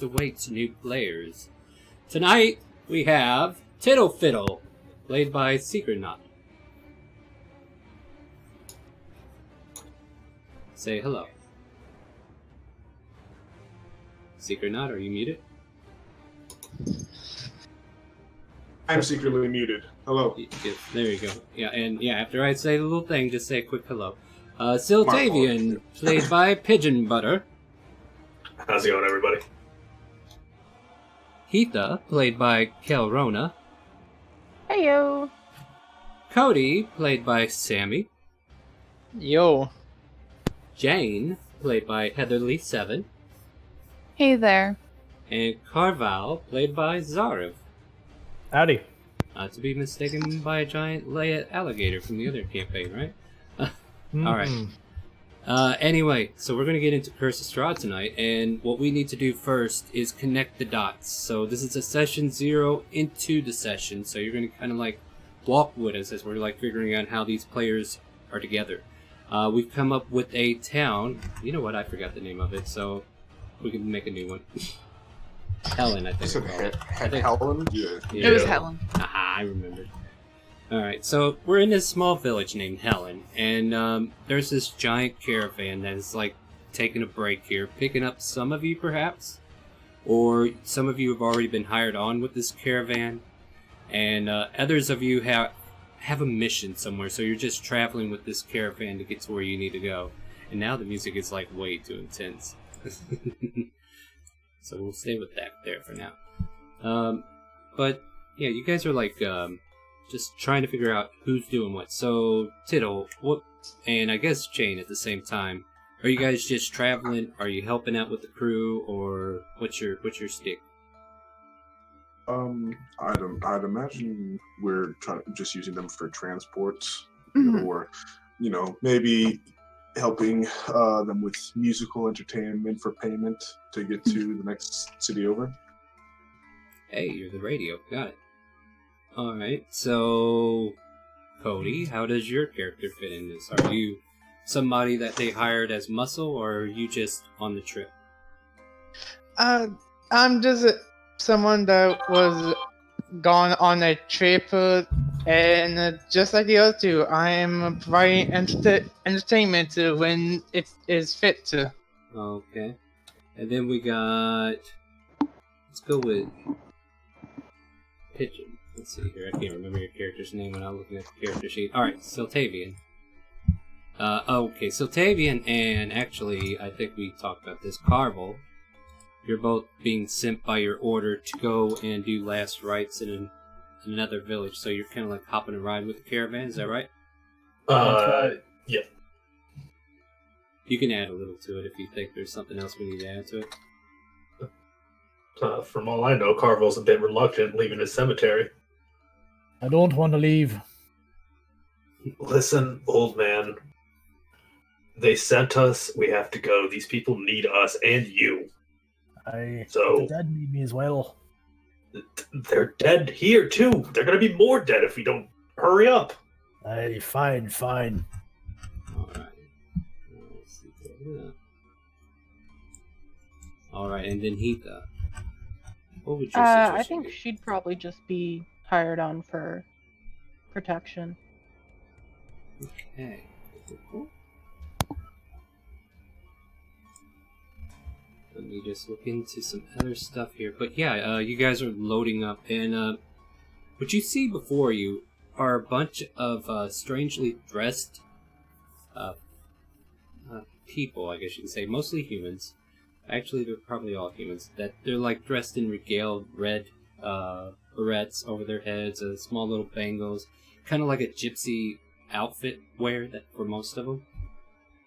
awaits new players. Tonight we have Tittle Fiddle, played by Secret Knot. Say hello. Secret Knot, are you muted? I'm secretly muted. Hello. There you go. Yeah, and after I say the little thing, just say a quick hello. Siltavian, played by Pigeon Butter. How's it going, everybody? Heatha, played by Kelrona. Heyo. Cody, played by Sammy. Yo. Jane, played by Heatherly7. Hey there. And Carval, played by Zarev. Howdy. Not to be mistaken by a giant Leia alligator from the other campaign, right? Alright. Anyway, so we're going to get into Curse of Strahd tonight, and what we need to do first is connect the dots. So this is a session 0 into the session, so you're going to kind of like walk with us as we're like figuring out how these players are together. We've come up with a town. You know what? I forgot the name of it, so we can make a new one. Helen, I think. Helen? Yeah. It was Helen. Aha, I remembered. Alright, so we're in this small village named Helen, and there's this giant caravan that is like taking a break here, picking up some of you perhaps, or some of you have already been hired on with this caravan, and others of you have a mission somewhere, so you're just traveling with this caravan to get to where you need to go. And now the music is like way too intense. So we'll stay with that there for now. But yeah, you guys are like just trying to figure out who's doing what. So Tittle, what, and I guess Jane at the same time. Are you guys just traveling? Are you helping out with the crew, or what's your stick? I'd imagine we're just using them for transport, or maybe helping them with musical entertainment for payment to get to the next city over. Hey, you're the radio. Got it. Alright, so Cody, how does your character fit in this? Are you somebody that they hired as muscle, or are you just on the trip? I'm just someone that was gone on a trip, and just like the other two, I am providing entertainment when it is fit to. Okay. And then we got... Let's go with Pigeon. Let's see here. I can't remember your character's name when I'm looking at the character sheet. Alright, Siltavian. Okay, Siltavian and actually, I think we talked about this, Carvel. You're both being sent by your order to go and do last rites in another village, so you're kind of like hopping and riding with the caravan, is that right? Yeah. You can add a little to it if you think there's something else we need to add to it. From all I know, Carvel's a bit reluctant leaving his cemetery. I don't want to leave. Listen, old man. They sent us. We have to go. These people need us and you. The dead need me as well. They're dead here, too. They're going to be more dead if we don't hurry up. Fine. Alright. Alright, and then Heatha. What would your suggestion I think be? she'd probably just be hired on for protection. Okay. Cool. Let me just look into some other stuff here. But yeah, you guys are loading up, and what you see before you are a bunch of strangely dressed people, I guess you could say, mostly humans. Actually, they're probably all humans. That they're like dressed in regaled red barrettes over their heads, small little bangles, kind of like a gypsy outfit wear that for most of them,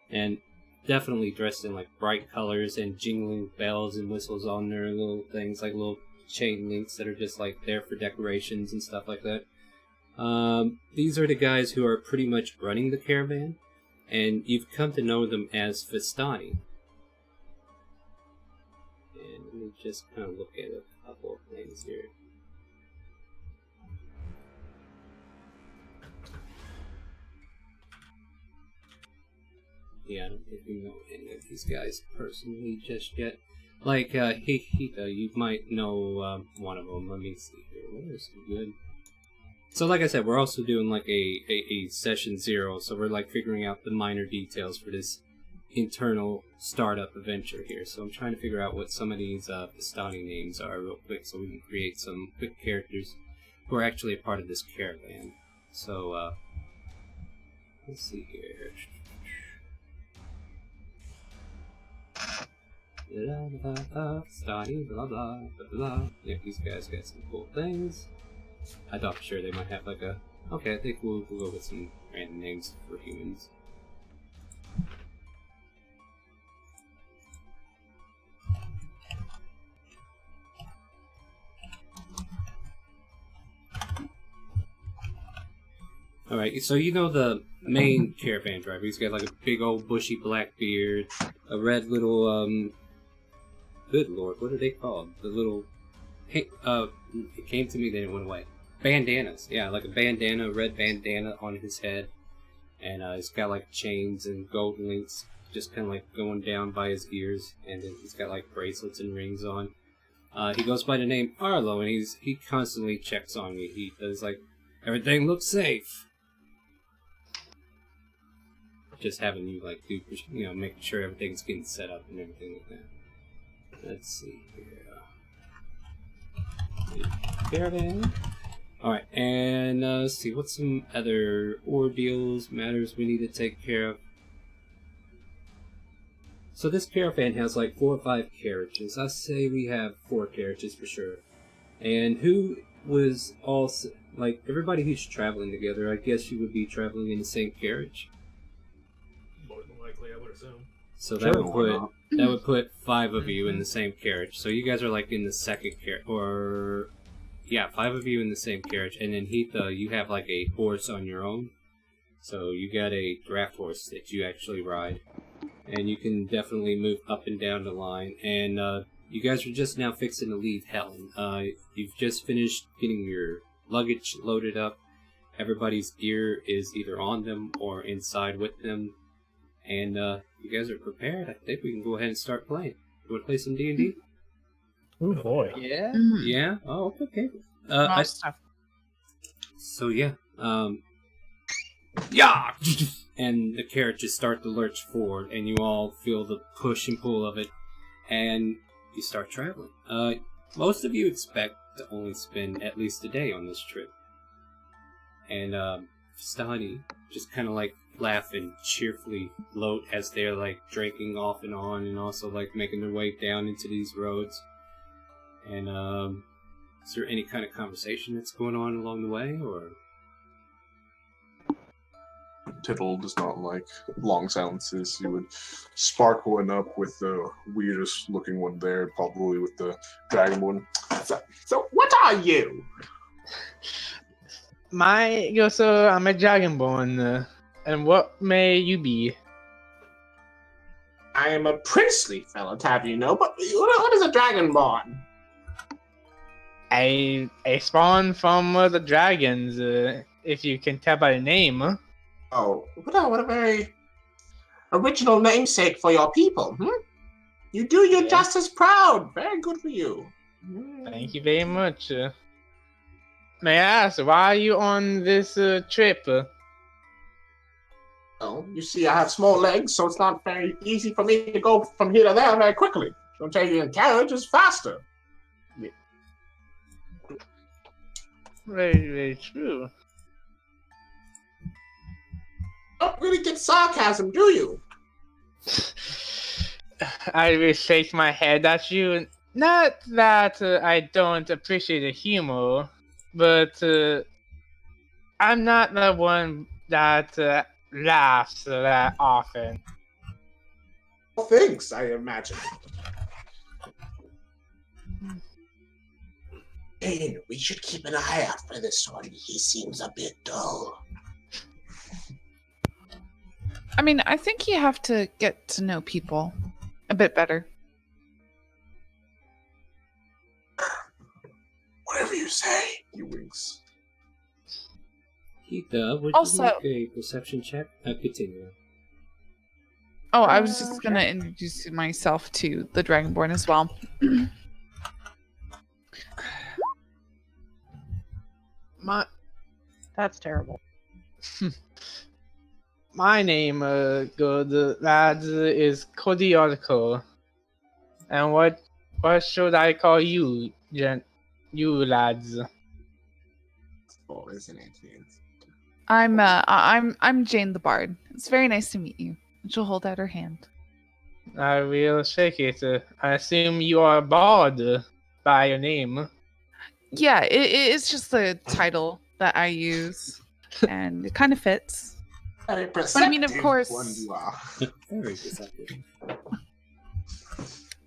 and definitely dressed in like bright colors and jingling bells and whistles on their little things, like little chain links that are just like there for decorations and stuff like that. These are the guys who are pretty much running the caravan, and you've come to know them as Fistani. And let me just kind of look at a couple of things here. Yeah, I don't think we know any of these guys personally just yet. Like, you might know one of them. Let me see here. Where is it good? So, like I said, we're also doing like a session 0, so we're like figuring out the minor details for this internal startup adventure here. So I'm trying to figure out what some of these Vistani names are real quick, so we can create some quick characters who are actually a part of this caravan. So, let's see here. Vistani, blah blah blah blah. Yeah, these guys got some cool things. I thought for sure they might have like a... Okay, I think we'll go with some random names for humans. Alright, so you know the main caravan driver. He's got like a big old bushy black beard, a red little, good lord, what are they called? The little... it came to me, then it went away. Bandanas, yeah, like a bandana, a red bandana on his head. And he's got like chains and gold links just kind of like going down by his ears. And then he's got like bracelets and rings on. He goes by the name Arlo, and he constantly checks on you. He does like, everything looks safe. Just having you like do, making sure everything's getting set up and everything like that. Let's see here. Caravan. Alright, and let's see, what's some other ordeals, matters we need to take care of? So this caravan has like 4 or 5 carriages. I say we have 4 carriages for sure. And who was also, like, everybody who's traveling together, I guess you would be traveling in the same carriage? More than likely, I would assume. So that would put 5 of you in the same carriage. So you guys are like in the second carriage, or... Yeah, 5 of you in the same carriage, and then Heatha, you have like a horse on your own. So you got a draft horse that you actually ride. And you can definitely move up and down the line. And you guys are just now fixing to leave Helen. You've just finished getting your luggage loaded up. Everybody's gear is either on them or inside with them. And you guys are prepared. I think we can go ahead and start playing. You want to play some D&D? Oh boy. Yeah. Yeah? Oh, okay. So yeah, yeah! And the carriages start to lurch forward, and you all feel the push and pull of it, and you start traveling. Most of you expect to only spend at least a day on this trip. And Vistani just kind of like laugh and cheerfully gloat as they're like drinking off and on, and also like making their way down into these roads. And is there any kind of conversation that's going on along the way, or? Tittle does not like long silences. He would spark one up with the weirdest looking one there, probably with the dragon one. So what are you? So I'm a dragonborn, and what may you be? I am a princely fellow, to have you know, but what is a dragonborn? I spawn from the dragons, if you can tell by the name. Oh, what a very original namesake for your people, You do your justice proud. Very good for you. Thank you very much. May I ask, why are you on this trip? Well, you see, I have small legs, so it's not very easy for me to go from here to there very quickly. So taking a carriage is faster. Very, very true. Don't really get sarcasm, do you? I will shake my head at you. Not that I don't appreciate the humor, but I'm not the one that laughs that often. Thanks, I imagine. Hey, we should keep an eye out for this one. He seems a bit dull. I mean, I think you have to get to know people a bit better. Whatever you say, he winks. Heatha, would Also- you make a perception check? Continue. Oh, I was just gonna introduce myself to the Dragonborn as well. That's terrible. My name, good lads, is ChaoticCalling. And what should I call you, you lads? Oh, isn't it? Yes. I'm Jane the Bard. It's very nice to meet you. And she'll hold out her hand. I will shake it. I assume you are a bard by your name. Yeah, it's just the title that I use, and it kind of fits. Very But I mean, of perceptive course. one you are. Very deceptive.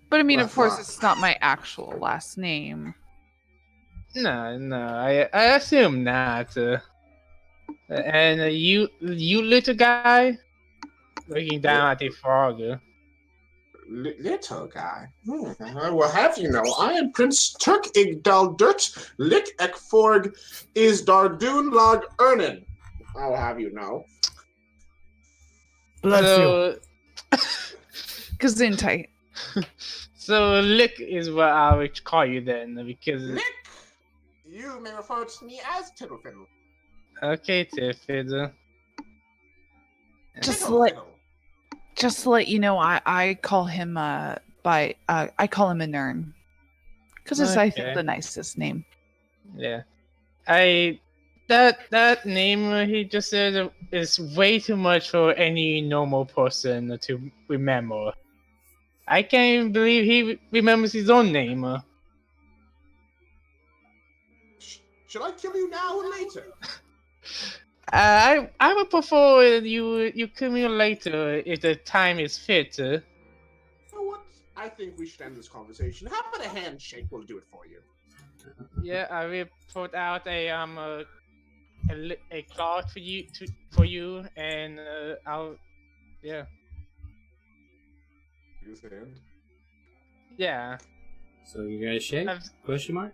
But I mean, of Well, course, it's not my actual last name. No, I assume not. And you little guy, looking down at the frog. Little guy. I will have you know, I am Prince Turk Igdaldurt Lik Ekforg is Dardoon Lag Ernin. I will have you know. Bless you. Gesundheit. So Lick is what I would call you then, because Lick! You may refer to me as Tiddlefiddle. okay, Tiffid. Just Tiddlefiddle. to let you know, I call him I call him a Nern, because it's I think Okay. the nicest name. Yeah, that name he just said is way too much for any normal person to remember. I can't even believe he remembers his own name. Should I kill you now or later? I would prefer you kill me later if the time is fit. You know what? I think we should end this conversation. How about a handshake? We'll do it for you. Yeah, I will put out a cloth for you, and I'll Use hand. yeah. So you guys shake? I've- Question mark?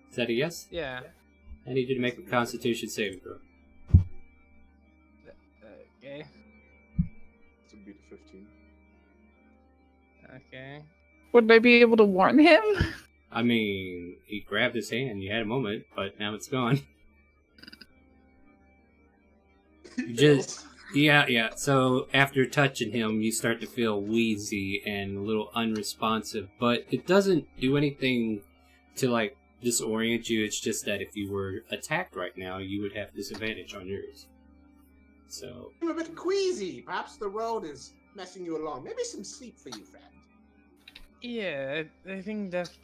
Is that a yes? Yeah. I need you to make a Constitution saving throw. Okay. This would be the 15. Okay. Would I be able to warn him? I mean, he grabbed his hand. You had a moment, but now it's gone. You just yeah. So after touching him, you start to feel wheezy and a little unresponsive, but it doesn't do anything to like disorient you. It's just that if you were attacked right now, you would have disadvantage on yours. So I'm a bit queasy. Perhaps the road is messing you along. Maybe some sleep for you, friend. Yeah, I think that's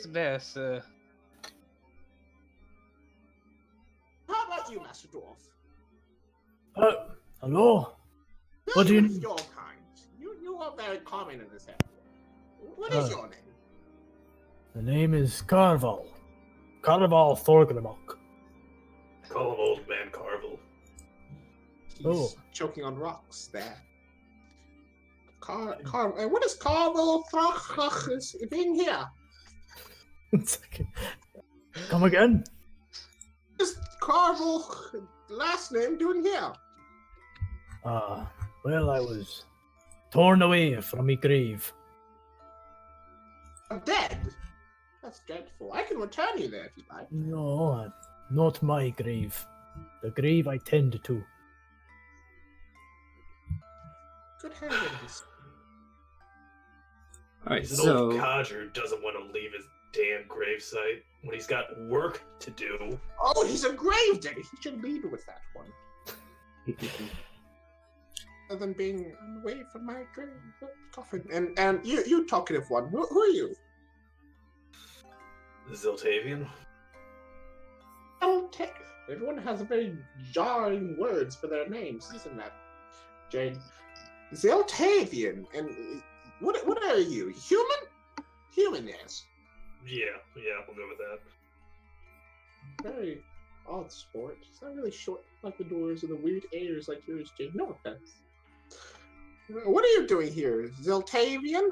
best. How about you, Master Dwarf? Hello? What do you None of need? your kind. You are very common in this area. What is your name? The name is Carval. Carval Thorgrimok. Call him Old Man Carvel. He's Oh. choking on rocks there. What is Carvel is being here? Come again? What is Carvel last name doing here? Well, I was torn away from my grave. I'm dead. That's dreadful. I can return you there if you like. No, not my grave. The grave I tend to. Good heavens. alright, He's an so old codger who doesn't want to leave his damn gravesite when he's got work to do. Oh, he's a grave digger. He should lead with that one. Other than being away from my grave coffin. And you talkative one. Who are you? Ziltavian? Everyone has very jarring words for their names, isn't that, Jane? Ziltavian. And what are you? Human? Human, yes. Yeah, we'll go with that. Very odd sport. It's not really short like the doors or the weird airs like yours, Jane. No offense. What are you doing here, Ziltavian?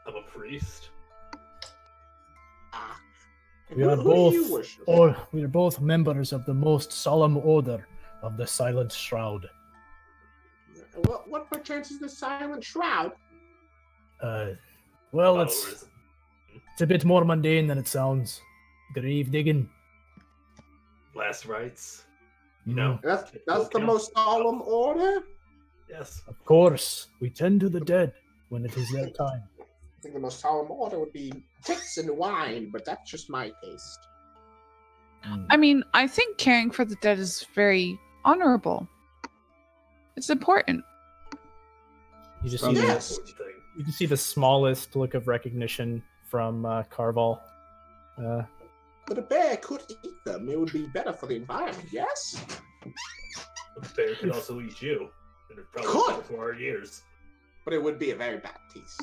I'm a priest. Ah. We are Who do you worship? we are both members of the most solemn order of the Silent Shroud. What perchance is the Silent Shroud? Well, Oh, it's a bit more mundane than it sounds. Grave digging. last rites. You Mm. know, That's the most solemn order? Yes. Of course, we tend to the dead when it is their time. I think the most solemn order would be tits and wine, but that's just my taste. I mean, I think caring for the dead is very honorable. It's important. You just From see Yes. the, What do you think? you can see the smallest look of recognition from Carval. But a bear could eat them. It would be better for the environment, yes? The bear could also eat you. And it probably Could. took 4 hard years. But it would be a very bad taste.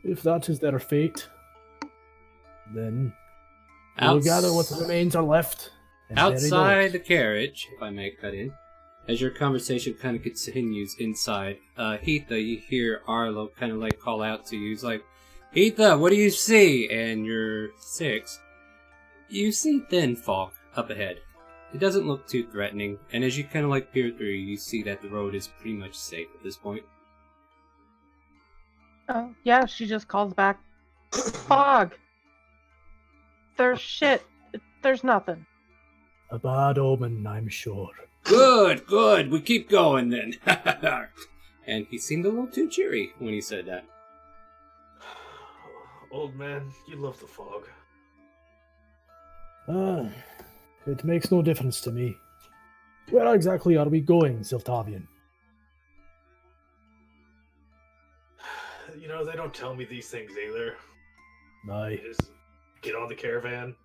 If that is their fate, then we'll gather what remains are left. and bury Outside those. the carriage, if I may cut in, as your conversation kind of continues inside, Heatha, you hear Arlo kind of like call out to you. He's like, Heatha, what do you see? And you're 6. You see thin fog up ahead. It doesn't look too threatening, and as you kind of like peer through, you see that the road is pretty much safe at this point. Oh, yeah, she just calls back. Fog. There's shit. There's nothing. A bad omen, I'm sure. Good, good. We keep going then. And he seemed a little too cheery when he said that. Old man, you love the fog. It makes no difference to me. Where exactly are we going, Ziltavian? You know, they don't tell me these things either. Aye. They just get on the caravan.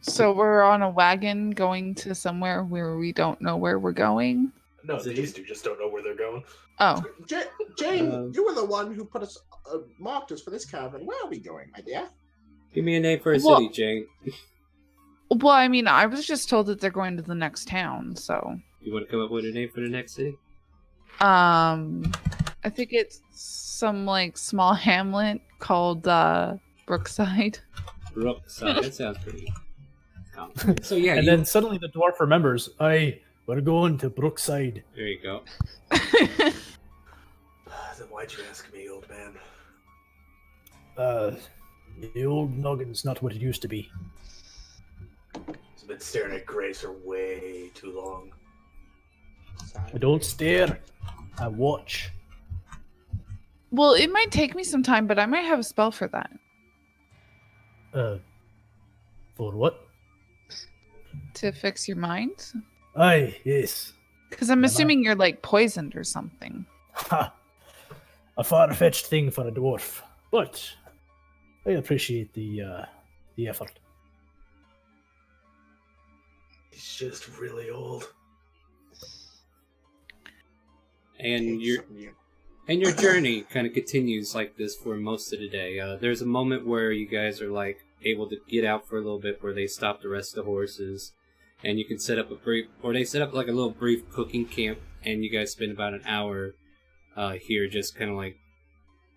So we're on a wagon going to somewhere where we don't know where we're going. No, these two just don't know where they're going. Oh, Jane, you were the one who put us, marked us for this caravan. Where are we going, my dear? Give me a name for a Well- city, Jane. well, I mean, I was just told that they're going to the next town, so. You want to come up with a name for the next city? I think it's some like small hamlet called Brookside. Brookside. That sounds pretty complicated. So yeah, And then suddenly the dwarf remembers, aye, we're going to Brookside. there you go. Then why'd you ask me, old man? The old noggin's not what it used to be. I've been staring at Grace for way too long. I don't stare, I watch. Well, it might take me some time, but I might have a spell for that. For what? To fix your mind? Aye, yes. Because I'm assuming you're like poisoned or something. Ha! A far-fetched thing for a dwarf, but I appreciate the effort. He's just really old. And your journey kind of continues like this for most of the day. There's a moment where you guys are like able to get out for a little bit, where they stop to rest the horses, and you can set up they set up like a little brief cooking camp, and you guys spend about an hour here, just kind of like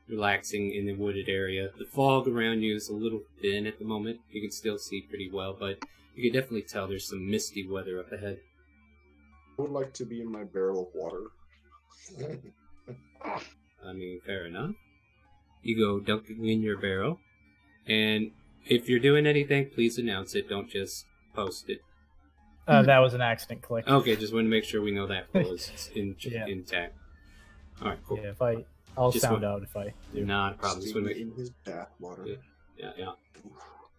relaxing in the wooded area. The fog around you is a little thin at the moment. You can still see pretty well, but you can definitely tell there's some misty weather up ahead. I would like to be in my barrel of water. I mean, fair enough. You go dunking in your barrel, and if you're doing anything, please announce it. Don't just post it. That was an accident click. Okay, just want to make sure we know that flow is Yeah. intact. All right, cool. Yeah, I'll Just sound one- out if I do. Not a problem. Just want to Steam make in his bath water. Yeah.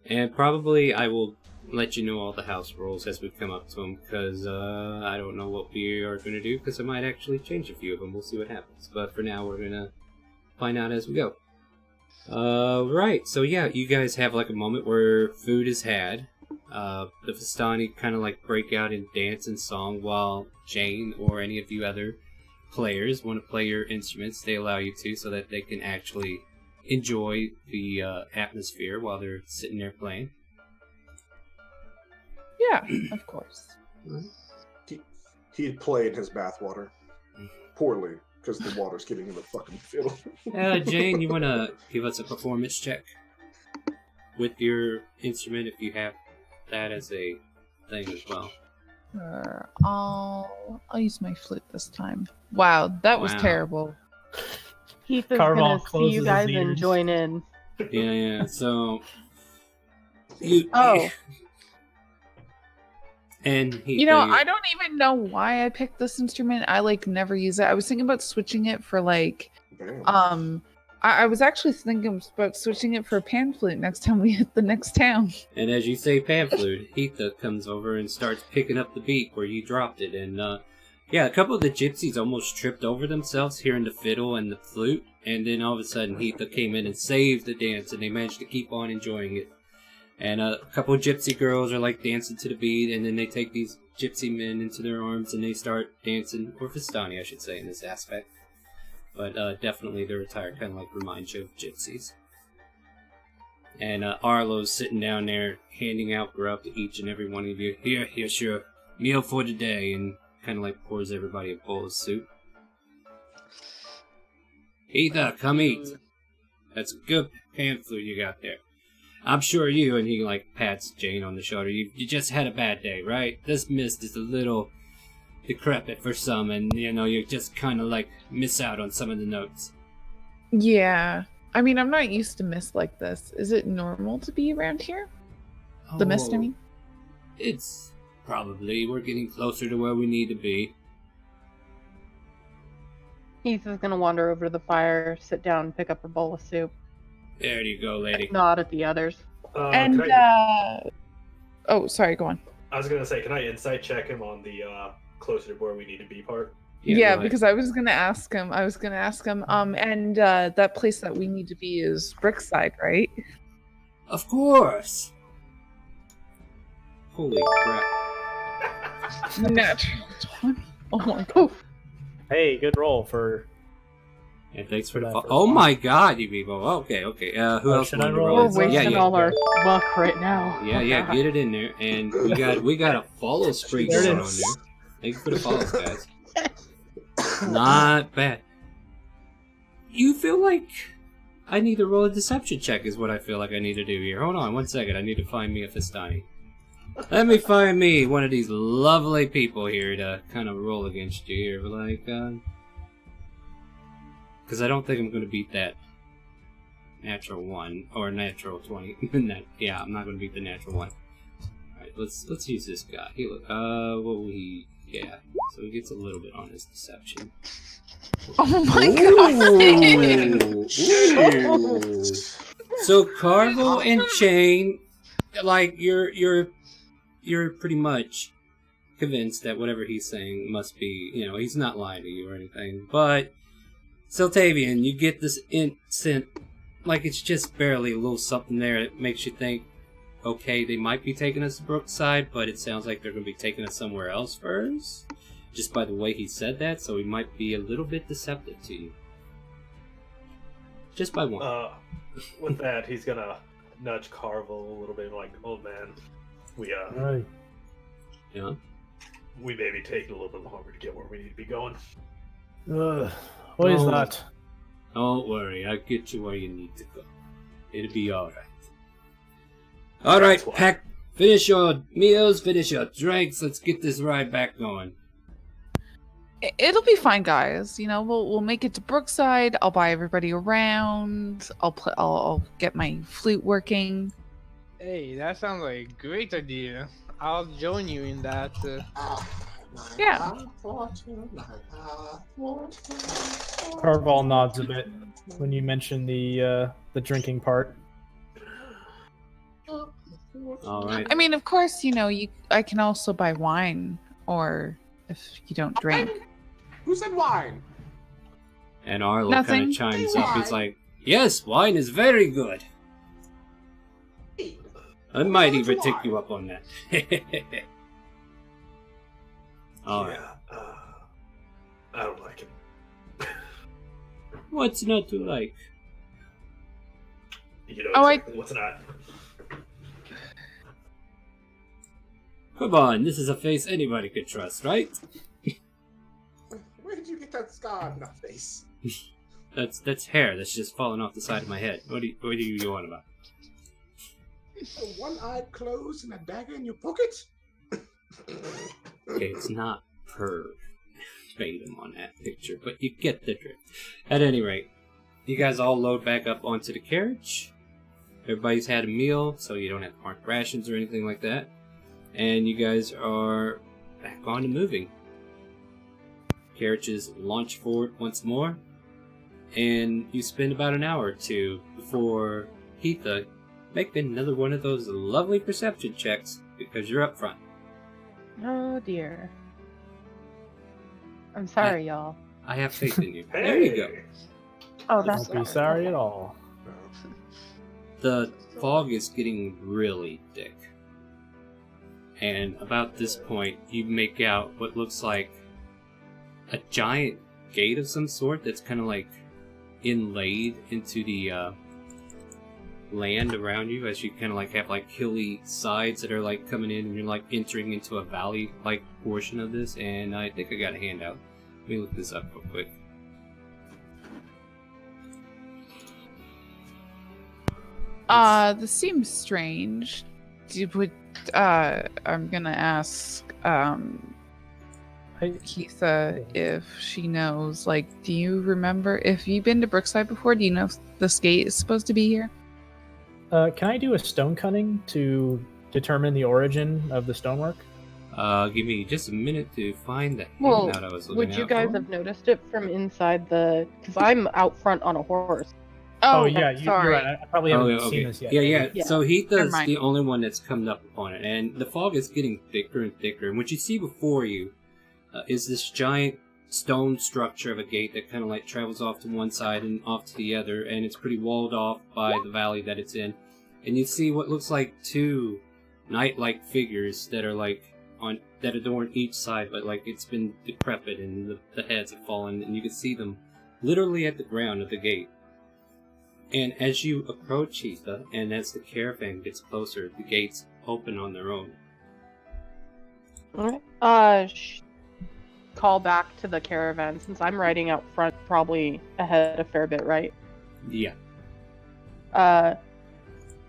And probably I will let you know all the house rules as we come up to them, because I don't know what we are going to do, because I might actually change a few of them. We'll see what happens. But for now, we're going to find out as we go. Right, so yeah, you guys have like a moment where food is had. The Vistani kind of like break out in dance and song, while Jane or any of you other players want to play your instruments. They allow you to, so that they can actually enjoy the atmosphere while they're sitting there playing. Yeah, of course. He'd play in his bath water. Poorly, because the water's getting him a fucking fiddle. Jane, you want to give us a performance check with your instrument, if you have that as a thing as well? I'll use my flute this time. Wow, that was Wow. terrible. Heath is Carval gonna see closes you his guys and ears. join in. Yeah. So you. Oh. And he. You know, I don't even know why I picked this instrument. I like never use it. I was thinking about switching it for like Damn. I was actually thinking about switching it for a pan flute next time we hit the next town. And as you say pan flute, Heatha comes over and starts picking up the beat where you dropped it. And yeah, a couple of the gypsies almost tripped over themselves hearing the fiddle and the flute. And then all of a sudden Heatha came in and saved the dance, and they managed to keep on enjoying it. And a couple of gypsy girls are like dancing to the beat, and then they take these gypsy men into their arms and they start dancing, or Vistani I should say in this aspect. But definitely their attire kind of like reminds you of gypsies. And Arlo's sitting down there handing out grub to each and every one of you. Here's your meal for today, and kind of like pours everybody a bowl of soup. Heatha, come eat. That's a good pan flute you got there. I'm sure you, and he like pats Jane on the shoulder, you just had a bad day, right? This mist is a little decrepit for some, and you know, you just kind of like miss out on some of the notes. Yeah. I mean, I'm not used to mist like this. Is it normal to be around here? The mist, I mean? It's probably, we're getting closer to where we need to be. Heath is gonna wander over to the fire, sit down, pick up a bowl of soup, There you go, lady. nod at the others. And oh, sorry, go on. I was gonna say, can I insight check him on the closer to where we need to be part? Yeah, go because I was gonna ask him. And that place that we need to be is Brickside, right? Of course! Holy crap. Natural 20. Oh my god. Hey, good roll for. And thanks for For the that fo- first Oh one. my god, you people. Okay. Who else should I wanted to roll? roll? We're this? wasting all our luck right now. Yeah, get it in there. And we got a follow spree There it going on is. there. Thank you for the follows, guys. Not bad. You feel like I need to roll a deception check is what I feel like I need to do here. Hold on 1 second. I need to find me a Fistani. Let me find me one of these lovely people here to kind of roll against you here. Like, because I don't think I'm going to beat that natural 1 or natural 20. Yeah, I'm not going to beat the natural 1. Alright, let's use this guy. Yeah, so he gets a little bit on his deception. Oh my god. Ooh. So Carvel and Chain, like you're pretty much convinced that whatever he's saying must be, you know, he's not lying to you or anything. But Siltavian, you get this instant, like it's just barely a little something there that makes you think, okay, they might be taking us to Brookside, but it sounds like they're going to be taking us somewhere else first. Just by the way he said that, so he might be a little bit deceptive to you. Just by one. With that, he's gonna nudge Carvel a little bit, like, "Oh man, we Right. Yeah. we may be taking a little bit longer to get where we need to be going." What is Oh. that? Don't worry, I'll get you where you need to go. It'll be alright. Alright, That's why. Pack, finish your meals, finish your drinks, let's get this ride back going. It'll be fine, guys. You know, we'll make it to Brookside. I'll buy everybody around. I'll get my flute working. Hey, that sounds like a great idea. I'll join you in that. Yeah. Carval nods a bit when you mention the drinking part. Alright. I mean, of course, you know, I can also buy wine, or if you don't drink. Who said wine? And Arlo kind Nothing. of chimes up. He's like, yes, wine is very good. I might even take you up on that. Alright. Yeah, I don't like him. What's not to like? You know Oh, exactly what's not. Come on, this is a face anybody could trust, right? Where did you get that scar on your face? That's hair that's just falling off the side of my head. What do you on about? A one-eyed closed and a dagger in your pocket? Okay, it's not verbatim on that picture, but you get the drift. At any rate, you guys all load back up onto the carriage. Everybody's had a meal, so you don't have to mark rations or anything like that. And you guys are back on to moving. Carriages launch forward once more, and you spend about an hour or two before Heatha make another one of those lovely perception checks because you're up front. Oh dear. I'm sorry, y'all. I have faith in you. There you go. Oh, that's Don't be sorry at all. The fog is getting really thick. And about this point, you make out what looks like a giant gate of some sort that's kind of like inlaid into the land around you, as you kind of like have like hilly sides that are like coming in, and you're like entering into a valley like portion of this. And I think I got a handout. Let me look this up real quick. This seems strange. I'm gonna ask Keitha if she knows. Like, do you remember if you've been to Brookside before? Do you know if this gate is supposed to be here? Can I do a stone cutting to determine the origin of the stonework? Give me just a minute to find the Well, handout I was looking would you out guys for. have noticed it from inside the? Because I'm out front on a horse. Oh yeah, you're sorry. right. I probably haven't seen this yet. Yeah. Yeah. So Never Heatha's mind. the only one that's come up upon it, and the fog is getting thicker and thicker. And what you see before you is this giant stone structure of a gate that kind of like travels off to one side and off to the other, and it's pretty walled off by the valley that it's in. And you see what looks like two knight-like figures that are like that adorn each side, but like it's been decrepit and the heads have fallen, and you can see them literally at the ground of the gate. And as you approach Heatha, and as the caravan gets closer, the gates open on their own. Alright. Call back to the caravan since I'm riding out front, probably ahead a fair bit, right? Yeah.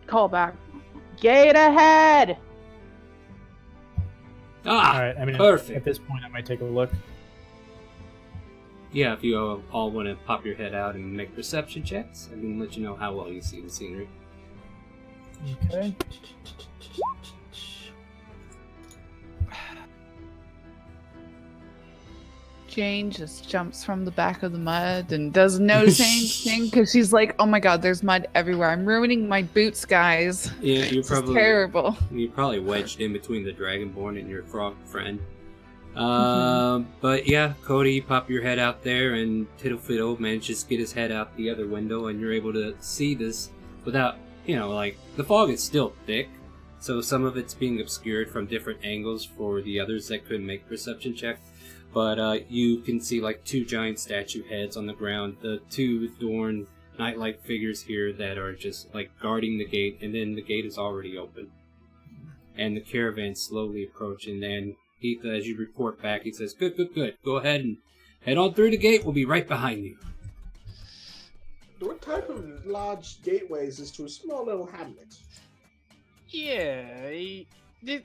Call back. Gate ahead! Ah! All right. I mean, perfect. at this point, I might take a look. Yeah, if you all want to pop your head out and make perception checks, I can let you know how well you see the scenery. Okay. Jane just jumps from the back of the mud and doesn't notice anything because she's like, "Oh my god, there's mud everywhere! I'm ruining my boots, guys. Yeah, you're This is probably terrible." You're probably wedged in between the Dragonborn and your frog friend. But yeah, Cody, you pop your head out there, and Tittle Fiddle manages to get his head out the other window, and you're able to see this without, like, the fog is still thick, so some of it's being obscured from different angles for the others that couldn't make perception check. But you can see like two giant statue heads on the ground, the two adorned knight-like figures here that are just like guarding the gate, and then the gate is already open. And the caravan slowly approaching, and Heatha, as you report back, he says, Good. Go ahead and head on through the gate. We'll be right behind you. What type of large gateways is to a small little hamlet? Yeah,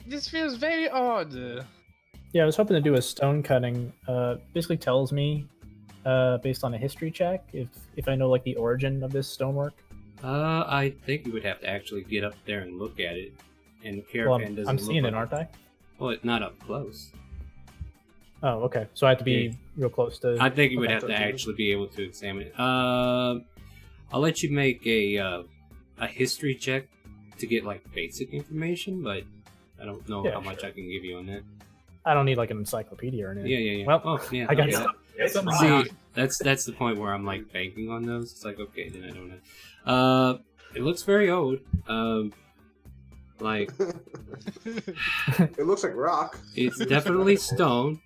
this feels very odd. Yeah, I was hoping to do a stone cutting. Basically tells me, based on a history check, if I know like the origin of this stonework. I think you would have to actually get up there and look at it. And the Well, caravan doesn't I'm look seeing like it, aren't I? Well, it's not up close. Oh, okay. So I have to be real close to. I think you would okay. have to actually be able to examine it. I'll let you make a history check to get like basic information, but I don't know Yeah, how much sure. I can give you on that. I don't need like an encyclopedia or anything. Yeah. Well, Oh, yeah. I got okay. some. It's Something fine. See, that's the point where I'm like banking on those. It's like, okay, then I don't know. It looks very old. Like It looks like rock. it's definitely stone.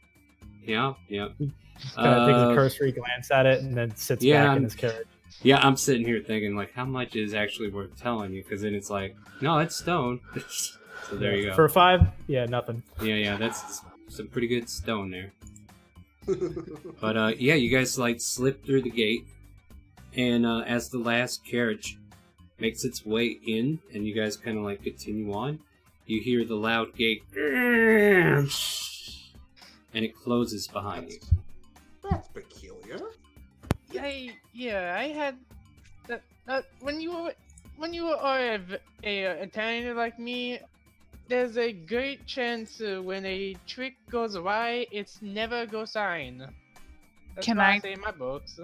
Yeah. Kind of takes a cursory glance at it and then sits back in his carriage. Yeah, I'm sitting here thinking like, how much is actually worth telling you? Because then it's like, no, it's stone. So there you go. For a 5, yeah, nothing. Yeah, that's some pretty good stone there. But yeah, you guys like slip through the gate, and as the last carriage makes its way in, and you guys kind of like continue on, you hear the loud gate, and it closes behind you. That's peculiar. I had that when you are a tiny like me, there's a great chance when a trick goes awry, it's never go sign. That's Can what I- say in my books?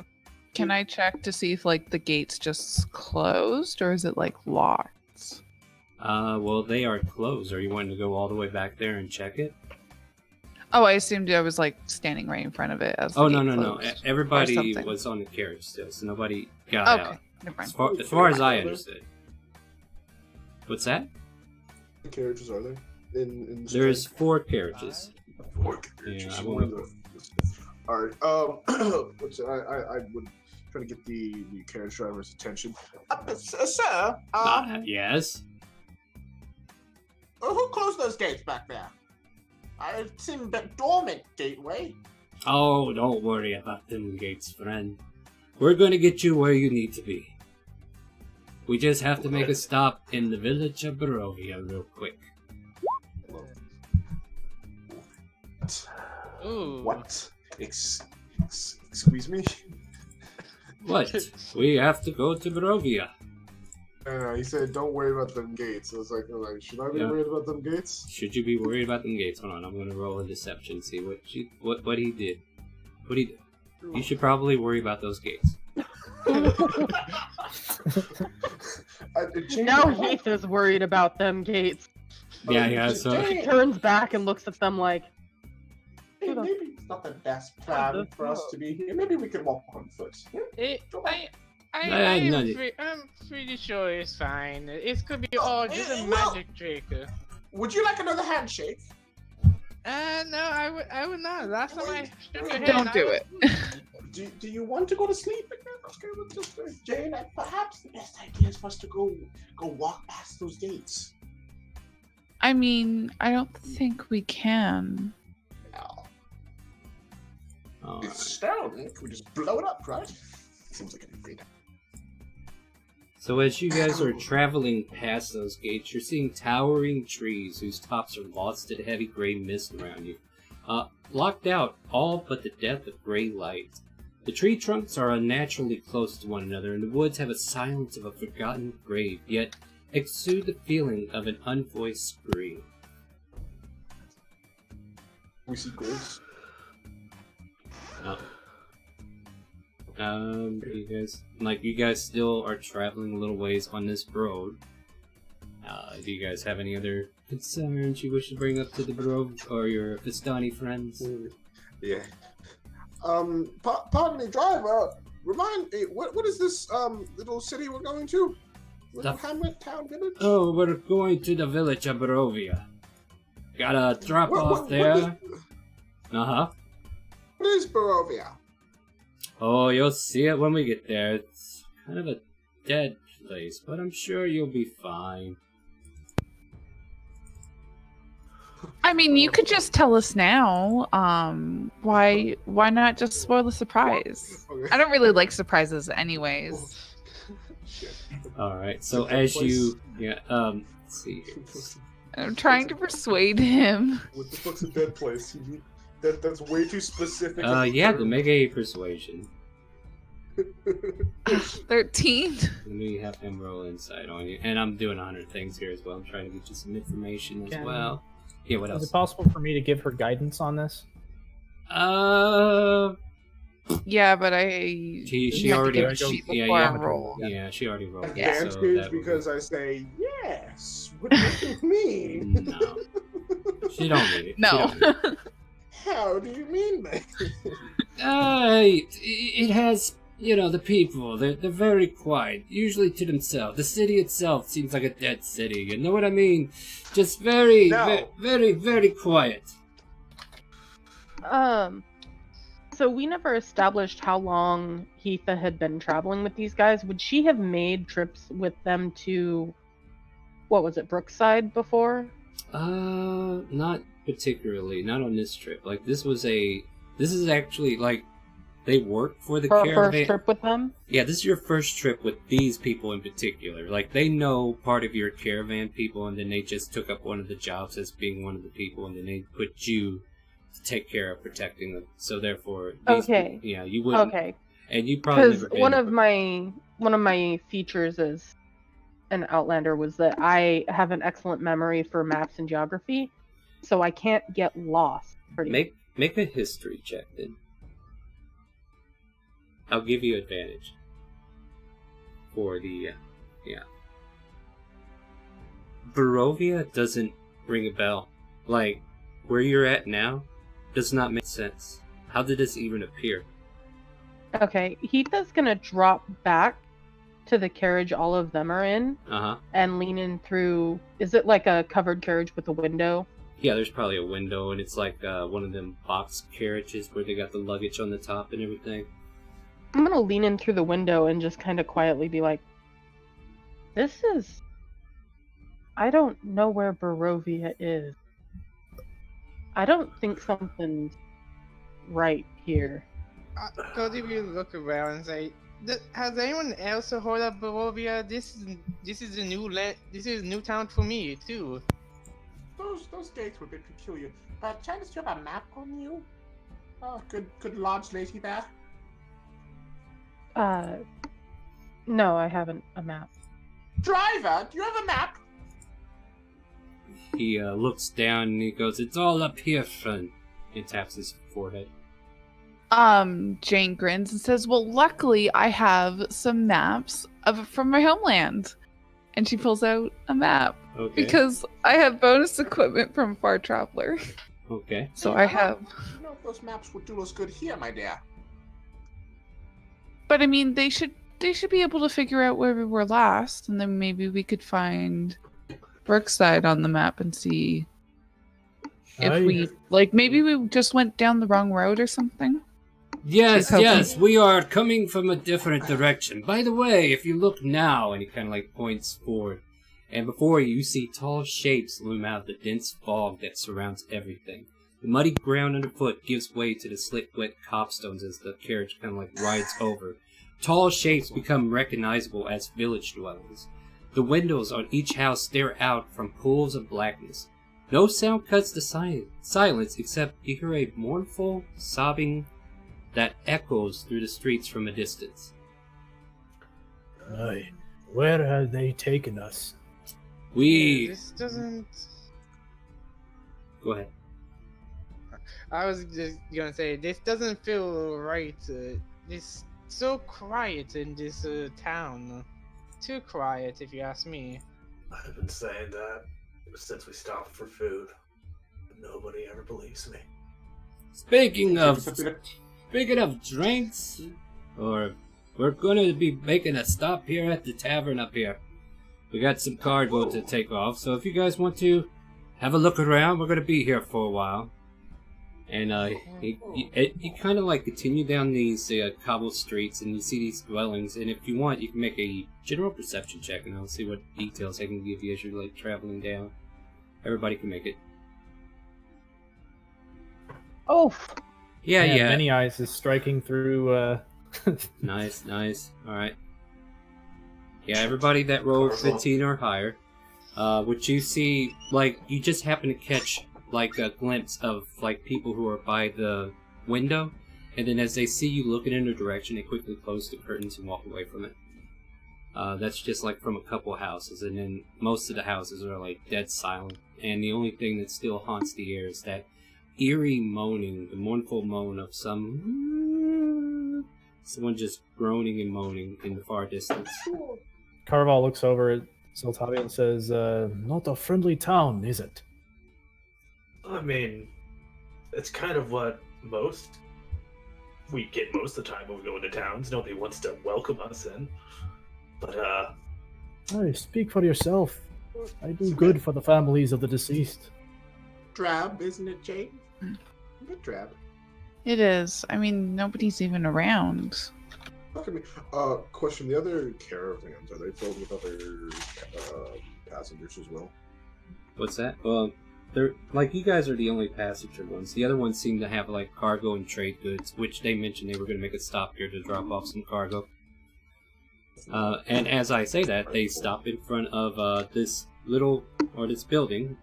Can I check to see if like the gate's just closed or is it like locked? Well, they are closed. Are you wanting to go all the way back there and check it? Oh, I assumed I was like standing right in front of it. As the Oh, gate no. closed. Everybody something. was on the carriage still, so nobody got Okay, out. never As mind. far as I understood. What's that? How many carriages are there? In the There's train? 4 carriages. 4 carriages. Yeah, I One won't- of Alright, I would try to get the carriage driver's attention. Sir, Yes? who closed those gates back there? I seem a bit dormant, Gateway. Oh, don't worry about them gates, friend. We're gonna get you where you need to be. We just have to make a stop in the village of Barovia real quick. Ooh. What? Excuse me? What? We have to go to Barovia. He said, don't worry about them gates. I was like, should I be Yeah. worried about them gates? Should you be worried about them gates? Hold on, I'm gonna roll a deception, see what he did. What he did. You should probably worry about those gates. Now Heath is worried about them gates. Yeah, so He turns back and looks at them like, Hey, maybe it's not the best plan for us to be here. Maybe we could walk on foot. I'm pretty sure it's fine. It could be all just a well- magic trick. Would you like another handshake? No, I would not. Last time I shook your hand, Don't do it. Do you want to go to sleep again? Okay, let's just Jane. Perhaps the best idea is for us to go walk past those gates. I mean, I don't think we can. Well, alright. it's stone. We just blow it up, right? Seems like a great. So as you guys are traveling past those gates, you're seeing towering trees whose tops are lost in heavy gray mist around you. Blocked out all but the depth of gray light. The tree trunks are unnaturally close to one another, and the woods have a silence of a forgotten grave, yet exude the feeling of an unvoiced scream. We see graves. You guys still are traveling a little ways on this road. Do you guys have any other concerns you wish to bring up to the Barov or your Vistani friends? Yeah. Pardon me, driver. Remind me, what is this little city we're going to? Little The- hamlet, town, village? Oh, we're going to the village of Barovia. Gotta drop off there. Uh-huh. What is Barovia? Oh, you'll see it when we get there. It's kind of a dead place, but I'm sure you'll be fine. I mean, you could just tell us now. Why not just spoil the surprise? Okay. I don't really like surprises anyways. Shit. Alright, so It's a dead as you... place. Yeah, let's see. I'm trying to persuade him. What the fuck's a dead place? That's way too specific. You have to make a persuasion. 13. Let me have him roll insight on you. And I'm doing 100 things here as well. I'm trying to get you some information as Can- well. Yeah, what Is else? it possible for me to give her guidance on this? Yeah, but She you have to already... give a sheet yeah, before yeah, I roll. yeah, she already rolled. Yeah. so Advantage that would be- because I say yes. What do you mean? No. She don't need it. She No. don't need it. How do you mean that? It has, the people, they're very quiet, usually to themselves. The city itself seems like a dead city, you know what I mean? Just very, No. very, very quiet. So we never established how long Heatha had been traveling with these guys. Would she have made trips with them to, what was it, Brookside before? Not particularly, not on this trip. Like, this is actually, like, they work for the For our caravan. first trip with them? Yeah, this is your first trip with these people in particular. Like, they know part of your caravan people, and then they just took up one of the jobs as being one of the people, and then they put you to take care of protecting them. So therefore, Okay. yeah, you wouldn't. Okay. And you probably Because never been. one of my features as an Outlander was that I have an excellent memory for maps and geography, so I can't get lost. Make a history check then. I'll give you advantage for the yeah. Barovia doesn't ring a bell. Like, where you're at now does not make sense. How did this even appear? Okay, Heatha's gonna drop back to the carriage all of them are in and lean in through. Is it like a covered carriage with a window? Yeah, there's probably a window, and it's like one of them box carriages where they got the luggage on the top and everything. I'm gonna lean in through the window and just kind of quietly be like, "This is. I don't know where Barovia is. I don't think something's right here." Cody will look around and say, "Has anyone else heard of Barovia? This is a new land. This is a new town for me too." Those gates were a bit peculiar. Chance, do you have a map on you? Oh, good lodge lady there. No, I haven't a map. Driver, do you have a map? He looks down and he goes, "It's all up here, friend." And taps his forehead. Jane grins and says, "Well, luckily I have some maps from my homeland." And she pulls out a map. Okay. Because I have bonus equipment from Far Traveler. Okay. So I have... I don't know if those maps would do us good here, my dear. But I mean, they should be able to figure out where we were last, and then maybe we could find Brookside on the map and see if we... Like, maybe we just went down the wrong road or something? Yes, we are coming from a different direction. By the way, if you look now, and he kind of like points forward, and before you see tall shapes loom out of the dense fog that surrounds everything. The muddy ground underfoot gives way to the slick, wet cobstones as the carriage kind of like rides over. Tall shapes become recognizable as village dwellings. The windows on each house stare out from pools of blackness. No sound cuts the silence except you hear a mournful, sobbing that echoes through the streets from a distance. Aye. Where have they taken us? This doesn't. Go ahead. I was just gonna say this doesn't feel right. It's so quiet in this town. Too quiet, if you ask me. I've been saying that since we stopped for food, but nobody ever believes me. Speaking of drinks, or we're gonna be making a stop here at the tavern up here. We got some cargo to take off, so if you guys want to have a look around, we're gonna be here for a while. And you kind of like continue down these cobbled streets, and you see these dwellings. And if you want, you can make a general perception check, and I'll see what details I can give you as you're like traveling down. Everybody can make it. Oh. Yeah. Many Eyes is striking through. Nice. All right. Yeah, everybody that rolled 15 or higher. What you see, like, you just happen to catch like a glimpse of like people who are by the window, and then as they see you looking in their direction, they quickly close the curtains and walk away from it. That's just like from a couple houses, and then most of the houses are like dead silent, and the only thing that still haunts the air is that eerie moaning, the mournful moan of someone just groaning and moaning in the far distance. Carval looks over at Zoltavia and says, "Not a friendly town, is it?" I mean, it's kind of what we get most of the time when we go into towns. Nobody wants to welcome us in. But, Hey, speak for yourself. I do good for the families of the deceased. Drab, isn't it, Jane? A bit drab. It is. I mean, nobody's even around. Look at me. Question: the other caravans, are they filled with other passengers as well? What's that? Well, they're like you guys are the only passenger ones. The other ones seem to have like cargo and trade goods, which they mentioned they were going to make a stop here to drop off some cargo. And as I say that, they stop in front of this building,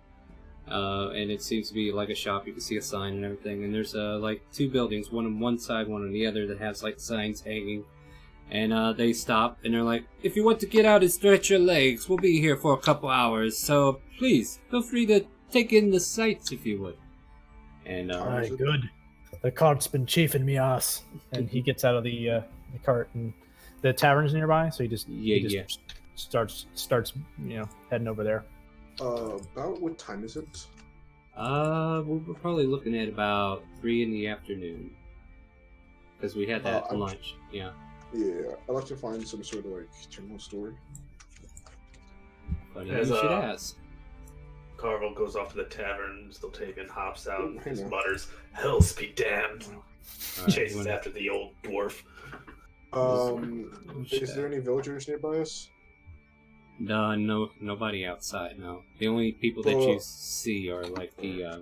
and it seems to be like a shop. You can see a sign and everything. And there's like two buildings, one on one side, one on the other, that has like signs hanging. And they stop and they're like, "If you want to get out and stretch your legs, we'll be here for a couple hours. So please feel free to take in the sights if you would." And Alright, good. The cart's been chafing me ass. And he gets out of the cart, and the tavern's nearby, so he just starts heading over there. About what time is it? we're probably looking at about 3 in the afternoon because we had that lunch. Yeah. Yeah, I'd like to find some sort of like general story. Funny you should ask. Carvel goes off to the tavern, still taping, hops out, and just mutters, "Hells be damned!" Right, Chases after the old dwarf. Is there any villagers nearby us? No, nobody outside. No, the only people that you see are like the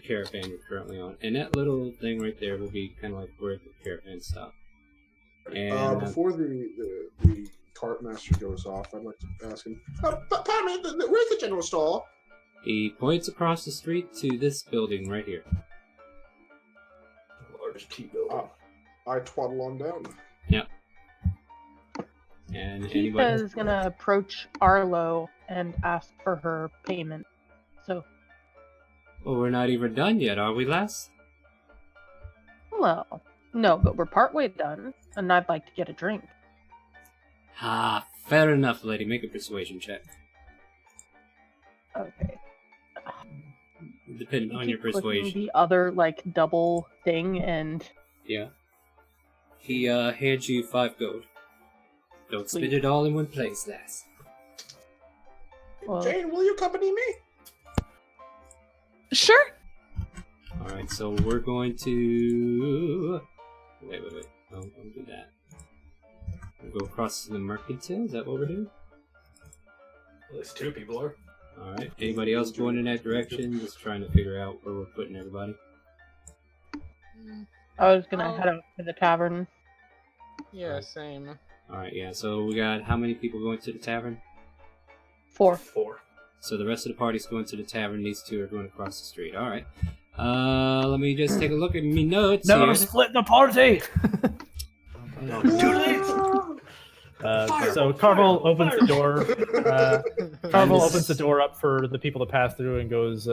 caravan you're currently on, and that little thing right there will be kind of like where the caravan stopped. And before the cart master goes off, I'd like to ask him, pardon me, where's the general store? He points across the street to this building right here. Large T building. I twaddle on down. Yeah. And anybody is gonna approach Arlo and ask for her payment. So. Well, we're not even done yet, are we, Les? Well, no, but we're partway done, and I'd like to get a drink. Ah, fair enough, lady. Make a persuasion check. Okay. Depending on your Keep clicking persuasion. the other double thing, and Yeah. He hands you 5 gold. Don't spend it all in one place, lass. well, Jane, will you accompany me? Sure. Alright, so we're going to... Wait. Don't do that. We'll go across to the mercantile. Is that what we're doing? At least 2 people are. Alright. Anybody else going in that direction? Just trying to figure out where we're putting everybody. I was gonna head out to the tavern. Yeah, same. Alright, yeah. So we got how many people going to the tavern? 4. 4. So the rest of the party's going to the tavern. These 2 are going across the street. Alright. Let me just take a look at me notes Never here. split the party! Too late! So Carvel opens the door. Carvel opens the door up for the people to pass through and goes,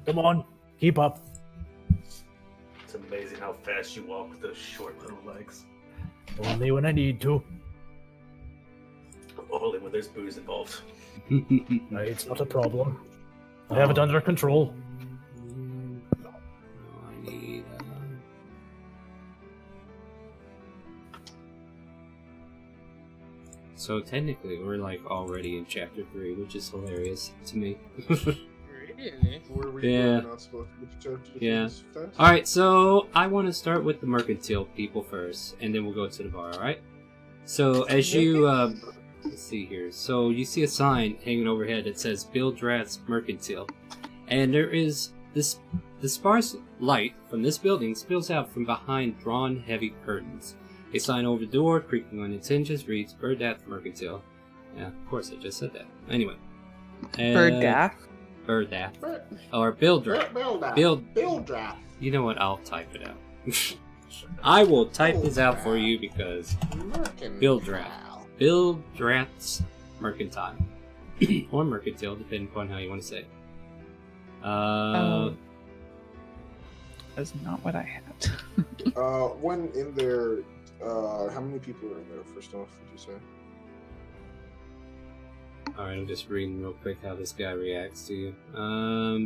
"Come on, keep up." It's amazing how fast you walk with those short little legs. Only when I need to. Only when there's booze involved. It's not a problem. I have it under control. I need, So technically, we're already in chapter 3, which is hilarious to me. Really? Were we Yeah. not supposed to be Yeah. Alright, so I want to start with the mercantile people first, and then we'll go to the bar, alright? So as you, let's see here. So you see a sign hanging overhead that says Bill Dratt's Mercantile. And there is the sparse light from this building spills out from behind drawn heavy curtains. A sign over the door, creaking on its hinges, reads Birdath Mercantile. Yeah, of course I just said that. Anyway. Birdath. Birdath. Or Bildrath. Bildrath. You know what? I'll type it out. I will type this out for you because Bildrath. Bildrath's Mercantile. Or Mercantile, depending upon how you want to say it. That's not what I had. When in there, how many people are in there, first off, would you say? Alright, I'm just reading real quick how this guy reacts to you.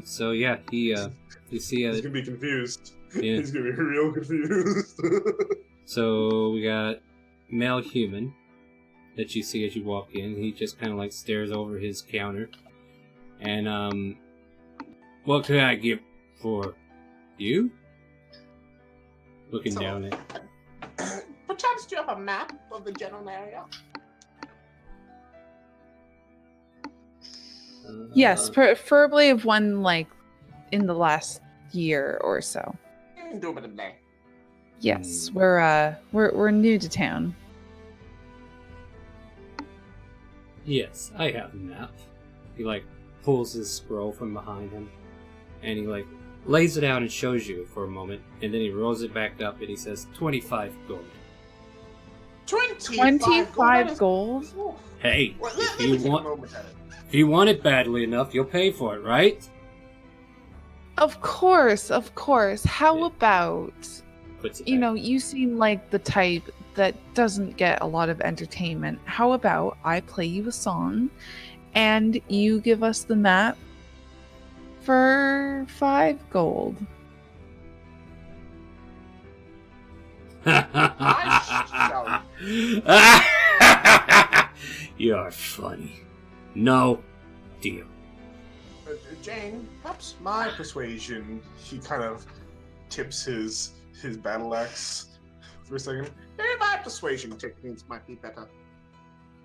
So yeah, you see He's gonna be confused. Yeah. He's gonna be real confused. So we got male human that you see as you walk in. He just kind of stares over his counter. And what can I get for you? Looking down at. Perchance do you have a map of the general area? Yes, preferably of one like in the last year or so. Indubitably. Yes, we're new to town. Yes, I have a map. He like pulls his scroll from behind him, and he like lays it out and shows you for a moment, and then he rolls it back up and he says 25 gold. 25 gold? Hey, Well, if let me you take a want, moment at it. if you want it badly enough, you'll pay for it, right? Of course, of course. How Yeah. about, Puts it you back. know, you seem like the type that doesn't get a lot of entertainment. How about I play you a song and you give us the map for 5 gold? You're funny. No deal. Jane, perhaps my persuasion. He kind of tips his battle axe for a second. Maybe my persuasion techniques might be better.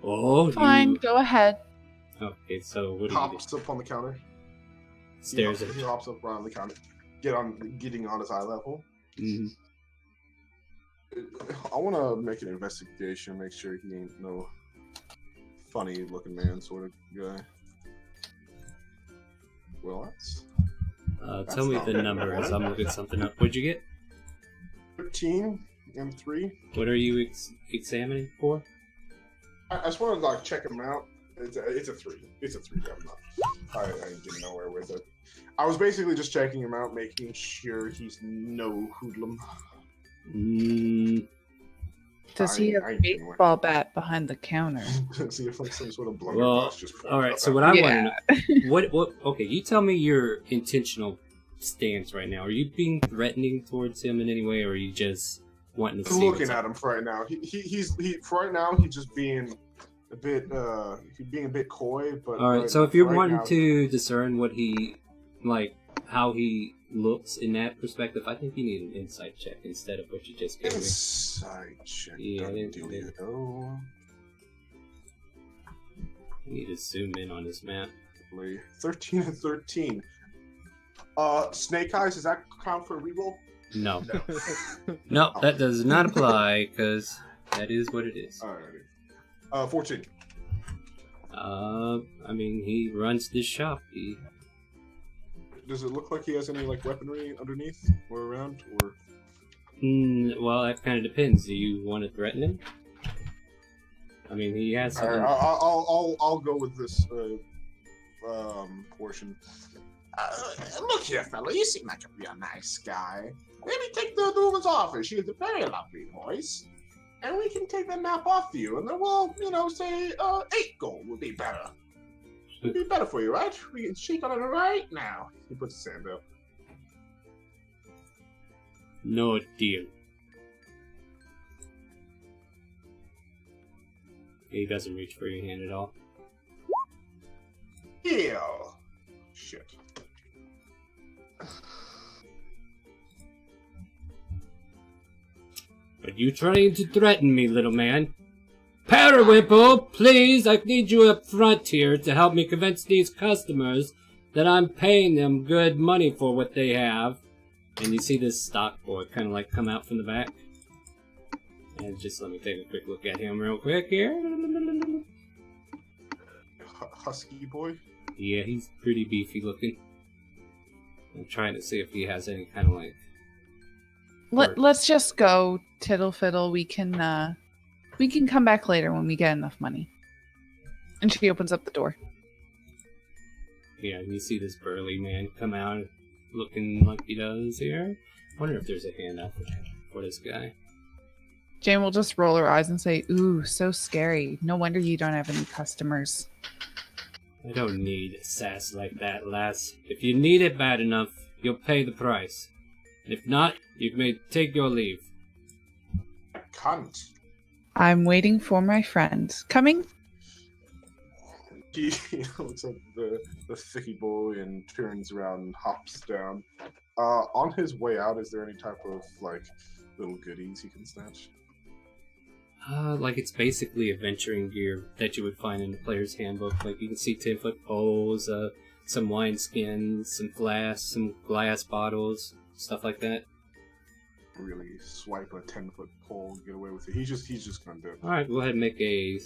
Oh, Fine, you... go ahead. Okay, so what do you do? Hops up on the counter. Stares at He you. hops up around the counter, getting on his eye level. Mhm. I want to make an investigation, make sure he ain't no funny looking man sort of guy. Well, Tell me not the bad. number as I'm looking something up. What'd you get? 13 and 3. What are you examining for? I just want to like check him out. It's a 3. It's a 3. I ain't getting nowhere with it. I was basically just checking him out, making sure he's no hoodlum. Does he have I a ain't getting baseball bat behind the counter? See if like some sort of Well, blunderbuss just. all right. So what I want to know, what? Okay, you tell me your intentional stance right now. Are you being threatening towards him in any way, or are you just wanting to see? Looking at him for right now. He's for right now. He's just being a bit coy. But All right. but So if you're right wanting now- to discern what he like, how he looks in that perspective, I think you need an insight check instead of what you just gave me. Insight check. Yeah, Done I didn't do deal that. go. You need to zoom in on this map. 13 and 13. Snake Eyes, does that count for a reroll? No, no, that does not apply because that is what it is. Alrighty. 14. I mean, he runs this shop. Does it look like he has any like weaponry underneath or around, or? Well, that kind of depends. Do you want to threaten him? I mean, he has something. I'll go with this portion. Look here, fella. You seem like a real nice guy. Maybe take the woman's offer. She has a very lovely voice. And we can take the map off you. And then we'll, say 8 gold would be better. Would be better for you, right? We can shake on it right now. He puts his hand up. No deal. He doesn't reach for your hand at all. Yeah. Shit. Are you trying to threaten me, little man? Periwinkle, please, I need you up front here to help me convince these customers that I'm paying them good money for what they have. And you see this stock boy kind of like come out from the back. And just let me take a quick look at him real quick here. Husky boy? Yeah, he's pretty beefy looking. I'm trying to see if he has any kind of like... Let's just go, Tittle Fiddle. We can come back later when we get enough money. And she opens up the door. Yeah, and you see this burly man come out looking like he does here. I wonder if there's a handout for this guy. Jane will just roll her eyes and say, "Ooh, so scary. No wonder you don't have any customers." I don't need sass like that, lass. If you need it bad enough, you'll pay the price. And if not, you may take your leave. Cunt. I'm waiting for my friend. Coming? He looks at the thicky boy and turns around and hops down. On his way out, is there any type of like little goodies he can snatch? Like it's basically adventuring gear that you would find in the player's handbook. Like you can see 10-foot poles, some wine skins, some glass bottles, stuff like that. Really swipe a 10-foot pole and get away with it. He's just gonna do it. All right, go ahead and make a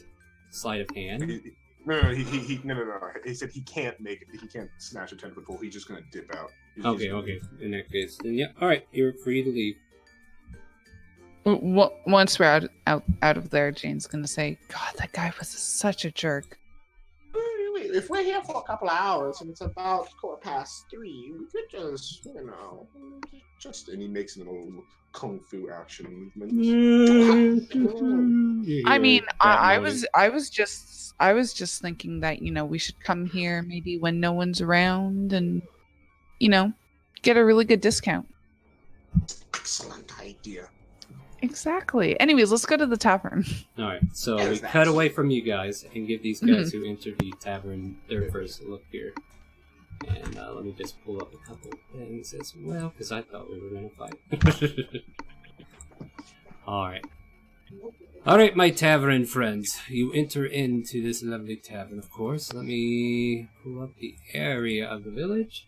sleight of hand. No. He said he can't make it. He can't snatch a 10-foot pole. He's just gonna dip out. Okay. In that case, then yeah. All right, you're free to leave. Once we're out of there, Jane's gonna say, "God, that guy was such a jerk." If we're here for a couple of hours and it's about 3:15, we could just, and he makes a little kung fu action movement. I mean, I was just thinking that we should come here maybe when no one's around and get a really good discount. Excellent idea. Exactly. Anyways, let's go to the tavern. All right, so we cut away from you guys and give these guys who entered the tavern their first look here. And let me just pull up a couple things as well, because I thought we were going to fight. All right, my tavern friends. You enter into this lovely tavern, of course. Let me pull up the area of the village.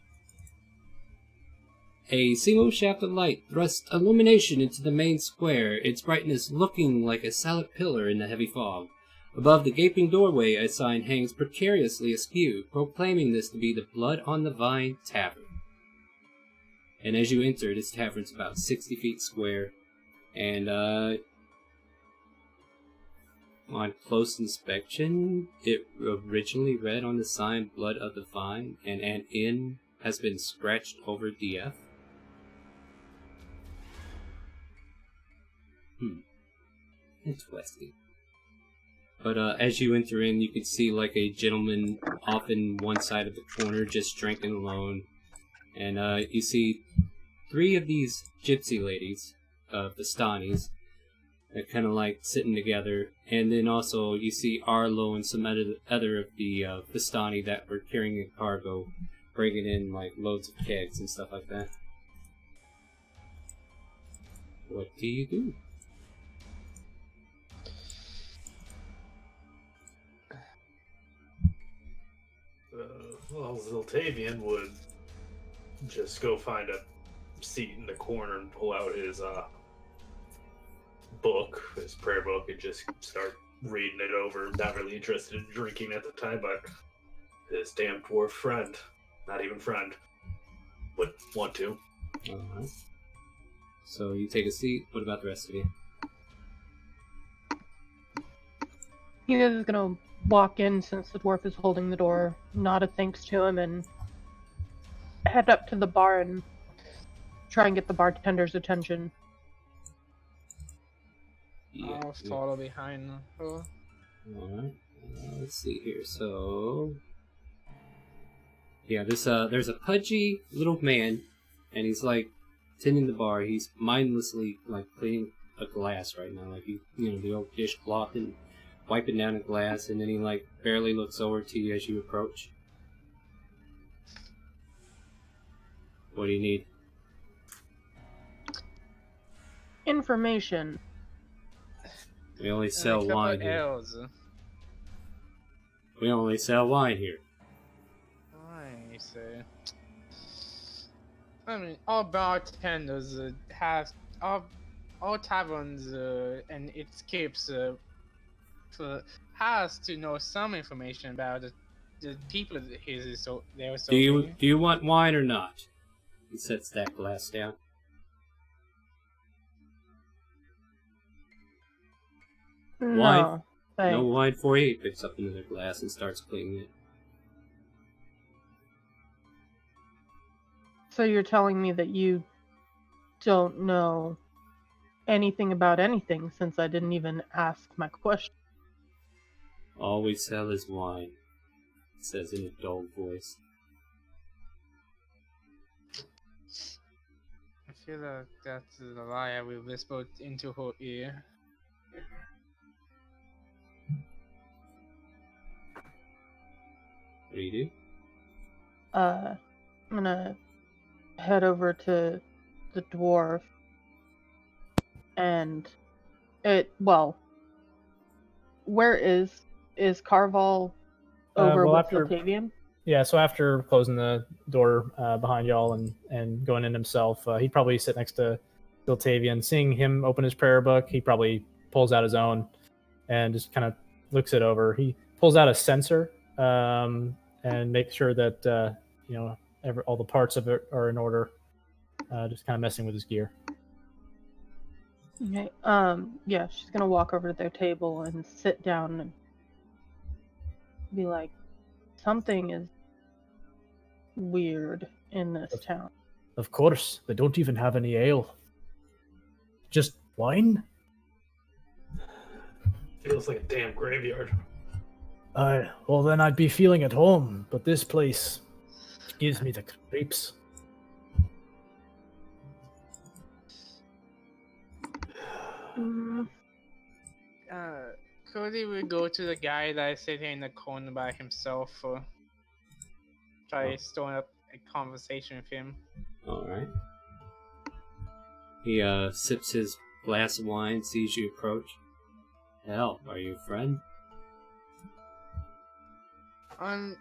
A single shaft of light thrusts illumination into the main square, its brightness looking like a solid pillar in the heavy fog. Above the gaping doorway, a sign hangs precariously askew, proclaiming this to be the Blood on the Vine Tavern. And as you enter, this tavern's about 60 feet square, and on close inspection, it originally read on the sign Blood of the Vine, and an N has been scratched over DF. Interesting. But as you enter in, you can see like a gentleman off in one side of the corner just drinking alone. And you see 3 of these gypsy ladies, Vistanis, that kind of like sitting together. And then also you see Arlo and some other of the Vistani that were carrying a cargo, bringing in like loads of kegs and stuff like that. What do you do? Well, Ziltavian would just go find a seat in the corner and pull out his book, his prayer book, and just start reading it over. Not really interested in drinking at the time, but his damn dwarf friend, not even friend, would want to. Alright. So you take a seat. What about the rest of you? He is gonna walk in since the dwarf is holding the door, nod a thanks to him, and head up to the bar and try and get the bartender's attention. Yeah, I'll follow behind her. Alright. Let's see here. So yeah, there's a pudgy little man, and he's like tending the bar. He's mindlessly like cleaning a glass right now, like the old dishcloth and wiping down a glass, and then he like barely looks over to you as you approach. What do you need? Information. We only sell wine here. Ales. We only sell wine here. I see. I mean, all bartenders have all taverns and its keeps has to know some information about the people here. So they're so. Do you want wine or not? He sets that glass down. Wine? No, thanks. No wine for you. He picks up another glass and starts cleaning it. So you're telling me that you don't know anything about anything since I didn't even ask my question? All we sell is wine, it says in a dull voice. I feel like that's a lie I will whisper into her ear. What do you do? I'm gonna head over to the dwarf and where is Carval over well, with after- Siltavian? Yeah, so after closing the door behind y'all and going in himself, he'd probably sit next to Siltavian. Seeing him open his prayer book, he probably pulls out his own and just kind of looks it over. He pulls out a sensor and makes sure that all the parts of it are in order. Just kind of messing with his gear. Okay. Yeah, she's gonna walk over to their table and sit down and be like, something is weird in this town. Of course, they don't even have any ale. Just wine? Feels like a damn graveyard. Well, then I'd be feeling at home, but this place gives me the creeps. Cody would go to the guy that is sitting in the corner by himself. Try starting up a conversation with him. Alright. He sips his glass of wine, sees you approach. Hell, are you a friend? I'm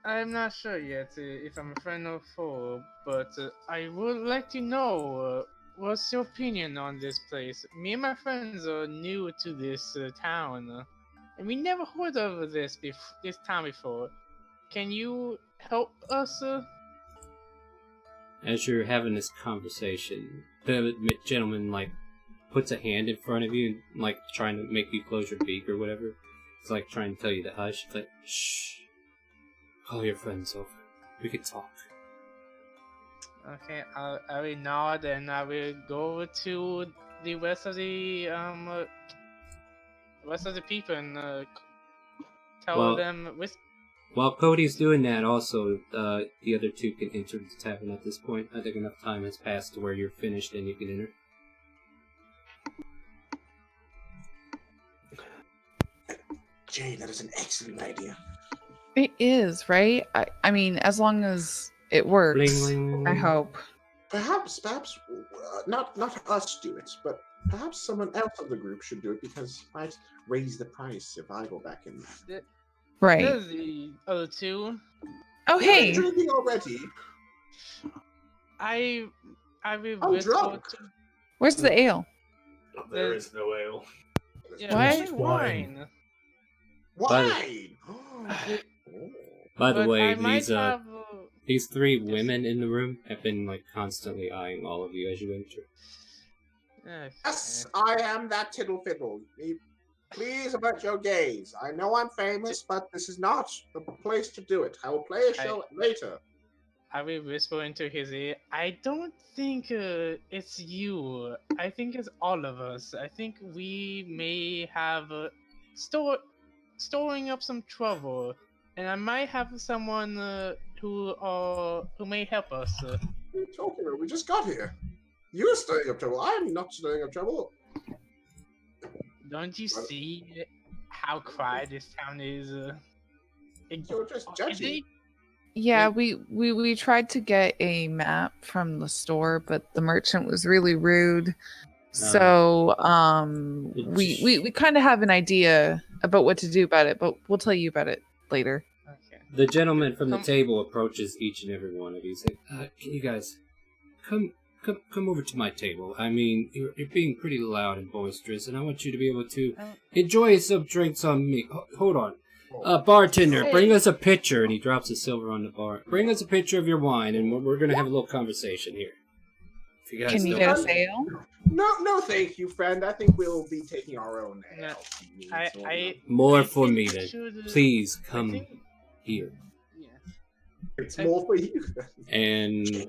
not sure yet if I'm a friend or foe, but I would like to know what's your opinion on this place. Me and my friends are new to this town, and we never heard of this town before. Can you help us? As you're having this conversation, the gentleman puts a hand in front of you and trying to make you close your beak or whatever. It's like trying to tell you to hush. It's like, shh. Call your friends over. We can talk. Okay, I will nod and I will go to the rest of the people and tell them. While Cody's doing that, also the other two can enter the tavern at this point. I think enough time has passed to where you're finished and you can enter. Jay, that is an excellent idea. It is, right? I mean, as long as it works, Bling, bling, bling. I hope. Perhaps, not us do it, but perhaps someone else of the group should do it because it might raise the price if I go back in. Right. There's the other two. Oh, You've been hey! drinking already. I will. I'm drunk. Where's the ale? There is no ale. Yeah, Why? only wine. Wine. By the But way, I might have, these three women in the room have been constantly eyeing all of you as you enter. Yes, I am that tittle fiddle. Please avert your gaze. I know I'm famous, but this is not the place to do it. I will play a show later. I will whisper into his ear. I don't think it's you. I think it's all of us. I think we may have storing up some trouble, and I might have someone who may help us. What are you talking about? We just got here. You're stirring up trouble. I'm not stirring up trouble. Don't you see how quiet this town is? You're just judging. Yeah, we tried to get a map from the store, but the merchant was really rude. So we kind of have an idea about what to do about it, but we'll tell you about it later. Okay. The gentleman from the table approaches each and every one of you. He's like, "Can you guys come over to my table? I mean, you're being pretty loud and boisterous, and I want you to be able to enjoy some drinks on me. Hold on. Bartender, bring us a pitcher." And he drops a silver on the bar. "Bring us a pitcher of your wine, and we're going to have a little conversation here. If you guys Can you don't- get us ale? No, thank you, friend. I think we'll be taking our own ale. More for me, then. should, Please come here." Yeah. It's more for you. And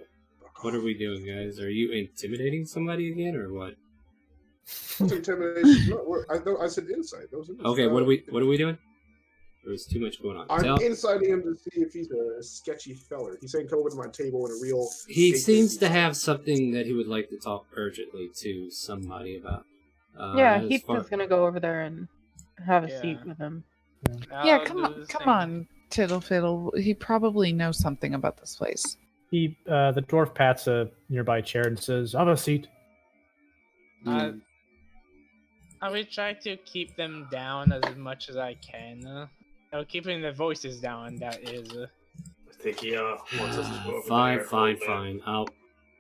what are we doing, guys? Are you intimidating somebody again, or what? Intimidation. No, I said insight. That was insight. Okay, what are we doing? There's too much going on. I'm inciting him to see if he's a sketchy feller. He's saying come over to my table in a real. He seems to have something that he would like to talk urgently to somebody about. Yeah, Heath is gonna go over there and have a seat with him. Yeah, come on, Tittle Fiddle. He probably knows something about this place. The dwarf pats a nearby chair and says, "Have a seat." I I will try to keep them down as much as I can. Keeping their voices down, that is. I think he wants us to go over Fine, there. fine, fine. I'll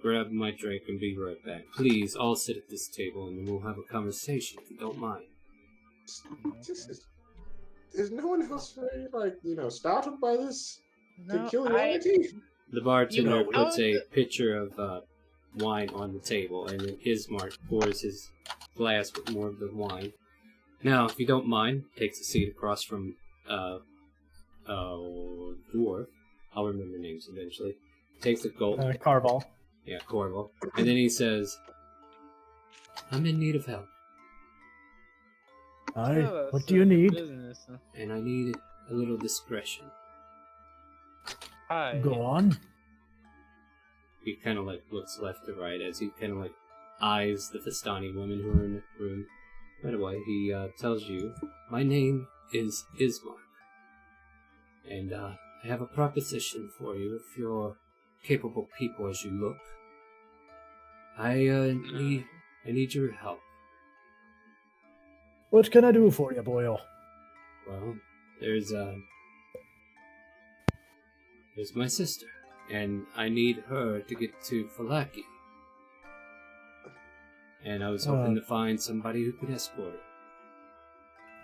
grab my drink and be right back. Please, all sit at this table and we'll have a conversation if you don't mind. Is no one else very, startled by this No, peculiarity? The bartender You know, puts a pitcher of wine on the table, and then Ismark pours his glass with more of the wine. Now, if you don't mind, takes a seat across from dwarf. I'll remember names eventually. Takes a gulp. Carval. Yeah, Corval. And then he says, I'm in need of help, Aye, what do you need? Business. and I need a little discretion. Aye. Go on. He kind of looks left to right as he kind of eyes the Vistani women who are in the room. Right away, he tells you, my name is Ismark, and I have a proposition for you if you're capable people as you look. I need your help. What can I do for you, boyo? Well, there's my sister, and I need her to get to Falaki. And I was hoping to find somebody who could escort her.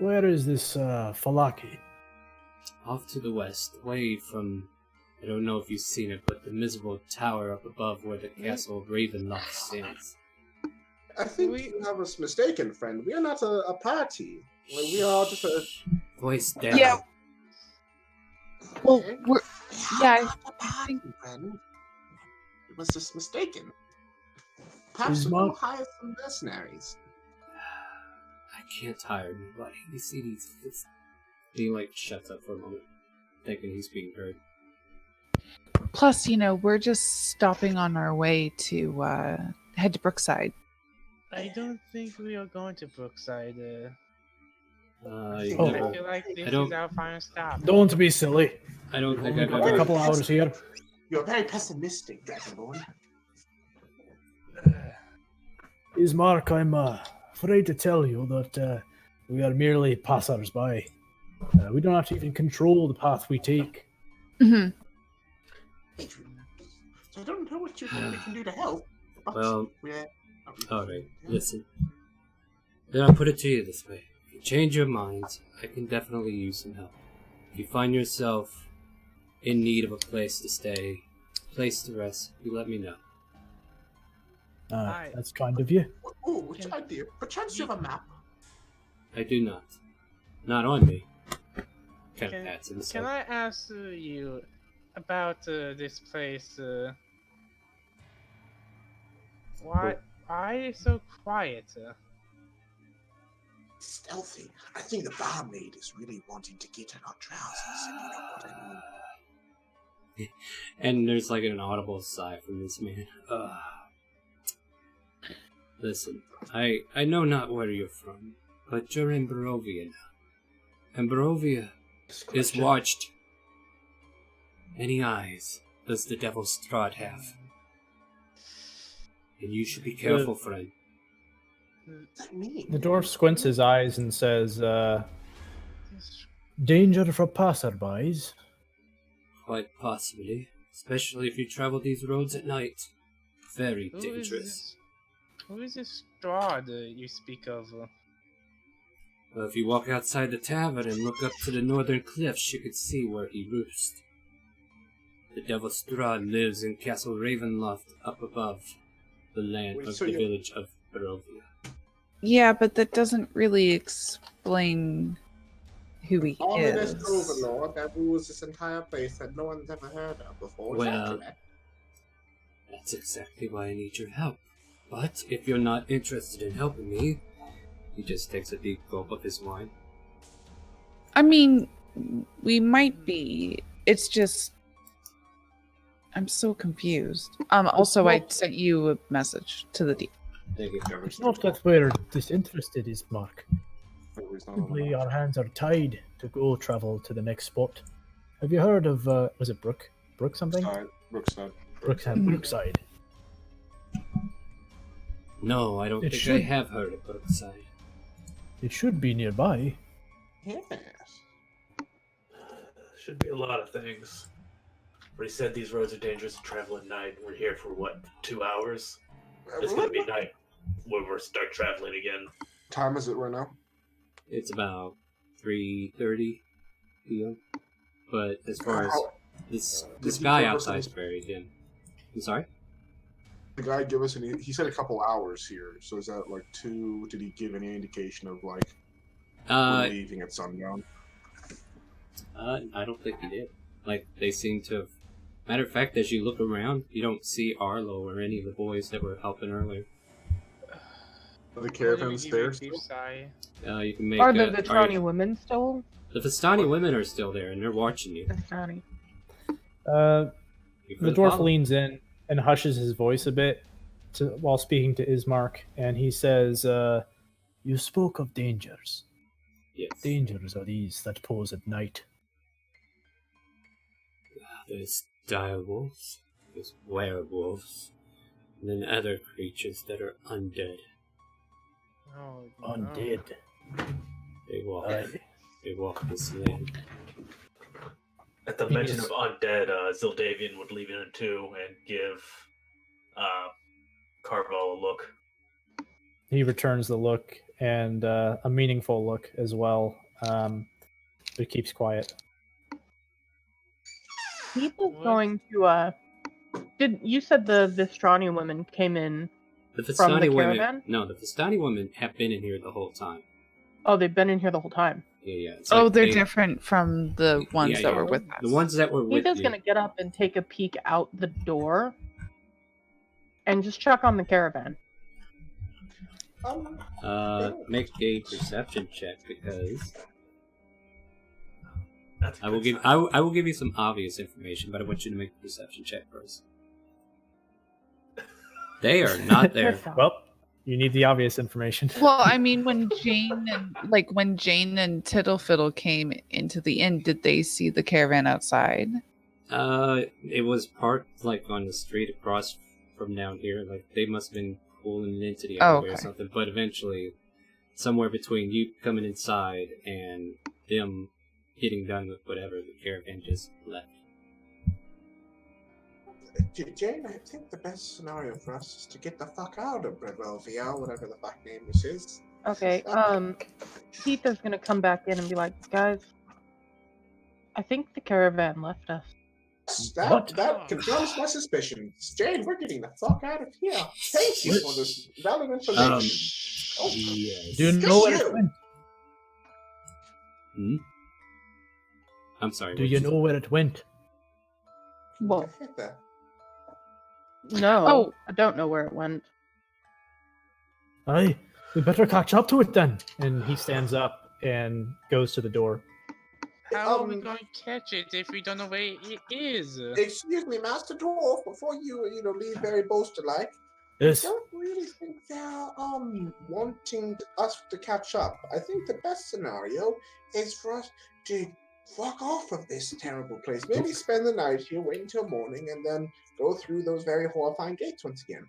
Where is this Falaki? Off to the west, away from, I don't know if you've seen it, but the miserable tower up above where the castle of Ravenloft stands. I think you have us mistaken, friend. We are not a party. We are just a... Voice down. Yeah. Well, we're Not a party, friend. You was just mistaken. Perhaps we will hire some mercenaries. I can't hire anybody. You see these... He shuts up for a moment, thinking he's being heard. plus, we're just stopping on our way to head to Brookside. I don't think we are going to Brookside. Oh. I feel like this is our final stop. Don't be silly. I don't think I've Got a ever... couple hours here. You're very pessimistic, Dragonborn. Ismark, I'm afraid to tell you that we are merely passers-by. We do not even control the path we take. Mm-hmm. So I don't know what you think we can do to help. But Well, we're... alright, listen. Then I'll put it to you this way. If you change your minds, I can definitely use some help. If you find yourself in need of a place to stay, place to rest, you let me know. That's kind of you. Oh, which idea? Perchance you have a map? I do not. Not on me. Kind of pats himself. Can I ask you about this place? Why are you so quiet? Stealthy. I think the barmaid is really wanting to get in our trousers, if you know what I mean. And there's an audible sigh from this man. Listen, I know not where you're from, but you're in Barovia now. And Barovia is watched. Many eyes does the devil Strahd have. And you should be careful, friend. What does that mean? The dwarf squints his eyes and says, danger for passerbys? Quite possibly. Especially if you travel these roads at night. Very dangerous. Who is this Strahd you speak of? Well, if you walk outside the tavern and look up to the northern cliffs, you could see where he roosts. The Devil Strahd lives in Castle Ravenloft up above the land of the village of Barovia. Yeah, but that doesn't really explain who he Ominous is. overlord that rules this entire place that no one's ever heard of before. Is that Well, correct? that's exactly why I need your help. But if you're not interested in helping me, he just takes a deep gulp of his wine. I mean, we might be. It's just... I'm so confused. Also, I sent you a message to the DM. Thank you. It's not that we're disinterested, Ismark. Simply our hands are tied to go travel to the next spot. Have you heard of, was it Brook? Brook something? Brookside. Brookside. No, I don't think I have heard of Brookside. It should be nearby. Yes. Should be a lot of things. But he said these roads are dangerous to travel at night. We're here for what, 2 hours? It's gonna be night when we start traveling again. Time is it right now? It's about 3:30 p.m. But as far as the Did sky he give us outside is any- very dim. I'm sorry? The guy give us any? He said a couple hours here. So is that like 2? Did he give any indication of like we're leaving at sundown? I don't think he did. Like, they seem to have... Matter of fact, as you look around, you don't see Arlo or any of the boys that were helping earlier. Are the caravans there still? You can make... Are the Vitrani women still? The Vistani women are still there, and they're watching you. Vitrani. The dwarf follow. leans in and hushes his voice a bit while speaking to Ismark, and he says, "You spoke of dangers. Yes. Dangers are these that pose at night." There's direwolves, there's werewolves, and then other creatures that are undead. Oh, Undead. They walk. Aye. They walk this land. At the mention of undead, Zildavian would leave in too and give Carvo a look. He returns the look, and a meaningful look as well, but keeps quiet. People going to you said the Vistrani women came in The from the Vistani women. caravan? No, the Vistani women have been in here the whole time. Oh, they've been in here the whole time. Yeah. It's Oh, like they're different from the ones Yeah, that yeah. were with us. The ones that were with Ethan's you. gonna get up and take a peek out the door and just check on the caravan. Make a perception check because That's a I will good give sign. I will give you some obvious information, but I want you to make a perception check first. They are not there. Well, you need the obvious information. Well, I mean, when Jane and Tittlefiddle came into the inn, did they see the caravan outside? It was parked like on the street across from down here. Like they must have been pulling it into the alleyway or okay. something. But eventually, somewhere between you coming inside and them getting done with whatever, the caravan just left. Jane, I think the best scenario for us is to get the fuck out of Brevolvia, whatever the fuck name this is. Okay, Ethan's gonna come back in and be like, guys, I think the caravan left us. That confirms my suspicions. Jane, we're getting the fuck out of here. Thank you for this valid information. Yes. Do you Just know where you. it went? Hmm? I'm sorry. Do what you know where it went? Well, Hit that. no, Oh. I don't know where it went. Aye, we better catch up to it then. And he stands up and goes to the door. How are we going to catch it if we don't know where it is? Excuse me, Master Dwarf, before you leave very boaster-like, Yes. I don't really think they're wanting us to catch up. I think the best scenario is for us to fuck off of this terrible place. Maybe spend the night here, wait until morning, and then go through those very horrifying gates once again.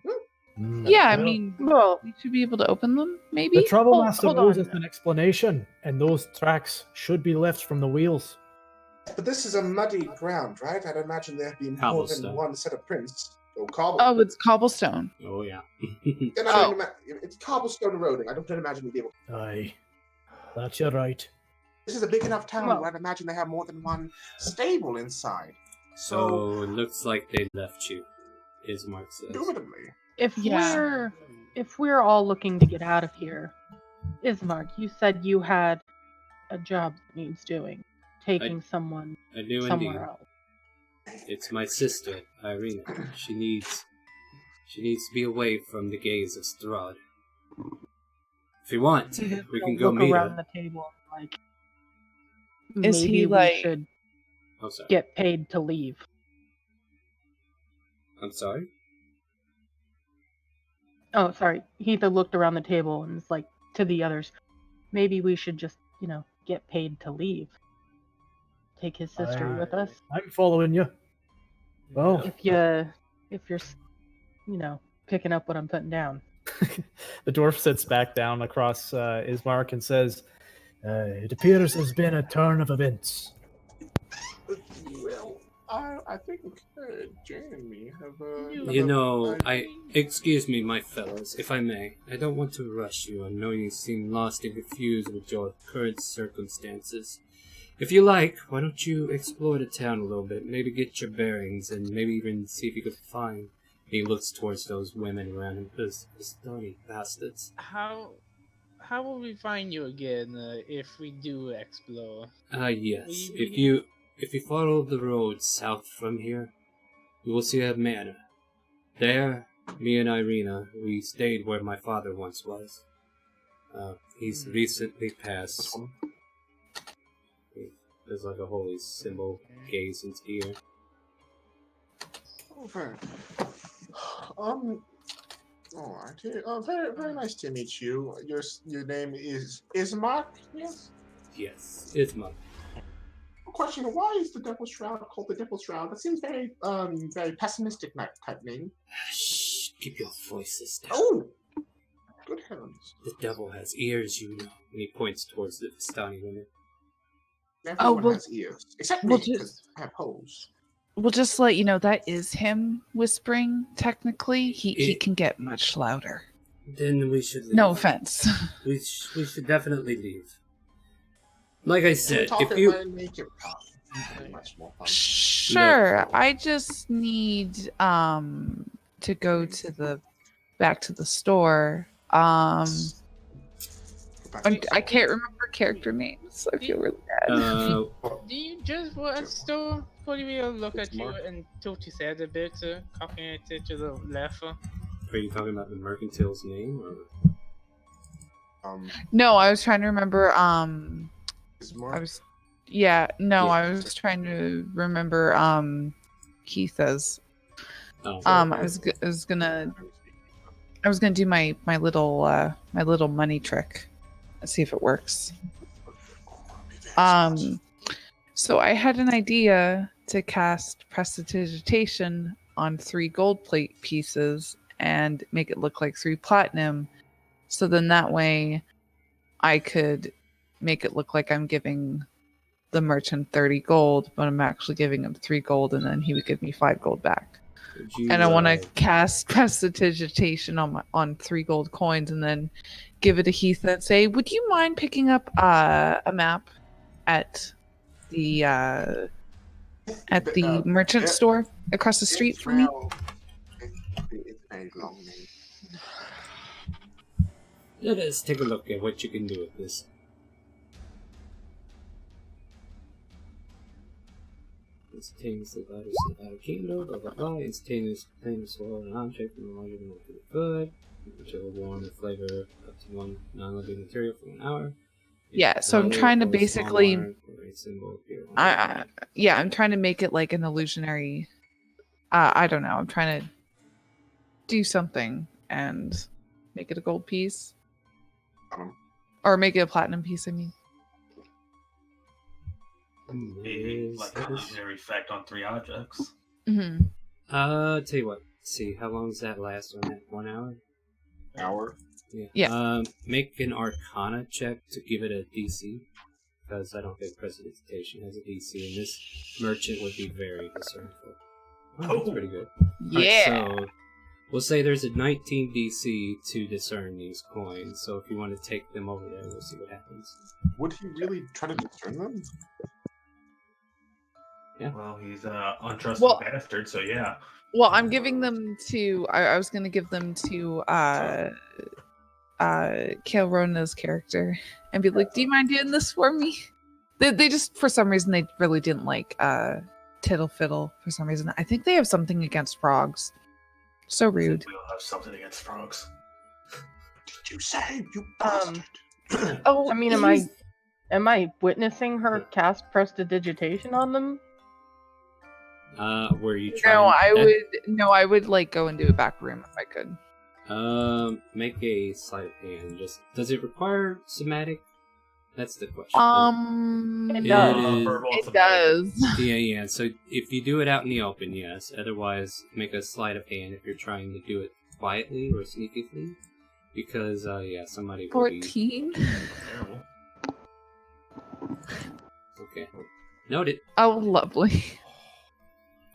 Yeah, I Well, mean, Well, we should be able to open them, maybe? the Trouble Master hold owes on. us an explanation, and those tracks should be left from the wheels. But this is a muddy ground, right? I'd imagine there'd be more than Cobblestone. one set of prints. Oh, cobble. Oh, it's cobblestone. Oh yeah. And I Oh. don't it's cobblestone eroding. I don't imagine we'd be able. Aye, that's you're right. This is a big enough town Well- where I'd imagine they have more than one stable inside. So it looks like they left you, Ismark says. Indubitably. Yeah. if we're all looking to get out of here, Ismark, you said you had a job that needs doing, taking someone I do indeed. somewhere else. It's my sister, Irina. She needs to be away from the gaze of Strahd. If you want, we can go look meet around her. the table like Is maybe he, we like- should Oh, sorry. get paid to leave. I'm sorry. Oh, sorry. Heather looked around the table and was like to the others, maybe we should just, get paid to leave. Take his sister Aye. with us. I'm following you. Well, If you're picking up what I'm putting down. The dwarf sits back down across Ismark and says, "It appears there's been a turn of events." Well, I think Jane and me have. You know, excuse me, my fellows, if I may. I don't want to rush you. I know you seem lost and confused with your current circumstances. If you like, why don't you explore the town a little bit, maybe get your bearings, and maybe even see if you could find... He looks towards those women around him, those stony bastards. How will we find you again if we do explore? Yes. If you follow the road south from here, you will see a manor. There, me and Irina, we stayed where my father once was. He's recently passed. There's like a holy symbol gaze into ear. Over. Very nice to meet you. Your name is Ismark, yes? Yes, it's my... Question: why is the Devil's Shroud called the Devil's Shroud? That seems very pessimistic type name. Shh, keep your voices down. Oh, good heavens! The devil has ears, you know. And he points towards the Vistani women. Everyone has ears, except me, because I have holes. We'll just let you know that is him whispering. Technically, he can get much louder. Then we should leave. No offense. We should definitely leave. Like I said, if you... Sure, I just need to go to back to the store. I can't remember character names. I feel really bad. Do you just want a store? Probably will look at you and talk to you a bit, copying it to the left. Are you talking about the mercantile's name, or? No, I was trying to remember. I was trying to remember. Keitha's. I was gonna do my little money trick. Let's see if it works. So I had an idea to cast Prestidigitation on 3 gold plate pieces and make it look like 3 platinum. So then that way I could make it look like I'm giving the merchant 30 gold, but I'm actually giving him 3 gold, and then he would give me 5 gold back. And I want to cast Prestidigitation on 3 gold coins and then give it to Heath and say, would you mind picking up a map at the merchant store across the street for me? It's a very long name. Let us take a look at what you can do with this. Instantaneously glider kingdom, blah blah blah. Instantaneously swallow an object from a larger than what it could. Which will warm the flavor up to 1 non-living material for 1 hour. Yeah, so I'm trying to basically... I'm trying to make it like an illusionary... I don't know, I'm trying to do something and make it a gold piece. Or make it a platinum piece, I mean. Maybe like an illusionary effect on 3 objects. Mm-hmm. Tell you what, see, how long does that last on that? 1 hour? Hour? Yeah. Make an Arcana check to give it a DC, because I don't think Prestidigitation has a DC, and this merchant would be very discernful. Oh, that's pretty good. Yeah. Right, so we'll say there's a 19 DC to discern these coins. So if you want to take them over there, we'll see what happens. Would he really try to discern them? Yeah. Well, he's an untrusted bastard, so yeah. Well, I'm giving them to... I was going to give them to Kael Rona's character and be like, do you mind doing this for me? They just, for some reason, they really didn't like Tittle Fiddle for some reason. I think they have something against frogs. So rude. We'll have something against frogs. Did you say, you bastard? Oh, I mean, am I witnessing her cast Prestidigitation on them? Were you trying? I would like go into a back room if I could. Make a sleight of hand. Just does it require somatic? That's the question. It does. It does. Yeah. So if you do it out in the open, yes. Otherwise, make a sleight of hand if you're trying to do it quietly or sneakily. because somebody will be 14. okay. Noted. Oh, lovely.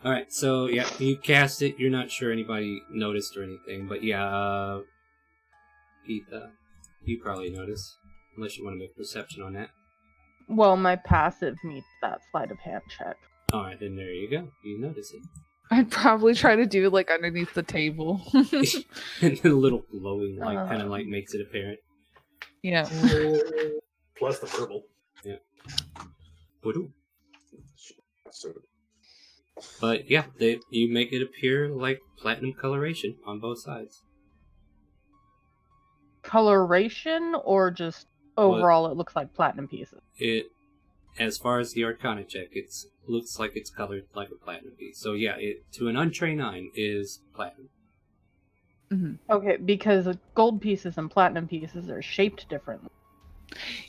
All right, so you cast it. You're not sure anybody noticed or anything, but Etha, you probably noticed, unless you want to make perception on that. Well, my passive meets that sleight of hand check. All right, then there you go. You notice it. I'd probably try to do it like underneath the table. And then a little glowing light kind of like makes it apparent. Yeah. Plus the verbal. Yeah. Woo-doo. So, But yeah, you make it appear like platinum coloration on both sides. Coloration or just overall it looks like platinum pieces? As far as the Arcana check, it looks like it's colored like a platinum piece. So yeah, to an untrained eye is platinum. Mm-hmm. Okay, because gold pieces and platinum pieces are shaped differently.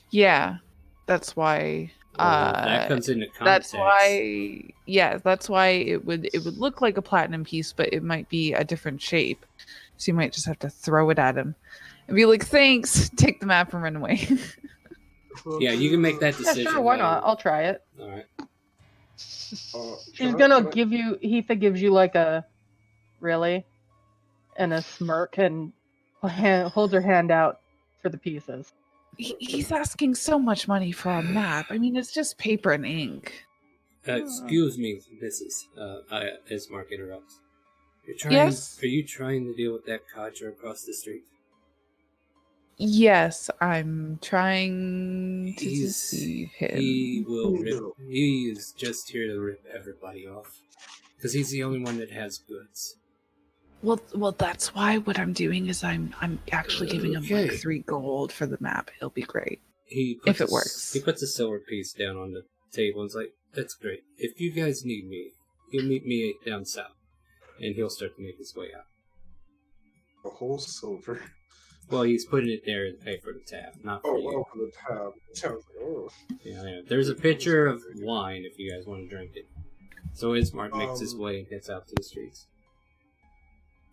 Yeah, that's why. That comes into context. That's why it would look like a platinum piece, but it might be a different shape. So you might just have to throw it at him and be like, "Thanks," take the map and run away. Yeah, you can make that decision. Yeah, sure, why not? I'll try it. All right. She's gonna give you. Heatha gives you like a really, and a smirk, and holds her hand out for the pieces. He's asking so much money for a map. I mean, it's just paper and ink. Excuse me, Mrs. As Mark interrupts. Yes? Are you trying to deal with that codger across the street? Yes, I'm trying to deceive him. He is just here to rip everybody off. Because he's the only one that has goods. Well, that's why what I'm doing is I'm actually giving him like 3 gold for the map. It'll be great if it works. He puts a silver piece down on the table and is like, "That's great. If you guys need me, you'll meet me down south." And he'll start to make his way out. A whole silver. Well, he's putting it there to pay for the tab, not for you. Oh, for the tab. It sounds like, oh. Yeah. There's a pitcher of wine if you guys want to drink it. So Ismark makes his way and heads out to the streets.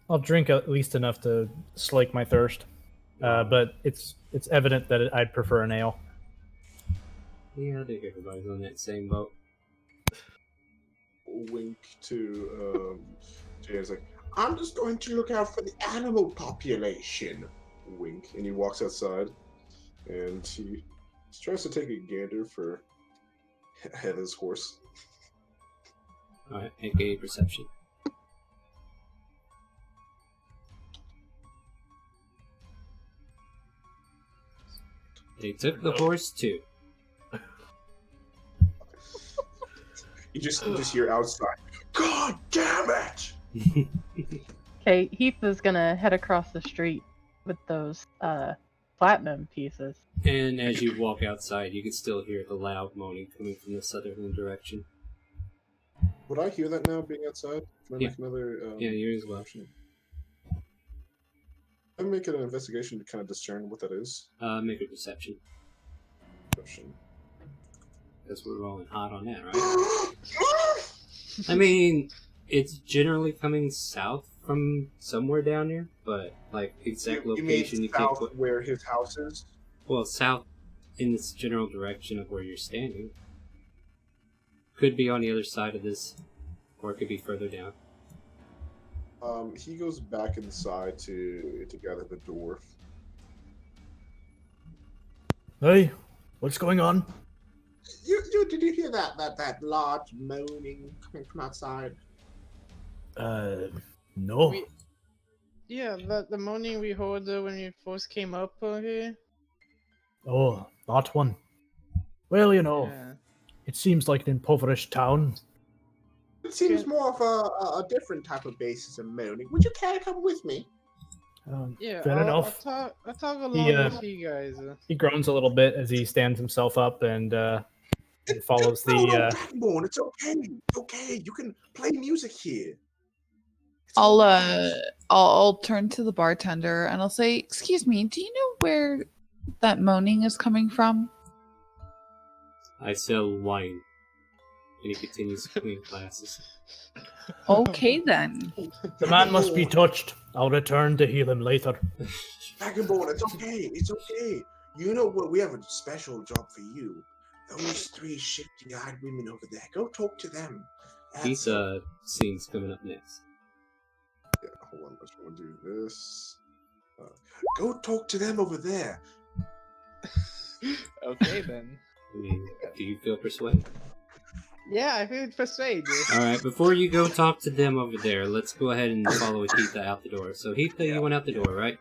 I'll drink at least enough to slake my thirst, but it's evident that I'd prefer an ale. Yeah, I think everybody's on that same boat. Wink to Jay's like, I'm just going to look out for the animal population. Wink, and he walks outside, and he tries to take a gander for Heather's horse. Alright, make a perception. They took the horse too. You just hear outside, God damn it! Okay, Heath gonna head across the street with those platinum pieces. And as you walk outside, you can still hear the loud moaning coming from the southern direction. Would I hear that now being outside? Can I Yeah. make another... Yeah, you as well. I'm making an investigation to kind of discern what that is. Make a perception. Perception. Because we're rolling hot on that, right? I mean, it's generally coming south from somewhere down here, but like exact location you can't put. Where his house is? Well, south in this general direction of where you're standing. Could be on the other side of this, or it could be further down. He goes back inside to gather the dwarf. Hey, what's going on? Did you hear that large moaning coming from outside? No. Yeah, the moaning we heard when we first came up here. Oh, that one. Well, Yeah. it seems like an impoverished town. It seems more of a different type of basis of moaning. Would you care to come with me? Yeah, Fair enough. I'll talk along He, with you guys. He groans a little bit as he stands himself up and follows No, the. Dragonborn, it's okay. It's okay. You can play music here. It's I'll turn to the bartender and I'll say, "Excuse me, do you know where that moaning is coming from?" I sell wine he continues to clean glasses. Okay then. The man must be touched. I'll return to heal him later. Dragonborn, it's okay. It's okay. You know what? We have a special job for you. Those 3 shifty-eyed women over there. Go talk to them. These scenes coming up next. Yeah, hold on. Let's go do this. Go talk to them over there. Okay then. I mean, do you feel persuaded? Yeah, I feel persuaded. Alright, before you go talk to them over there, let's go ahead and follow Heatha out the door. So Heatha, you went out the door, right?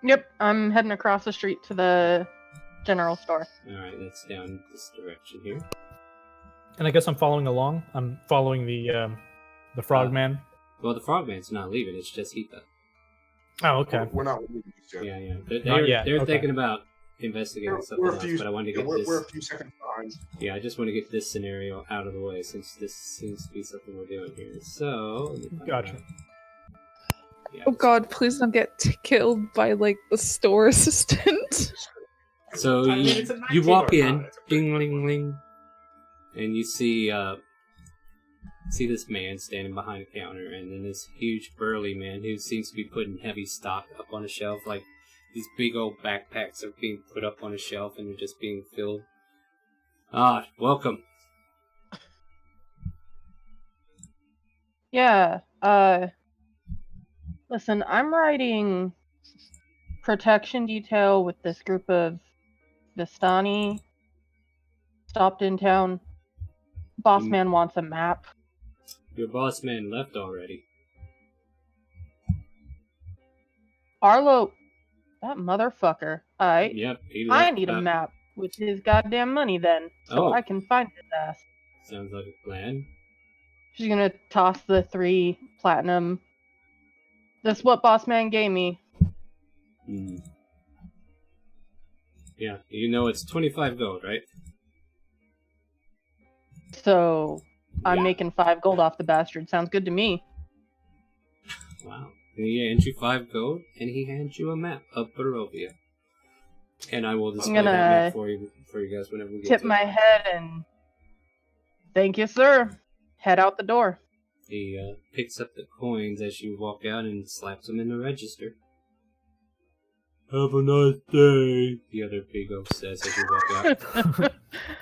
Yep, I'm heading across the street to the general store. Alright, that's down this direction here. And I guess I'm following along. I'm following the frogman. Well, the frogman's not leaving, it's just Heatha. Oh, okay. We're not leaving just yet. Yeah. Not yet, They're okay. thinking about investigating something else, but I wanted to get this... We're a few seconds behind. Yeah, I just want to get this scenario out of the way, since this seems to be something we're doing here. So... let me find Gotcha. out. Yeah, Oh god, please don't get killed by like the store assistant. So I mean, it's a you 19 walk or in, not, it's a ding ling ling, and you see this man standing behind a counter, and then this huge burly man who seems to be putting heavy stock up on a shelf, like these big old backpacks are being put up on a shelf and they're just being filled. Ah, welcome. Yeah, listen, I'm writing protection detail with this group of Vistani. Stopped in town. Boss man wants a map. Your boss man left already. Arlo, that motherfucker. Yep, he left. I need a map with his goddamn money then, so Oh. I can find his ass. Sounds like a plan. She's gonna toss the 3 platinum. That's what boss man gave me. Hmm. Yeah, you know it's 25 gold, right? So I'm Yeah. making 5 gold off the bastard. Sounds good to me. Wow. And he hands you 5 gold, and he hands you a map of Barovia. And I will display that map for you guys whenever we get Tip to my it. head and thank you, sir. Head out the door. He picks up the coins as you walk out and slaps them in the register. Have a nice day, the other big oaf says as you walk out.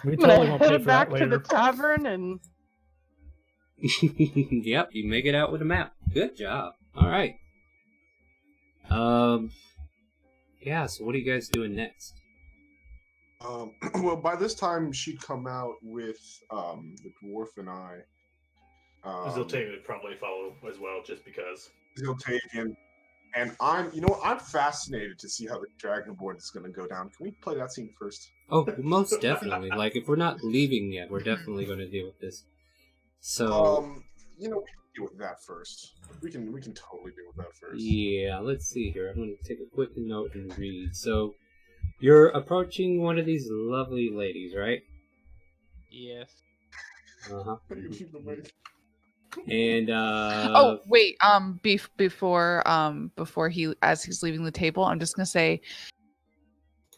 We I'm totally gonna won't pay head for back that to the later. tavern and Yep, you make it out with a map. Good job. Alright. Yeah, so what are you guys doing next? Well, by this time she'd come out with the dwarf and I. Ziltavian would probably follow as well, just because. Ziltavian. And I'm fascinated to see how the Dragonborn is going to go down. Can we play that scene first? Oh, most definitely. Like, if we're not leaving yet, we're definitely going to deal with this. So, We can deal with that first. We can totally deal with that first. yeah, let's see here. I'm going to take a quick note and read. So, you're approaching one of these lovely ladies, right? Yes. Uh-huh. You leave the mic. And, Oh wait, before he as he's leaving the table, I'm just gonna say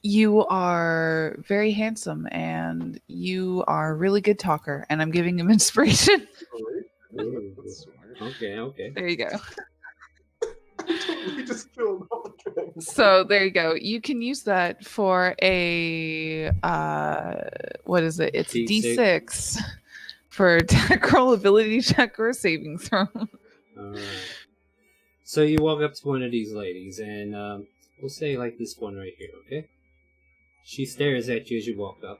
you are very handsome and you are a really good talker, and I'm giving him inspiration. Ooh, That's smart. okay. There you go. We just killed all the Dragonborn. So there you go. You can use that for a what is it? It's D6. D6 for attack roll, ability check, or a saving throw. Alright. So you walk up to one of these ladies, and we'll say like this one right here, okay? She stares at you as you walk up.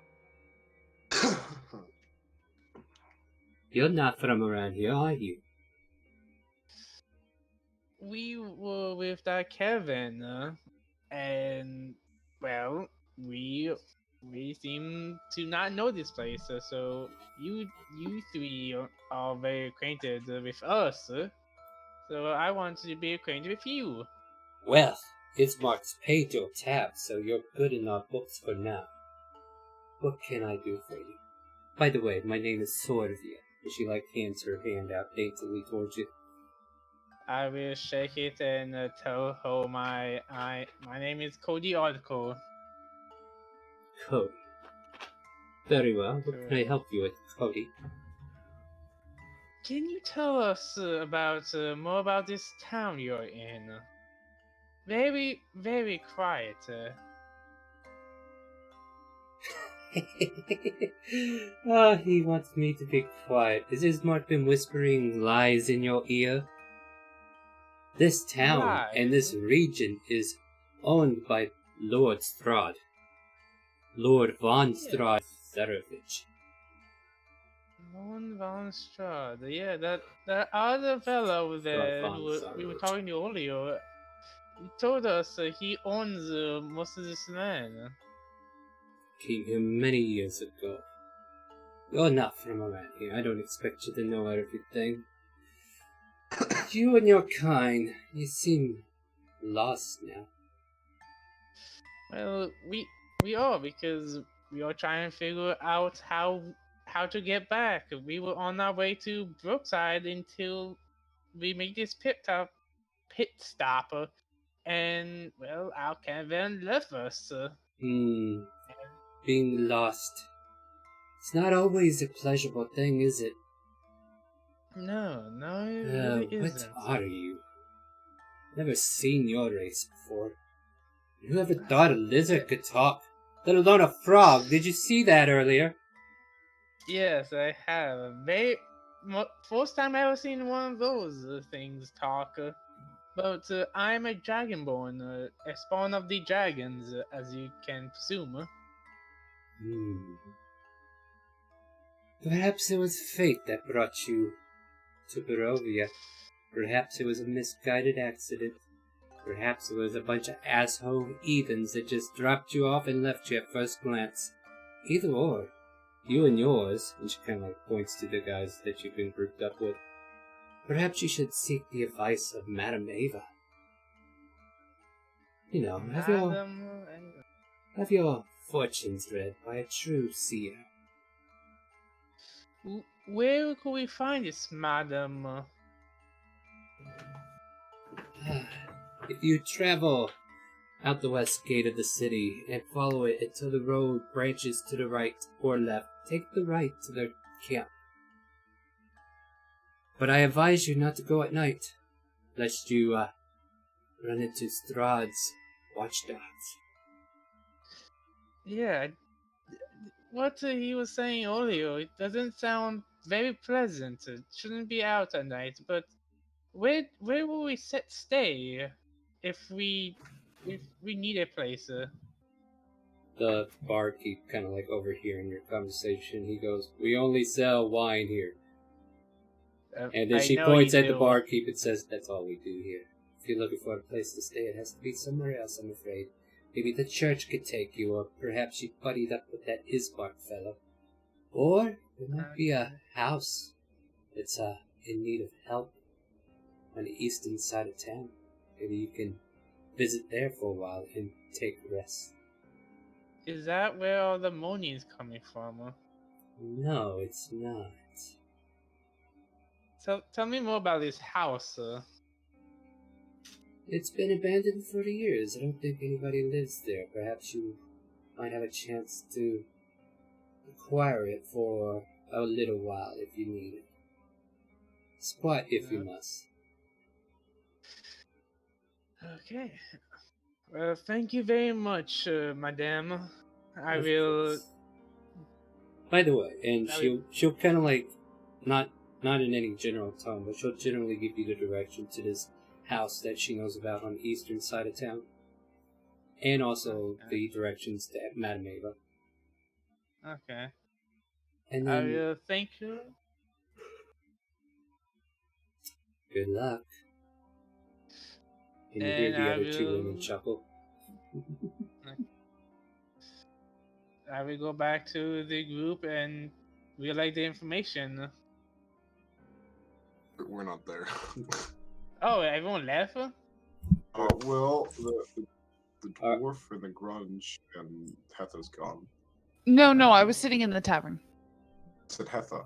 You're not from around here, are you? We were with that Kevin, and well, we seem to not know this place. So you 3 are very acquainted with us. So I want to be acquainted with you. Well, it's marked paid your tab, so you're good in our books for now. What can I do for you? By the way, my name is Sorvia, and she hands her hand out daintily towards you. I will shake it and tell her my name is Cody Article. Cody. Very well. What can I help you with, Cody? Can you tell us about more about this town you're in? Very, very quiet. Ah, he wants me to be quiet. Has Ismark been whispering lies in your ear? This town and this region is owned by Lord Strahd. Lord von Strahd Zarovich. Von Strahd. Yeah, that other fellow over there von who we were Zarovich. talking to earlier. He told us he owns most of this land. Came here many years ago. You're not from around here. I don't expect you to know everything. You and your kind, you seem lost now. Well, we are, because we are trying to figure out how to get back. We were on our way to Brookside until we made this pit stop, and well, our caravan left us. Being lost. It's not always a pleasurable thing, is it? No, it really isn't. What are you? Never seen your race before. Whoever thought a lizard could talk? Let alone a frog. Did you see that earlier? Yes, I have. First time I ever seen one of those things talk. But I'm a dragonborn, a spawn of the dragons, as you can presume. Perhaps it was fate that brought you to Barovia. Perhaps it was a misguided accident. Perhaps it was a bunch of asshole heathens that just dropped you off and left you at first glance. Either or, you and yours, and she kind of like points to the guys that you've been grouped up with. Perhaps you should seek the advice of Madame Ava. You know, have your fortunes read by a true seer. Where could we find this, madam? If you travel out the west gate of the city and follow it until the road branches to the right or left, take the right to their camp. But I advise you not to go at night, lest you run into Strahd's watchdogs. Yeah, what he was saying earlier, it doesn't sound very pleasant. It shouldn't be out at night, but where will we stay if we need a place? The barkeep kind of like overhearing your conversation. He goes, "We only sell wine here." And then she points at the barkeep and says, "That's all we do here. If you're looking for a place to stay, it has to be somewhere else, I'm afraid. Maybe the church could take you, or perhaps you buddied up with that Ismark fellow. Or there might be a house that's in need of help on the eastern side of town. Maybe you can visit there for a while and take rest." Is that where all the money is coming from? No, it's not. So tell me more about this house. It's been abandoned for years. I don't think anybody lives there. Perhaps you might have a chance to acquire it for a little while if you need it. Squat if you must. Okay. Well, thank you very much, madame. I will. By the way, and she'll kind of like not in any general tone, but she'll generally give you the direction to this house that she knows about on the eastern side of town, and also the directions to Madame Ava. Okay. And I then, will thank you. good luck. And you hear the other two women chuckle. I will go back to the group and relay the information. We're not there. Oh, everyone left? Well, the dwarf and the grunge and Hetha's gone. No, I was sitting in the tavern. I said Hetha.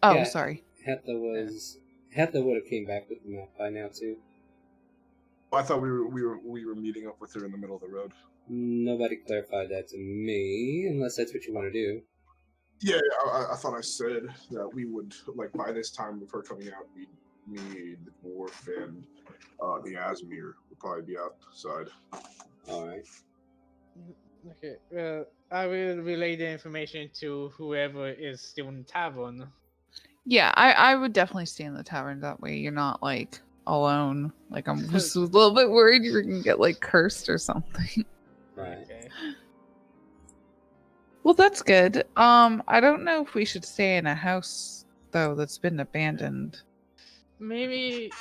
Oh, Yeah. sorry. Hetha would have came back with the map by now too. I thought we were meeting up with her in the middle of the road. Nobody clarified that to me, unless that's what you want to do. Yeah, I thought I said that we would, like, by this time of her coming out, we need the dwarf and the Asmir would probably be outside. All right. Okay, I will relay the information to whoever is still in the tavern. Yeah, I would definitely stay in the tavern. That way you're not like alone. Like I'm just a little bit worried you're gonna get like cursed or something. Right. Okay. Well, that's good. I don't know if we should stay in a house though that's been abandoned. Maybe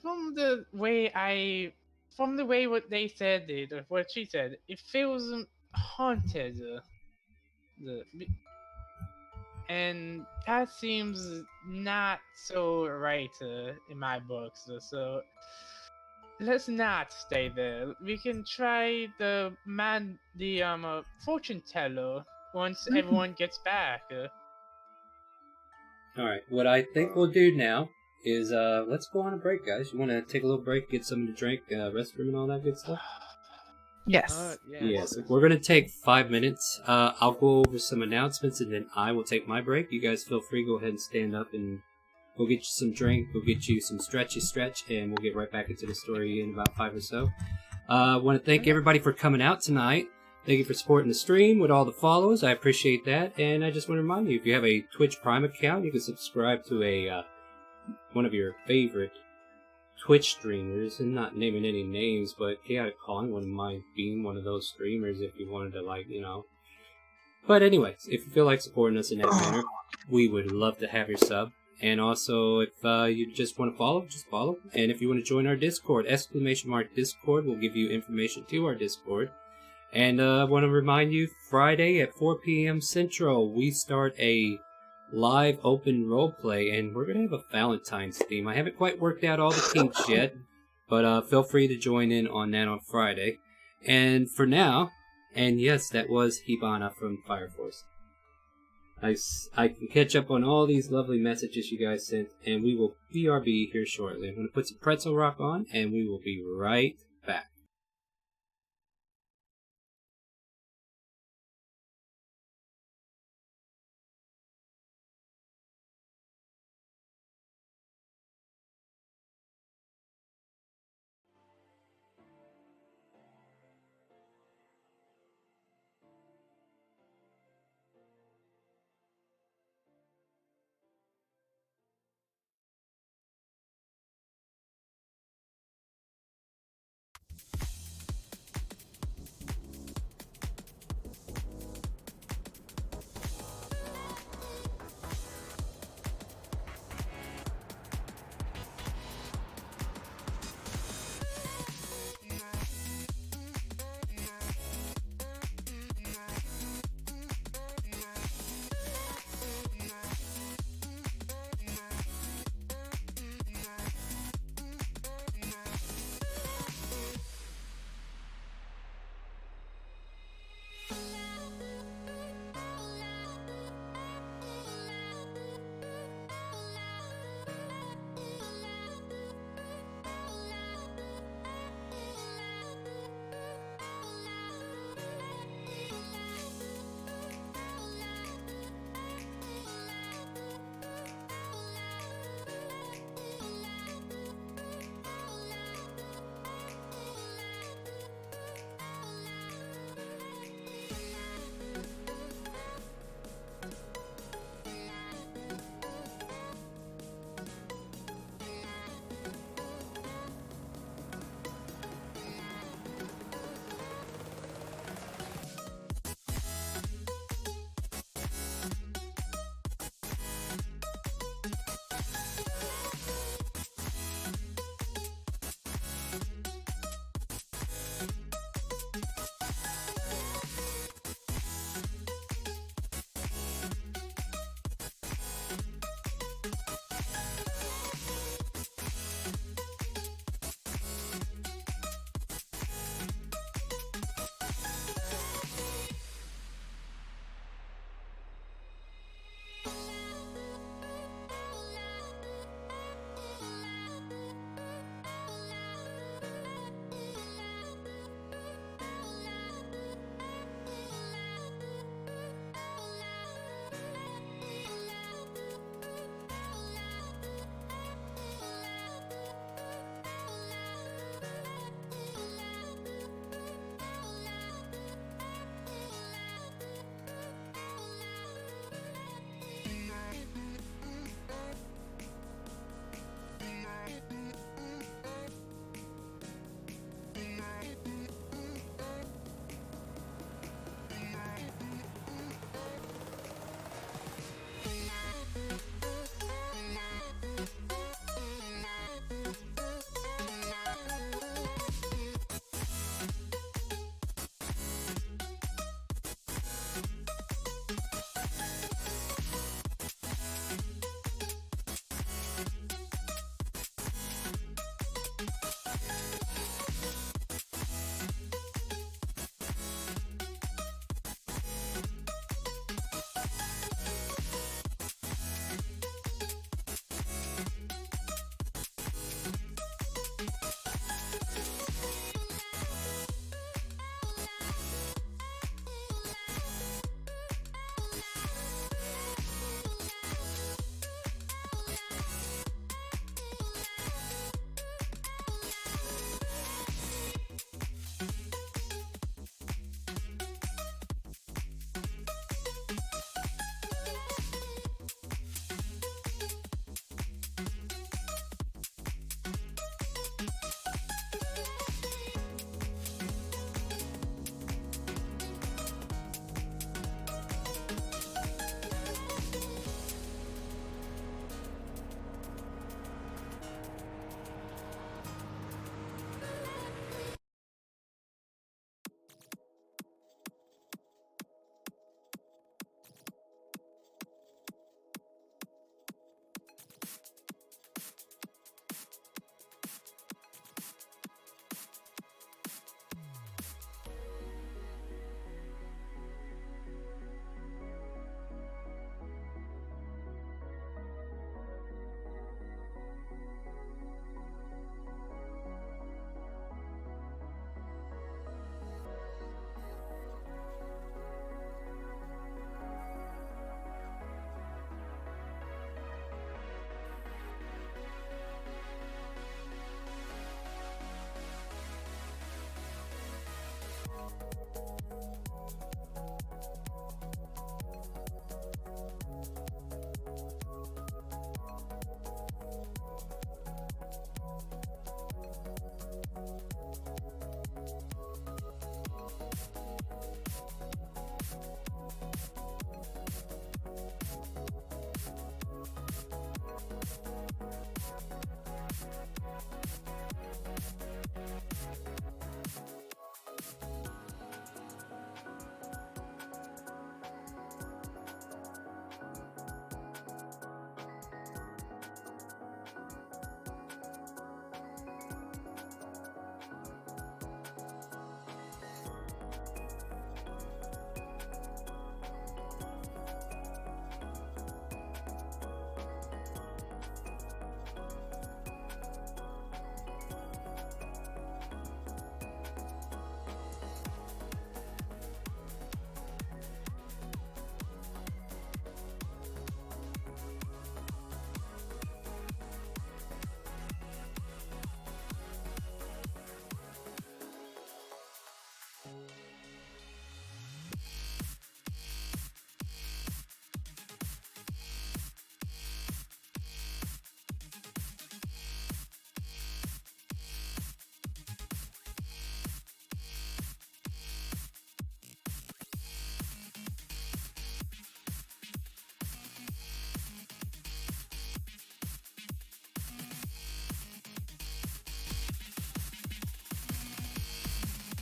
from the way what they said it, or what she said, it feels haunted. And that seems not so right in my books. So let's not stay there. We can try the fortune teller once everyone gets back. All right. What I think we'll do now is let's go on a break, guys. You want to take a little break, get something to drink, restroom, and all that good stuff? Yes. Yes. We're gonna take 5 minutes. I'll go over some announcements, and then I will take my break. You guys feel free. Go ahead and stand up and go get you some drink. Go get you some stretch, and we'll get right back into the story in about 5 or so. I want to thank everybody for coming out tonight. Thank you for supporting the stream with all the follows. I appreciate that. And I just want to remind you, if you have a Twitch Prime account, you can subscribe to a one of your favorite Twitch streamers, and not naming any names, but ChaoticCalling wouldn't mind being one of those streamers if you wanted to, like, you know. But anyways, if you feel like supporting us in that manner, we would love to have your sub. And also, if you just want to follow, just follow. And if you want to join our Discord, !Discord will give you information to our Discord. And I want to remind you, Friday at 4 p.m. Central, we start a live open roleplay, and we're going to have a Valentine's theme. I haven't quite worked out all the kinks yet, but feel free to join in on that on Friday. And for now, and yes, that was Hibana from Fire Force. I can catch up on all these lovely messages you guys sent, and we will BRB here shortly. I'm going to put some pretzel rock on, and we will be right back.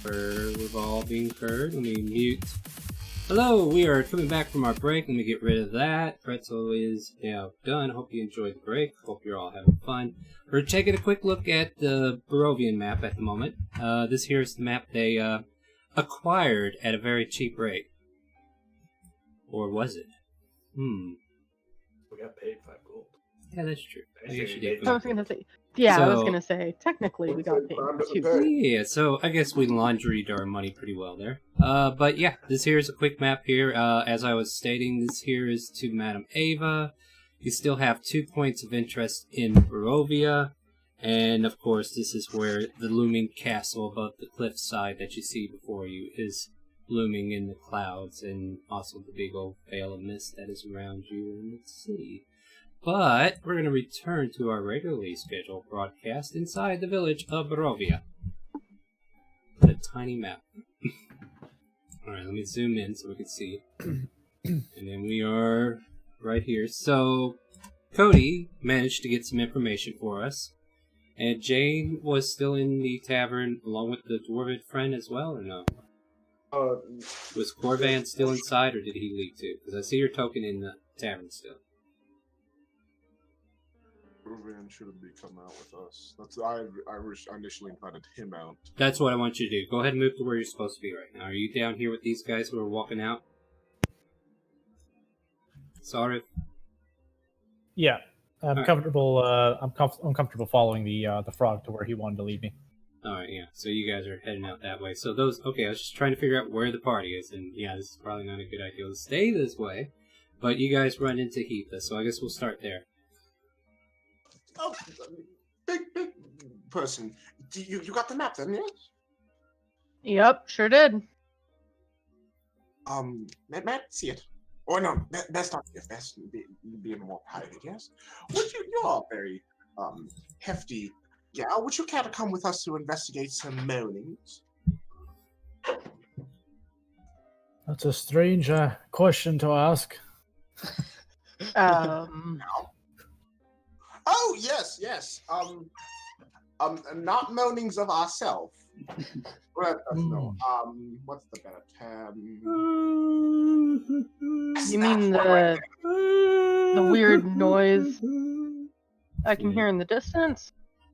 we've all being heard. Let me mute. Hello, we are coming back from our break. Let me get rid of that. Pretzel is now done. Hope you enjoyed the break. Hope you're all having fun. We're taking a quick look at the Barovian map at the moment. This here is the map they acquired at a very cheap rate. Or was it? We got paid 5 gold. Yeah, that's true. I guess you Actually, did. I was gonna say, yeah, I was So- gonna say, technically we got paid Under the too. pay. Yeah, so I guess we laundried our money pretty well there. But yeah, this here is a quick map here. As I was stating, this here is to Madame Ava. You still have 2 points of interest in Barovia. And of course, this is where the looming castle above the cliffside that you see before you is looming in the clouds, and also the big old veil of mist that is around you in the sea. But we're going to return to our regularly scheduled broadcast inside the village of Barovia. What a tiny map. Alright, let me zoom in so we can see. And then we are right here. So, Cody managed to get some information for us. And Jane was still in the tavern along with the dwarven friend as well, or no? Was Corvan still inside, or did he leave too? Because I see your token in the tavern still. Ruben should have come out with us. I initially invited him out. That's what I want you to do. Go ahead and move to where you're supposed to be right now. Are you down here with these guys who are walking out? Sorry. Yeah, I'm Alright. comfortable. I'm comfortable following the frog to where he wanted to lead me. Alright, yeah. So you guys are heading out that way. So those... Okay, I was just trying to figure out where the party is. And yeah, this is probably not a good idea to stay this way. But you guys run into Heatha, so I guess we'll start there. Oh, big person. You got the map then, yes? Yep, sure did. May I see it? Or no, best not see it. Best be more private, yes? You're a very, hefty gal. Would you care to come with us to investigate some moanings? That's a strange question to ask. Oh, yes. Not moanings of ourselves. No. What's the better term? You mean the weird noise I can hear in the distance?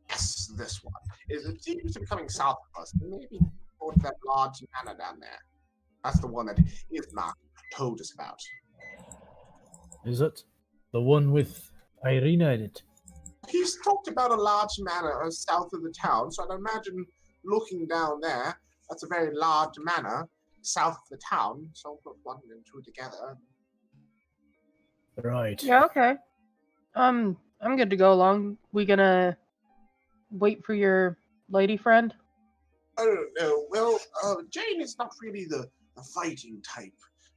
Yes, this one. It seems to be coming south of us. Maybe toward that large manor down there. That's the one that Ismark told us about. Is it the one with Irina in it? He's talked about a large manor south of the town, so I'd imagine looking down there, that's a very large manor south of the town, so I'll put 1 and 2 together. Right. Yeah, okay. I'm good to go along. We gonna wait for your lady friend? I don't know. Well, Jane is not really the fighting type.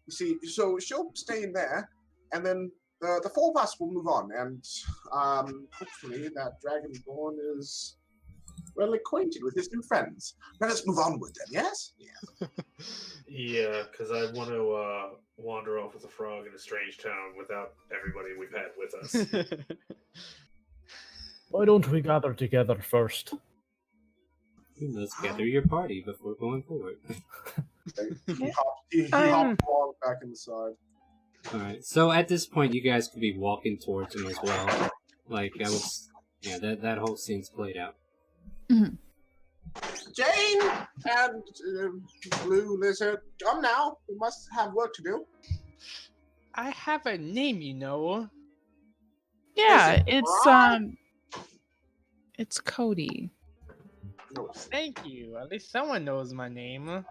You see, so she'll stay in there, and then the 4 of us will move on, and hopefully that Dragonborn is well acquainted with his new friends. Let us move onward then, yes? Yeah. Yeah, because I want to wander off with a frog in a strange town without everybody we've had with us. Why don't we gather together first? Let's gather your party before going forward. He hopped along back inside. Alright, so at this point, you guys could be walking towards him as well. Like, I was... Yeah, that whole scene's played out. Mhm. Jane and Blue Lizard, come now. We must have work to do. I have a name, you know. Yeah, it it's Brian? it's Cody. No, Thank you. At least someone knows my name.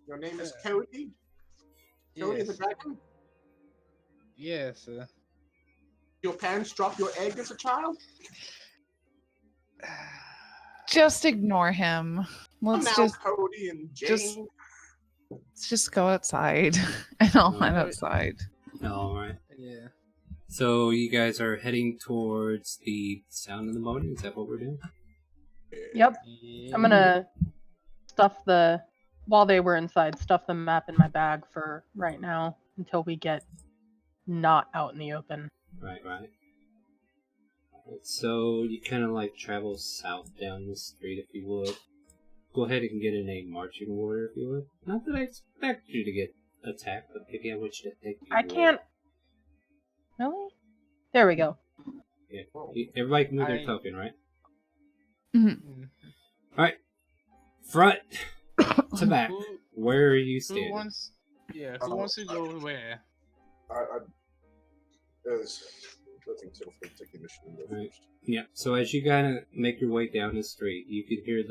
your name is Cody? Cody the Yes. Dragon? Yes. Your parents dropped your egg as a child? Just ignore him. Come Let's now, Cody and Jane. let's just go outside and I'll head Alright. outside. Alright. Yeah. So you guys are heading towards the sound of the moaning? Is that what we're doing? Yep. I'm gonna while they were inside, stuff the map in my bag for right now until we get not out in the open. Right. So you kind of like travel south down the street, if you would. Go ahead and get in a marching order, if you would. Not that I expect you to get attacked, but maybe I want you to think. I can't. Really? There we go. Yeah. Everybody can move their token, right? Mm-hmm. Alright. Front to back. Where are you standing? Who wants to go where? I think so. Take the initiative. Right. Yeah, so as you kind of make your way down the street, you can hear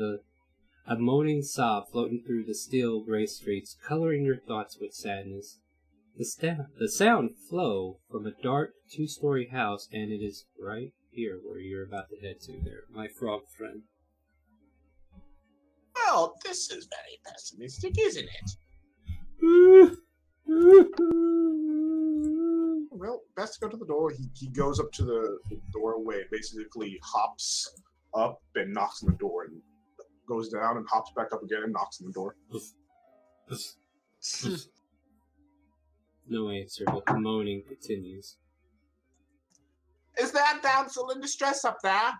a moaning sob floating through the still gray streets, coloring your thoughts with sadness. The sound flow from a dark 2-story house, and it is right here where you're about to head to there, my frog friend. Well, this is very pessimistic, isn't it? Well, best to go to the door. He goes up to the doorway, basically hops up and knocks on the door, and goes down and hops back up again and knocks on the door. No answer, but the moaning continues. Is that damsel in distress up there?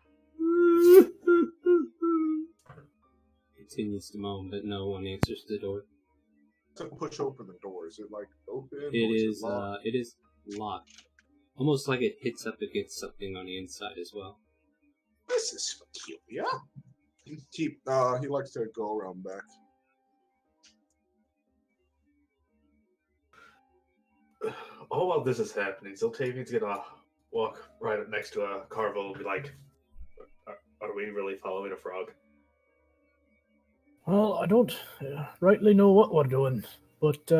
Continues to moan, but no one answers the door. To push open the door, is it like open? It is locked. Almost like it hits up against something on the inside as well. This is peculiar. He likes to go around back. All while this is happening, Ziltavian's gonna walk right up next to a Carvel and be like, are we really following a frog? Well, I don't rightly know what we're doing, but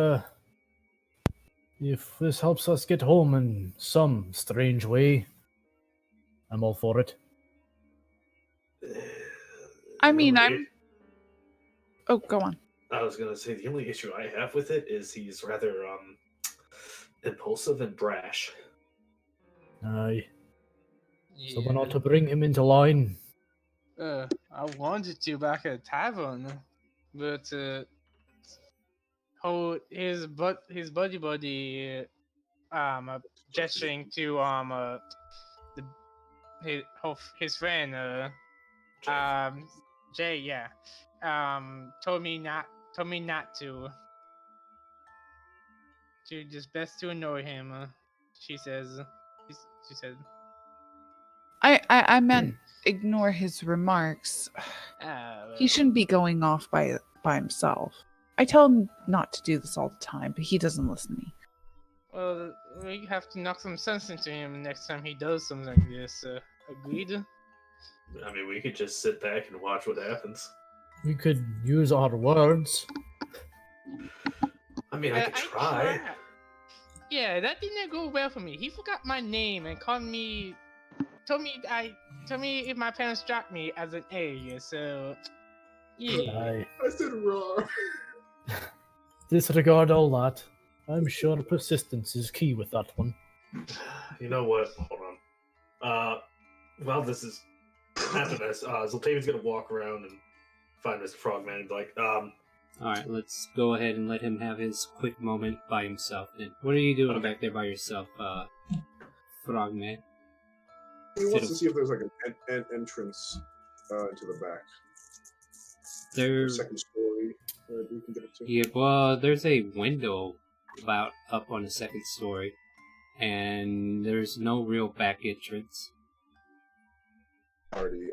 if this helps us get home in some strange way, I'm all for it. I mean, Oh, go on. I was gonna say the only issue I have with it is he's rather impulsive and brash. Aye. Yeah. Someone ought to bring him into line. I wanted to back at a tavern, but his buddy gesturing to his friend Jay, yeah, told me not to just best to annoy him. She said. I meant ignore his remarks. He shouldn't be going off by himself. I tell him not to do this all the time, but he doesn't listen to me. Well, we have to knock some sense into him next time he does something like this. Agreed? I mean, we could just sit back and watch what happens. We could use our words. I mean, I could try. Yeah, that didn't go well for me. He forgot my name and told me if my parents dropped me as an A, so yeah. Aye. I said raw. Disregard all that. I'm sure persistence is key with that one. You know what? Hold on. While this is happening, Ziltavian's gonna walk around and find Mr. Frogman and be like, Alright, let's go ahead and let him have his quick moment by himself then. What are you doing back there by yourself, Frogman? He wants to see if there's like an entrance into the back. There's Second story. We can get it to. Yeah, well, there's a window about up on the second story, and there's no real back entrance. Already.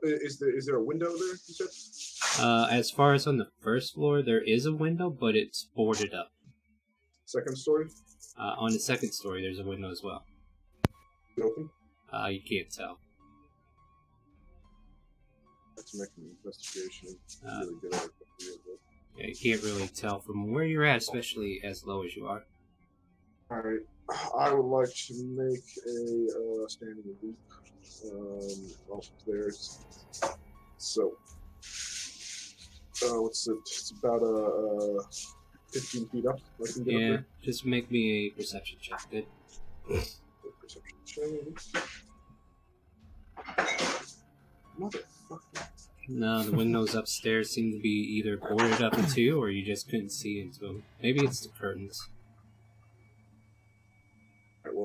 Is there a window there? You said? As far as on the first floor, there is a window, but it's boarded up. Second story? On the second story, there's a window as well. Open? You can't tell. Let's make an investigation. Really good at it. Yeah, you can't really tell from where you're at, especially as low as you are. Alright. I would like to make a standing loop. Upstairs. So, what's it? It's about 15 feet up. I can get up there. Just make me a perception check, good. Perception check. Motherfucker. No, the windows upstairs seem to be either boarded up too, or you just couldn't see into them. Maybe it's the curtains.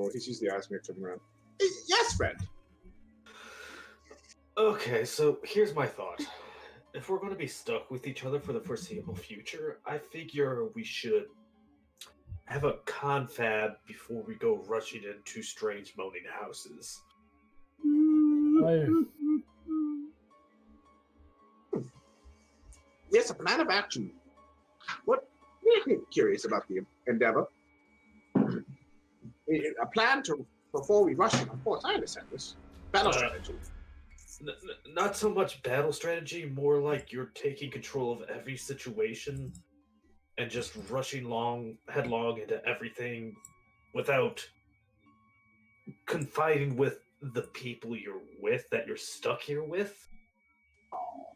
Oh, he sees the eyes and turn around. Yes, friend. Okay, so here's my thought. If we're going to be stuck with each other for the foreseeable future, I figure we should have a confab before we go rushing into strange moaning houses. Yes, a plan of action. What? I'm curious about the endeavor. A plan to before we rush in. Of course, I understand this. Battle strategy. Not so much battle strategy, more like you're taking control of every situation and just rushing headlong into everything without confiding with the people you're with that you're stuck here with. Oh,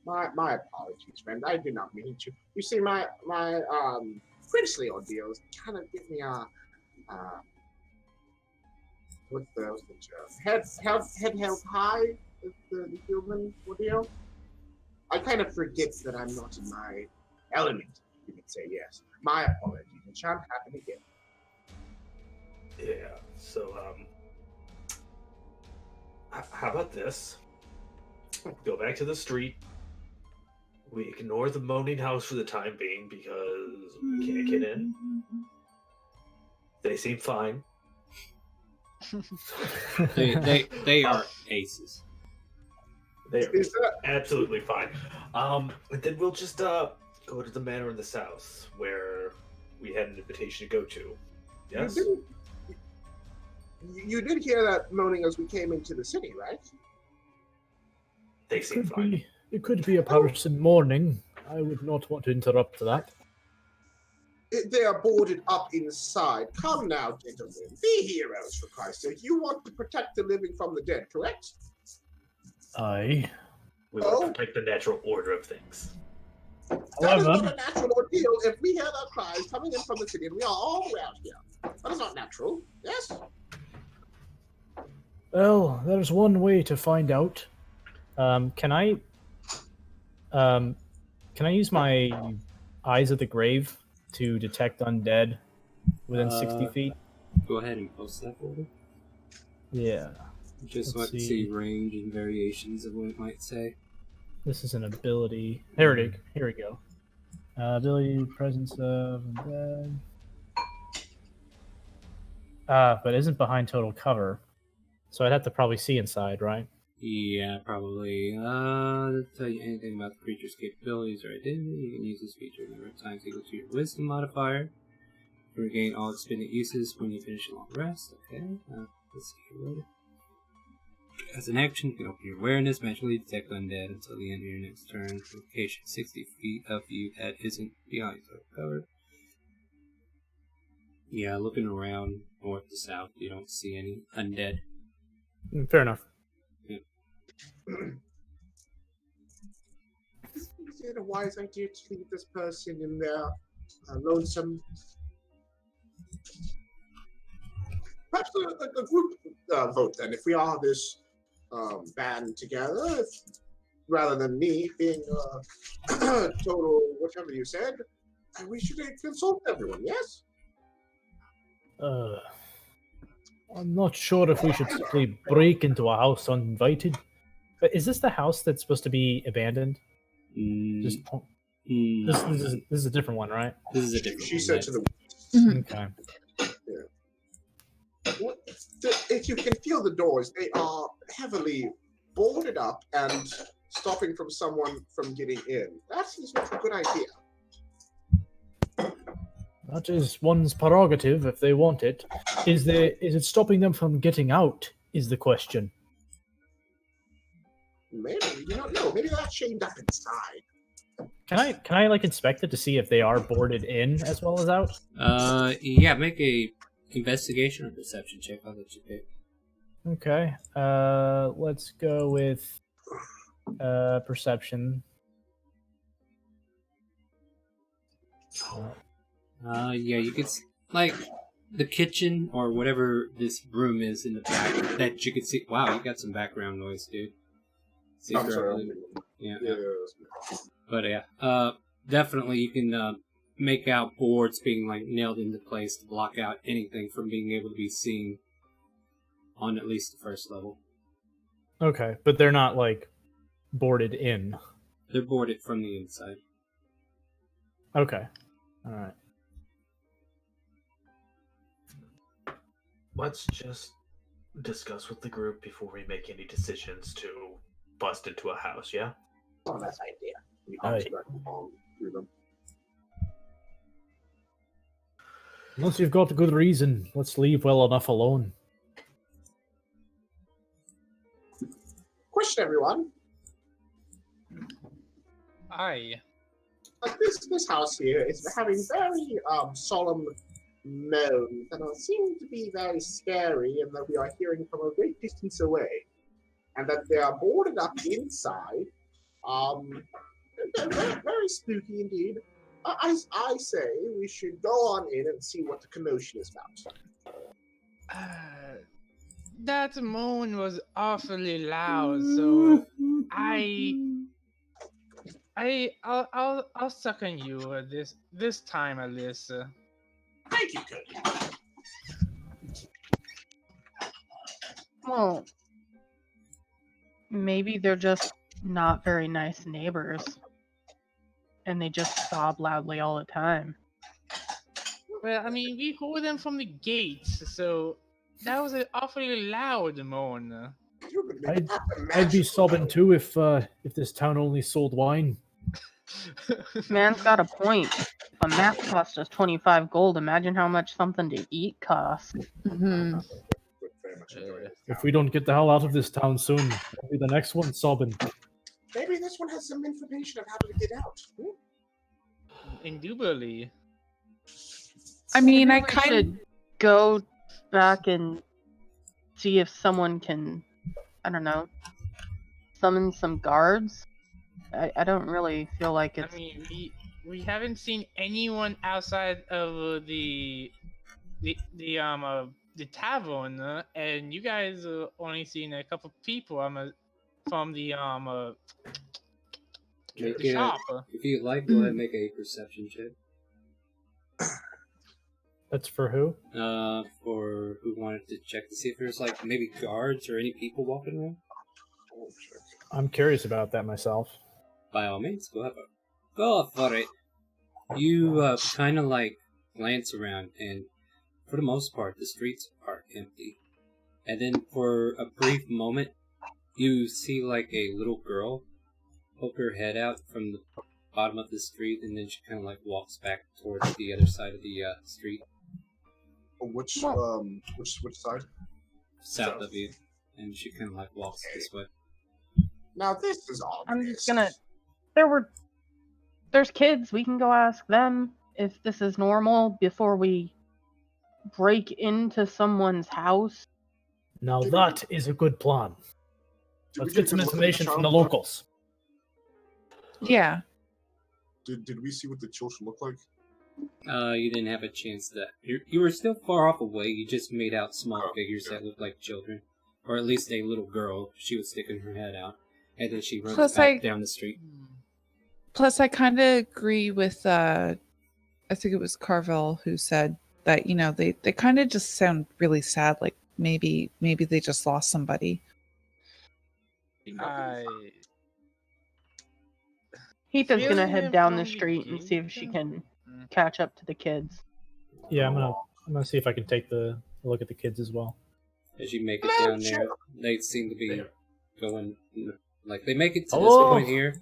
my apologies, friend. I did not mean to. You see, my princely ordeals kind of give me a what's the term? Head held high is the human ordeal. I kind of forget that I'm not in my element. You can say yes. My apologies. It shan't happen again. Yeah. So how about this? Go back to the street. We ignore the moaning house for the time being because we can't get in. They seem fine. they are aces. They're absolutely fine. And then we'll just go to the manor in the south where we had an invitation to go to. Yes? You did hear that moaning as we came into the city, right? They seem fine. It could be a person mourning. I would not want to interrupt that. They are boarded up inside. Come now, gentlemen. Be heroes, for Christ's sake. You want to protect the living from the dead, correct? Aye. We want to protect the natural order of things. That is not a natural ordeal if we hear that cries coming in from the city and we are all around here. That is not natural, yes? Well, there's one way to find out. Can I use my Eyes of the Grave to detect undead within 60 feet? Go ahead and post that order. Yeah. Just so I can see range and variations of what it might say. This is an ability. Here we go. Ability, presence of undead. But it isn't behind total cover. So I'd have to probably see inside, right? Yeah, probably. To tell you anything about the creature's capabilities or identity, you can use this feature a number of times equal to your wisdom modifier. To regain all expended uses when you finish a long rest. Okay, let's see here. As an action, you can open your awareness, magically detect undead until the end of your next turn. Location 60 feet of you that isn't behind total cover. Yeah, looking around north to south, you don't see any undead. Fair enough. Yeah. Is it a wise idea to leave this person in their lonesome? Perhaps a group vote then. If we are this band together, rather than me being total whatever you said, we should consult everyone. Yes. I'm not sure if we should simply break into a house uninvited. But is this the house that's supposed to be abandoned? This is a different one, right? This is a different one. She said to the. Okay. If you can feel the doors, they are heavily boarded up and stopping from someone from getting in. That seems like a good idea. That is one's prerogative if they want it. Is it stopping them from getting out? Is the question. Maybe no. Maybe they're chained up inside. Can I like inspect it to see if they are boarded in as well as out? Yeah, make a investigation or perception check. I'll let you pick. Okay. Let's go with perception. Yeah, you could like the kitchen or whatever this room is in the back that you could see. Wow, you got some background noise, dude. See, I'm sorry. Yeah. But yeah, definitely you can make out boards being like nailed into place to block out anything from being able to be seen on at least the first level. Okay, but they're not like boarded in. They're boarded from the inside. Okay, all right. Let's just discuss with the group before we make any decisions to bust into a house, yeah? Oh, that's an idea. We Aye. back along through them. Unless you've got a good reason, let's leave well enough alone. Question, everyone. Aye. This house here is having very solemn moans that seem to be very scary, and that we are hearing from a great distance away, and that they are boarded up inside. Very, very spooky indeed. I say we should go on in and see what the commotion is about. That moan was awfully loud, so I'll second you this time, Alyssa. Thank you, Cody. Well, maybe they're just not very nice neighbors. And they just sob loudly all the time. Well, I mean, we hold them from the gates, so that was an awfully loud moan. I'd be sobbing too if this town only sold wine. Man's got a point. If a map cost us 25 gold, imagine how much something to eat costs. Mm-hmm. If we don't get the hell out of this town soon, we'll be the next one sobbing. Maybe this one has some information of how to get out. Indubitably. I mean, I We kind should go back and see if someone can, I don't know, summon some guards. I don't really feel like it's... I mean, we haven't seen anyone outside of the tavern, and you guys only seen a couple people from the shop. If you like, go ahead and make a perception check. That's for who? For who wanted to check to see if there's like maybe guards or any people walking around. I'm curious about that myself. By all means, go for it. You kind of like glance around, and for the most part, the streets are empty. And then for a brief moment, you see like a little girl poke her head out from the bottom of the street, and then she kind of like walks back towards the other side of the street. Which side? South of you, and she kind of like walks this way. Now this is all. I'm just gonna... There's kids. We can go ask them if this is normal before we break into someone's house. Now that is a good plan. Let's get some information from the locals. yeah. Did we see what the children look like? You didn't have a chance to. You were still far off away. You just made out small figures that looked like children, or at least a little girl. She was sticking her head out, and then she runs back down the street. Plus, I kind of agree with, I think it was Carvel who said that, you know, they kind of just sound really sad. Like maybe they just lost somebody. Heath is gonna Feeling head it down from the the street and gate? see if she can catch up to the kids. Yeah, I'm gonna see if I can take a look at the kids as well. As you make it down there, they seem to be going like they make it to this Hello? point here,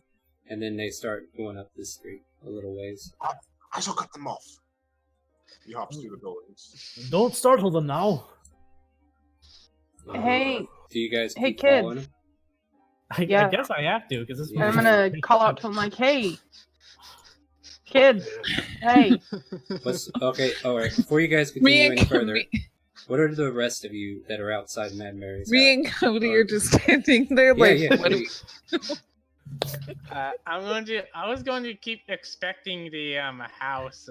and then they start going up this street a little ways. I shall cut them off. He hops through the buildings. Don't startle them now. Hey, Do you guys hey, keep following kids. him? I Yeah. guess I have to because this. Yeah. I'm gonna call out to them like, hey, kids, hey. Okay, alright. Before you guys Me continue and any further, me, what are the rest of you that are outside Mad Mary's me house? and Cody are just standing there like, yeah. what do I was going to keep expecting the house.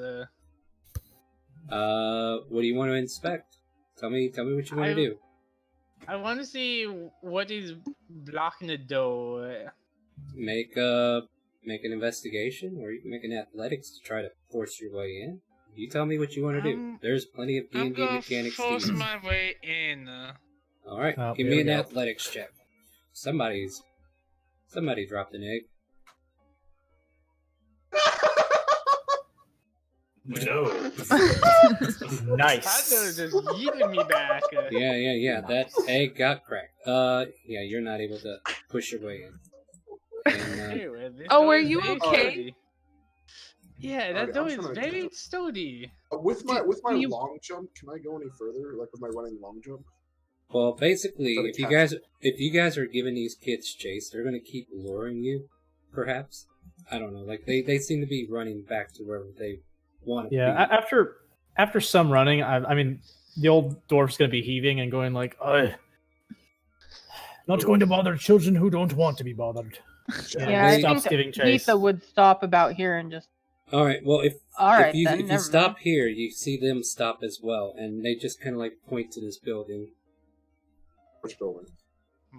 What do you want to inspect? Tell me what you want to do. I want to see what is blocking the door. Make an investigation, or you can make an athletics to try to force your way in. You tell me what you want to do. There's plenty of I'm D&D gonna mechanics to force use. my way in. All right, Oh, give there me we an go. athletics check. Somebody dropped an egg. No. Nice. just yeeted me back. Yeah. That egg got cracked. Yeah, you're not able to push your way in. And, Oh, are you okay? Yeah, that Okay, door I'm is trying to- very sturdy. With my do you- long jump, can I go any further? Like with my running long jump? well, basically, So the if you guys are giving these kids chase, they're gonna keep luring you. Perhaps, I don't know. Like they seem to be running back to wherever they want to Yeah, be. after some running, I mean, the old dwarf's gonna be heaving and going like, not going to bother children who don't want to be bothered. Yeah, I stops think giving chase. Geetha would stop about here and just. All right. Well, if you Never stop mind. here, you see them stop as well, and they just kind of like point to this building. Which building?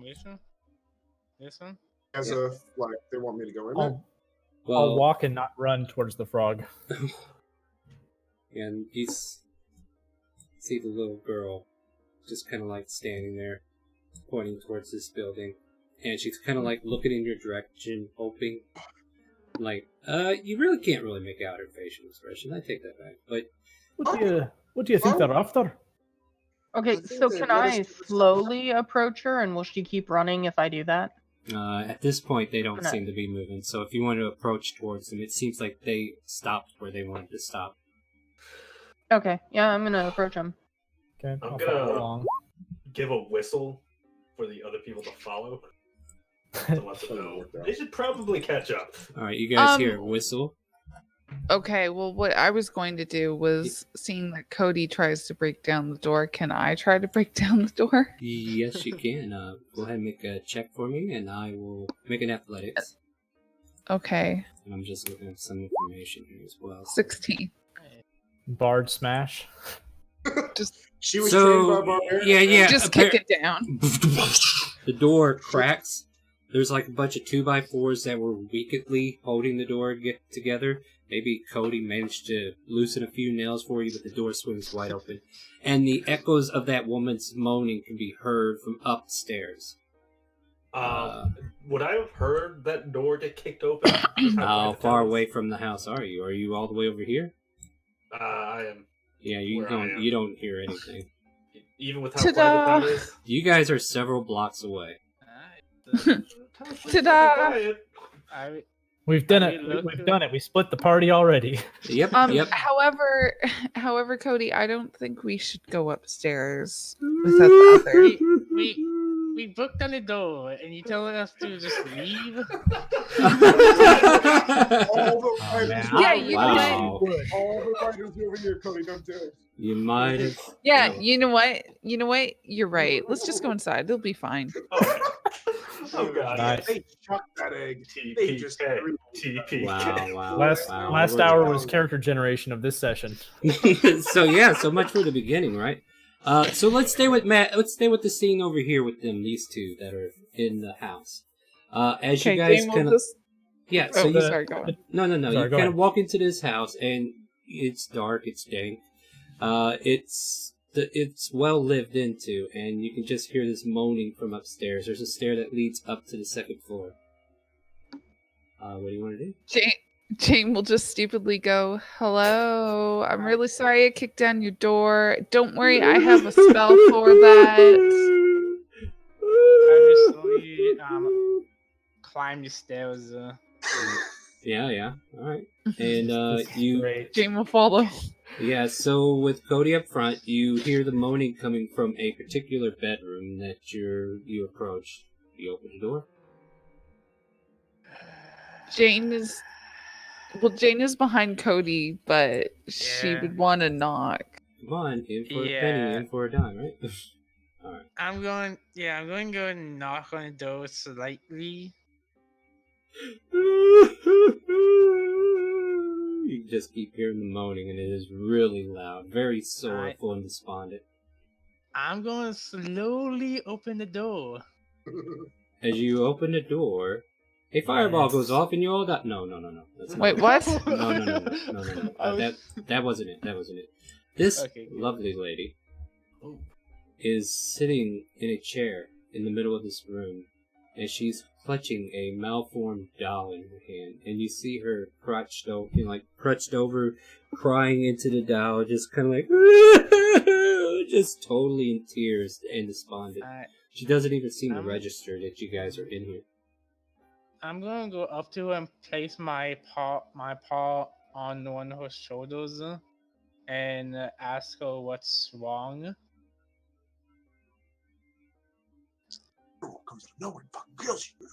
This one? This one? As Yeah. if like they want me to go in there. I'll walk and not run towards the frog. And you see the little girl just kind of like standing there, pointing towards this building, and she's kind of like looking in your direction, hoping. Like, you really can't really make out her facial expression. I take that back, but What do you think they're after? Okay, I think so they can let us I do this. slowly approach her, and will she keep running if I do that? at this point they don't No. seem to be moving. So if you want to approach towards them, it seems like they stopped where they wanted to stop. Okay, yeah, I'm gonna approach him. Okay, I'm I'll gonna- follow along. Give a whistle for the other people to follow. To let them know. They should probably catch up. All right, you guys Um, hear a whistle. Okay, well, what I was going to do was, seeing that Cody tries to break down the door, can I try to break down the door? Yes, you can. Go ahead and make a check for me, and I will make an athletics. Okay, And I'm just looking at some information here as well. 16. Bard smash. She was So, trained by barbarians. yeah. Just kick it down. The door cracks. There's like a bunch of 2x4s that were wickedly holding the door together. Maybe Cody managed to loosen a few nails for you, but the door swings wide open. And the echoes of that woman's moaning can be heard from upstairs. Would I have heard that door get kicked open? How far away from the house are you? Are you all the way over here? I am. Yeah, you Where I am. don't hear anything. Even with how Ta-da! quiet the town is. You guys are several blocks away. Ta-da! We've done I it. look We've good. done it. We split the party already. Yep. However, Cody, I don't think we should go upstairs without the other. We booked on the door, and you telling us to just leave? All the man. fighters Yeah, over you here. Wow. All the fighters over here, Cody, don't do it. You might have. Yeah, no. you know what? You're right. Let's just go inside. They'll be fine. Oh god. Nice. They chucked that egg. They just TPK. TPK. Wow. Last Wow. hour was character generation of this session. So much for the beginning, right? So let's stay with Matt. Let's stay with the scene over here with them, these two that are in the house. As you guys Jane, kind we'll of, just... yeah. Oh, So you, sorry, go on. no. Sorry, You go kind ahead. of walk into this house, and it's dark. It's dank. It's well lived into, and you can just hear this moaning from upstairs. There's a stair that leads up to the second floor. What do you want to do? Jane will just stupidly go, "Hello, I'm really sorry I kicked down your door. Don't worry, I have a spell for that." I just slowly climb the stairs. Yeah. All right. And you. Great. Jane will follow. Yeah, so with Cody up front, you hear the moaning coming from a particular bedroom that you approach. You open the door. Jane is behind Cody, but she Yeah. would want to knock. Come on, in for a Yeah. penny, in for a dime, right? All right. I'm going to go and knock on the door slightly. You just keep hearing the moaning, and it is really loud, very sorrowful and despondent. I'm going to slowly open the door. As you open the door, a fireball goes off, and you all die. No. That's not Wait, it. what? No. That wasn't it. That wasn't it. This Okay, good. lovely lady Oh. is sitting in a chair in the middle of this room, and she's clutching a malformed doll in her hand, and you see her crouched over, crying into the doll, just kind of like, just totally in tears and despondent. She doesn't even seem to register that you guys are in here. I'm gonna go up to her and place my paw on one of her shoulders and ask her what's wrong. Comes to no one fucking kills you.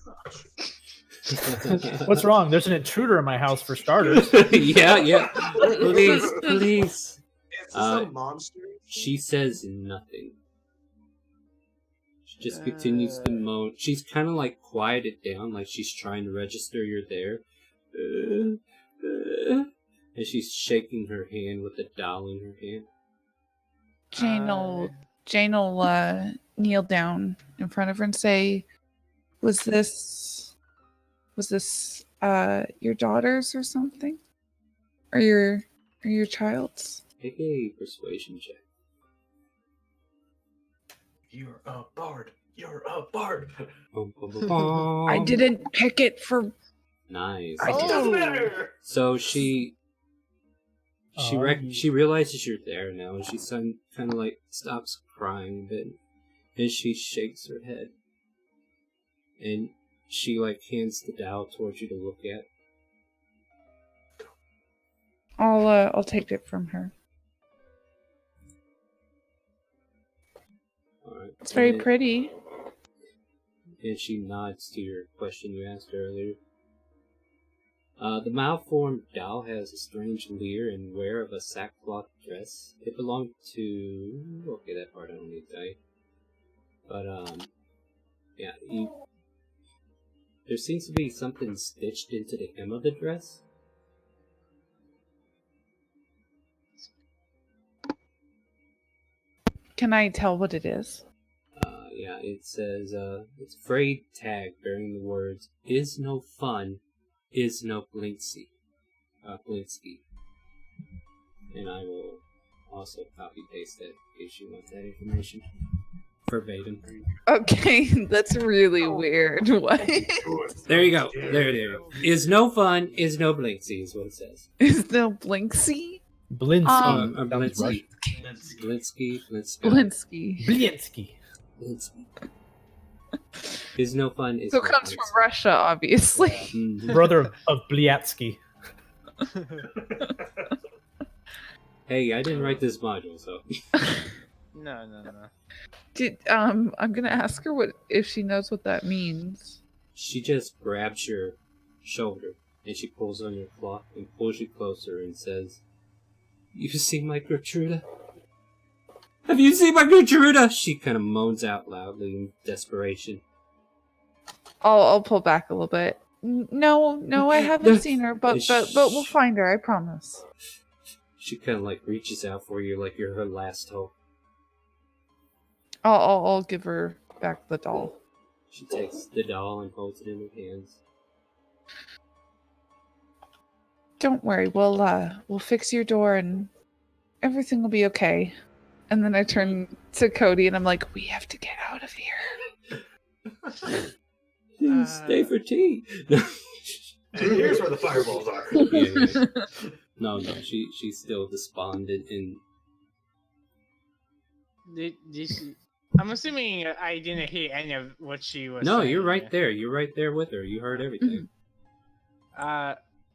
What's wrong? There's an intruder in my house for starters. Yeah. Please. Is this a monster? She says nothing. She just continues to moan. She's kind of like quieted down, like she's trying to register you're there. And she's shaking her hand with the doll in her hand. Jane will kneel down in front of her and say, was this your daughter's or something? Or your child's? Make a persuasion check. You're a bard. You're a bard. I didn't pick it for. Nice. It doesn't matter. So she realizes you're there now, and she kind of like stops crying a bit, and she shakes her head, and she like hands the doll towards you to look at. I'll take it from her. All right. It's very pretty. And she nods to your question you asked earlier. The malformed doll has a strange leer and wear of a sackcloth dress. It belonged to... Okay, that part I don't need to tell you. But, yeah, there seems to be something stitched into the hem of the dress. Can I tell what it is? Yeah, it says, it's a frayed tag bearing the words, "Is no fun, is no Blinsky." And I will also copy paste that in case you want that information. Verbatim. Okay, that's really weird. What? There you go. There. Is no fun, is no Blinsky is what it says. Is no Blinksy? Blinsky. Blinsky. Blinsky. Is no fun, is So no it comes Blinsky. from Russia, obviously. Mhm. Brother of Bliatsky. Hey, I didn't write this module, so... No. I'm gonna ask her if she knows what that means. She just grabs your shoulder, and she pulls on your cloth and pulls you closer and says, "You seen my Gertruda? Have you seen my Gertruda?" She kind of moans out loudly in desperation. I'll pull back a little bit. No, I haven't seen her, but we'll find her. I promise. She kind of like reaches out for you like you're her last hope. I'll give her back the doll. She takes the doll and holds it in her hands. Don't worry, we'll fix your door and everything will be okay. And then I turn to Cody and I'm like, we have to get out of here. Stay for tea. And here's where the fireballs are. Yeah. No, she's still despondent and... I'm assuming I didn't hear any of what she was No, saying. you're right there. You're right there with her. You heard everything.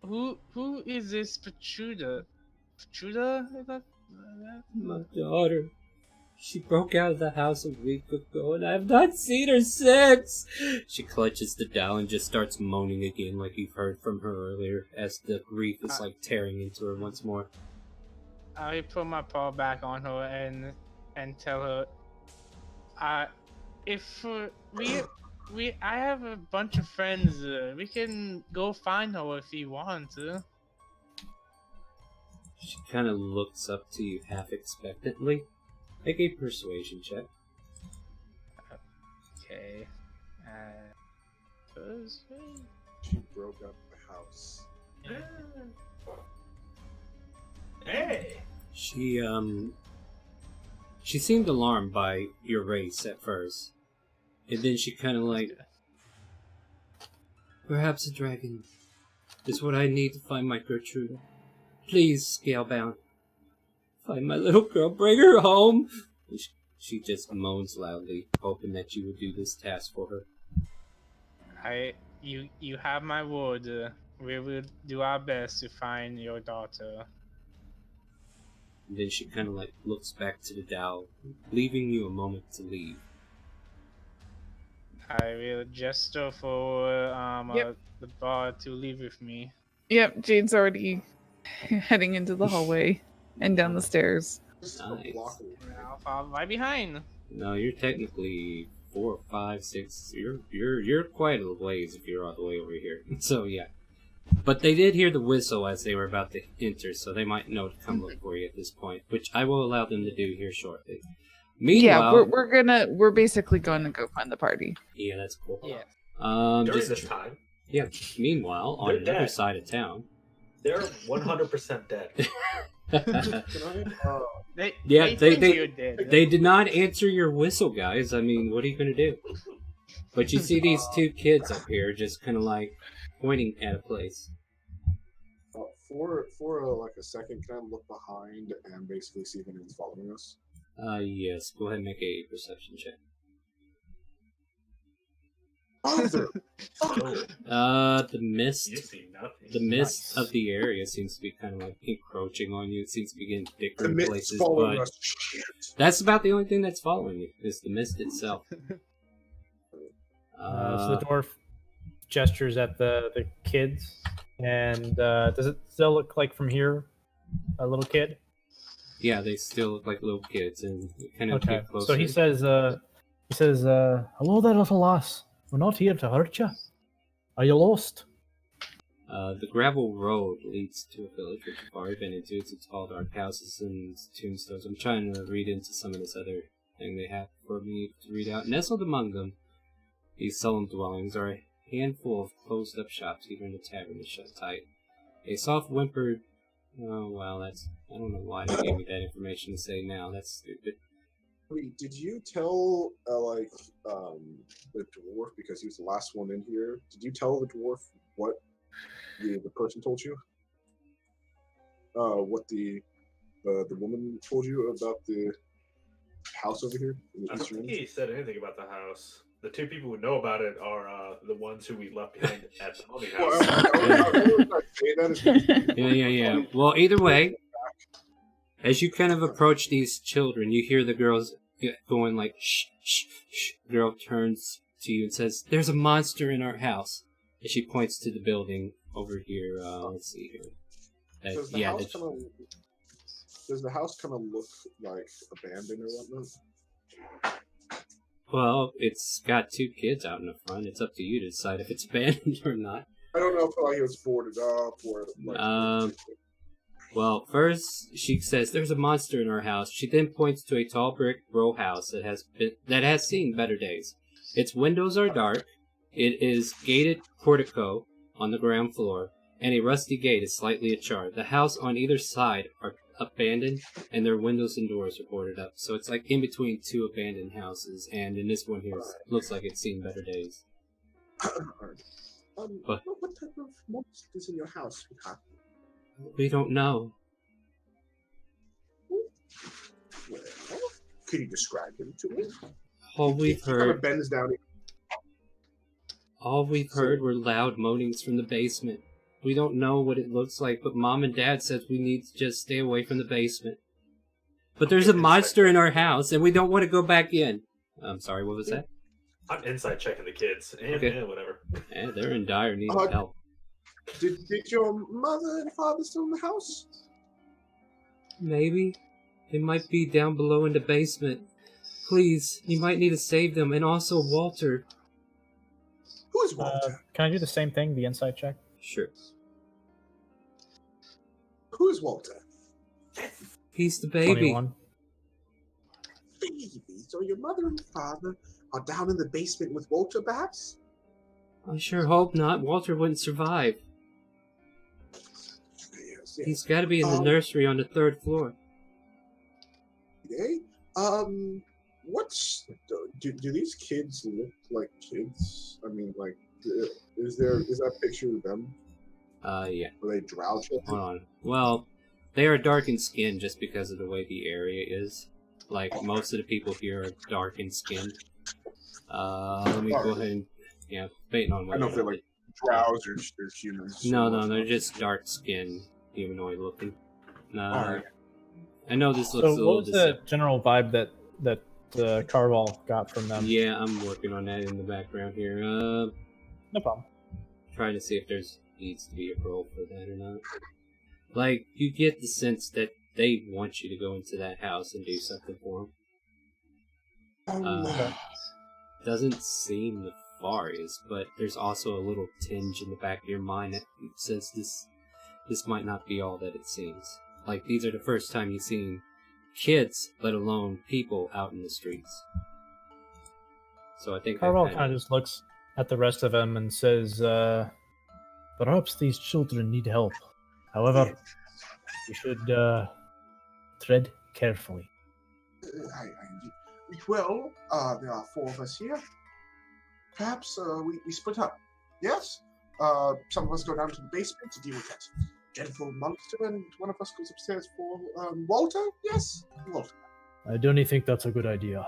Who is this Petruda? Petruda? My daughter. She broke out of the house a week ago, and I have not seen her since. She clutches the doll and just starts moaning again, like you've heard from her earlier, as the grief is like tearing into her once more. I put my paw back on her and tell her, if I have a bunch of friends, we can go find her if you want to. She kind of looks up to you half expectantly. Make a persuasion check. Okay. She broke up the house. Hey! She She seemed alarmed by your race at first. And then she kind of like... Perhaps a dragon is what I need to find my Gertrude. Please, Scalebound. Find my little girl, bring her home. She just moans loudly, hoping that you would do this task for her. You have my word. We will do our best to find your daughter. And then she kind of like looks back to the Dow, leaving you a moment to leave. I will gesture for the bar to leave with me. Yep, Jade's already heading into the hallway and down the stairs. Nice. I'll follow right behind. No, you're technically 4, 5, 6. You're quite a ways if you're all the way over here. So yeah. But they did hear the whistle as they were about to enter, so they might know to come look for you at this point, which I will allow them to do here shortly. Meanwhile, we're basically going to go find the party. Yeah, that's cool. Yeah. During this time, Yeah. Meanwhile, on They're another dead. side of town. they're 100% dead. They did not answer your whistle, guys. I mean, what are you gonna do? But you see these two kids up here, just kind of like pointing at a place. For like a second, can I look behind and basically see if anyone's following us? Yes. Go ahead and make a perception check. Father! The mist. You see nothing. The mist of the area seems to be kind of like encroaching on you. It seems to be getting thicker The in mist's places, following but us. Shit. that's about the only thing that's following you, is the mist itself. So the dwarf gestures at the kids, and does it still look like from here a little kid? Yeah, they still look like little kids, and kind of Okay. get closer. So he says, "Hello there, little lass. We're not here to hurt you. Are you lost?" The gravel road leads to a village which you've already been into. It's tall, dark houses and tombstones. I'm trying to read into some of this other thing they have for me to read out. Nestled among them, these solemn dwellings are a handful of closed-up shops. Even the tavern is shut tight. A soft whimpered... Oh, wow, that's... I don't know why they gave me that information to say now. That's stupid. Wait, did you tell the dwarf, because he was the last one in here? Did you tell the dwarf what the person told you? What the woman told you about the house over here? In the I don't eastern think end? he said anything about the house. The two people who know about it are the ones who we left behind at the pony house. Yeah. Well, either way, as you kind of approach these children, you hear the girls going like, shh, shh, shh. The girl turns to you and says, "There's a monster in our house." And she points to the building over here. Let's see here. Does the house kind of look like abandoned or whatnot? Well, it's got two kids out in the front. It's up to you to decide if it's abandoned or not. I don't know if it was boarded up or like. Well, first she says there's a monster in our house. She then points to a tall brick row house that has seen better days. Its windows are dark. It is gated portico on the ground floor, and a rusty gate is slightly ajar. The house on either side are abandoned, and their windows and doors are boarded up. So it's like in between two abandoned houses, and in this one here, looks like it's seen better days. What type of monster is in your house, sweetheart? We don't know. Well, could you describe him to me? All we've He kind of heard, bends down. were loud moanings from the basement. We don't know what it looks like, but Mom and Dad says we need to just stay away from the basement. But there's a monster in our house, and we don't want to go back in. I'm sorry, what was that? I'm inside checking the kids. And Okay. whatever. Yeah, they're in dire need of help. Did your mother and father still in the house? Maybe. They might be down below in the basement. Please, you might need to save them, and also Walter. Who is Walter? Can I do the same thing, the insight check? Sure. Who is Walter? He's the baby. 21. Baby. So your mother and father are down in the basement with Walter, perhaps? I sure hope not. Walter wouldn't survive. Yes. He's got to be in the nursery on the 3rd floor. Okay. What's do these kids look like kids? I mean, like, is that picture of them? Yeah. Are they drow children? Hold on. Well, they are dark in skin just because of the way the area is. Like, most of the people here are dark in skin. Let me go ahead and... Yeah, debating on I whether know if they're like drows or they're humans. No, they're just dark skin, humanoid looking. Alright. I know this looks a So, little what was the general vibe that Carval got from them? Yeah, I'm working on that in the background here. No problem. Trying to see if there's needs to be a role for that or not. Like, you get the sense that they want you to go into that house and do something for them. Doesn't seem nefarious, but there's also a little tinge in the back of your mind that says this might not be all that it seems. Like, these are the first time you've seen kids, let alone people, out in the streets. So I think Carval kind of just looks at the rest of them and says, perhaps these children need help. However, we should tread carefully. Well, there are 4 of us here. Perhaps we split up. Yes? Some of us go down to the basement to deal with that dreadful monster, and one of us goes upstairs for Walter? Yes? Walter. I don't think that's a good idea.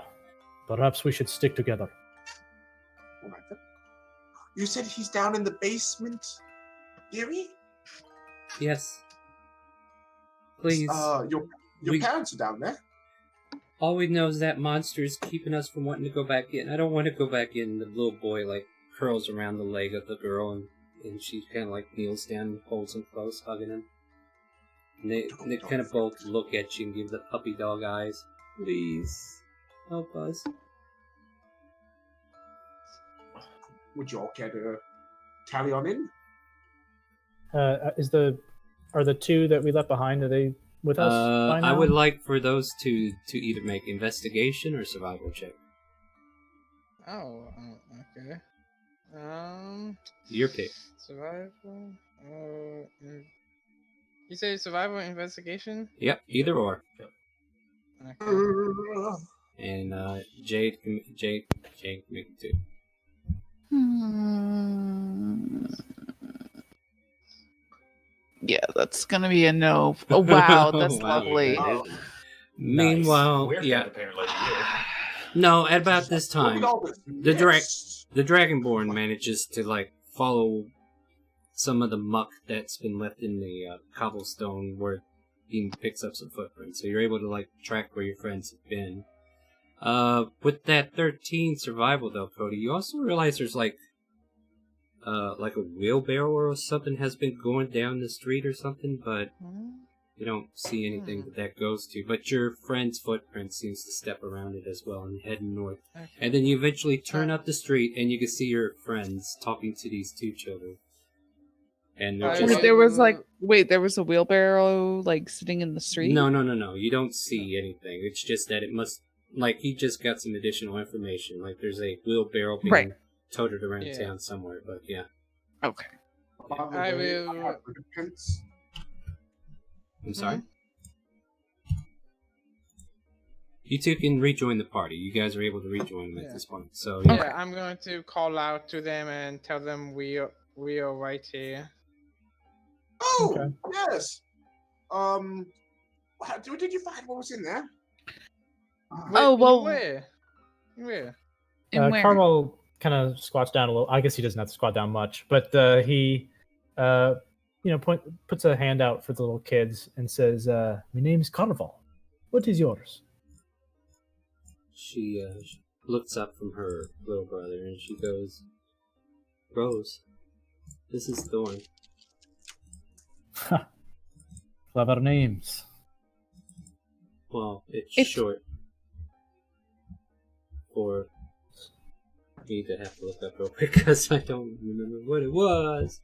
Perhaps we should stick together. All right, then. You said he's down in the basement, Gary? Yes. Please. Your parents are down there. All we know is that monster is keeping us from wanting to go back in. I don't want to go back in. The little boy, like, curls around the leg of the girl, and she kind of, like, kneels down and holds him close, hugging him. And they kind of both look at you and give the puppy dog eyes. Please, help us. Would you all care to tally on in? Are the 2 that we left behind, are they with us by now? I would like for those 2 to either make investigation or survival check. Oh, okay. Your pick. Survival. You say survival investigation? Yep, either or. Okay. And Jade can make it 2. Yeah, that's gonna be a no. Oh wow, that's Wow. lovely. Meanwhile, We're yeah. apparently here. No, at about this time, the Yes. Dragonborn manages to, like, follow some of the muck that's been left in the cobblestone where he picks up some footprints. So you're able to, like, track where your friends have been. With that 13 survival, though, Cody, you also realize there's, like a wheelbarrow or something has been going down the street or something, but you don't see anything that goes to. But your friend's footprint seems to step around it as well and heading north. Okay. And then you eventually turn up the street and you can see your friends talking to these 2 children. And they're just... There was a wheelbarrow like sitting in the street. No. You don't see anything. It's just that it must... Like, he just got some additional information. Like, there's a wheelbarrow being toted around town somewhere, but yeah. Okay. I will. I'm sorry? You 2 can rejoin the party. You guys are able to rejoin them at this point. So, yeah. Yeah, I'm going to call out to them and tell them we are right here. Oh, Okay. yes. Did you find what was in there? Oh, well- Where? And where? Carval kind of squats down a little. I guess he doesn't have to squat down much, but he, puts a hand out for the little kids and says, "My name's Carval. What is yours?" She looks up from her little brother and she goes, "Rose, this is Thorn." Clever names. Well, it's short for me to have to look up real quick because I don't remember what it was.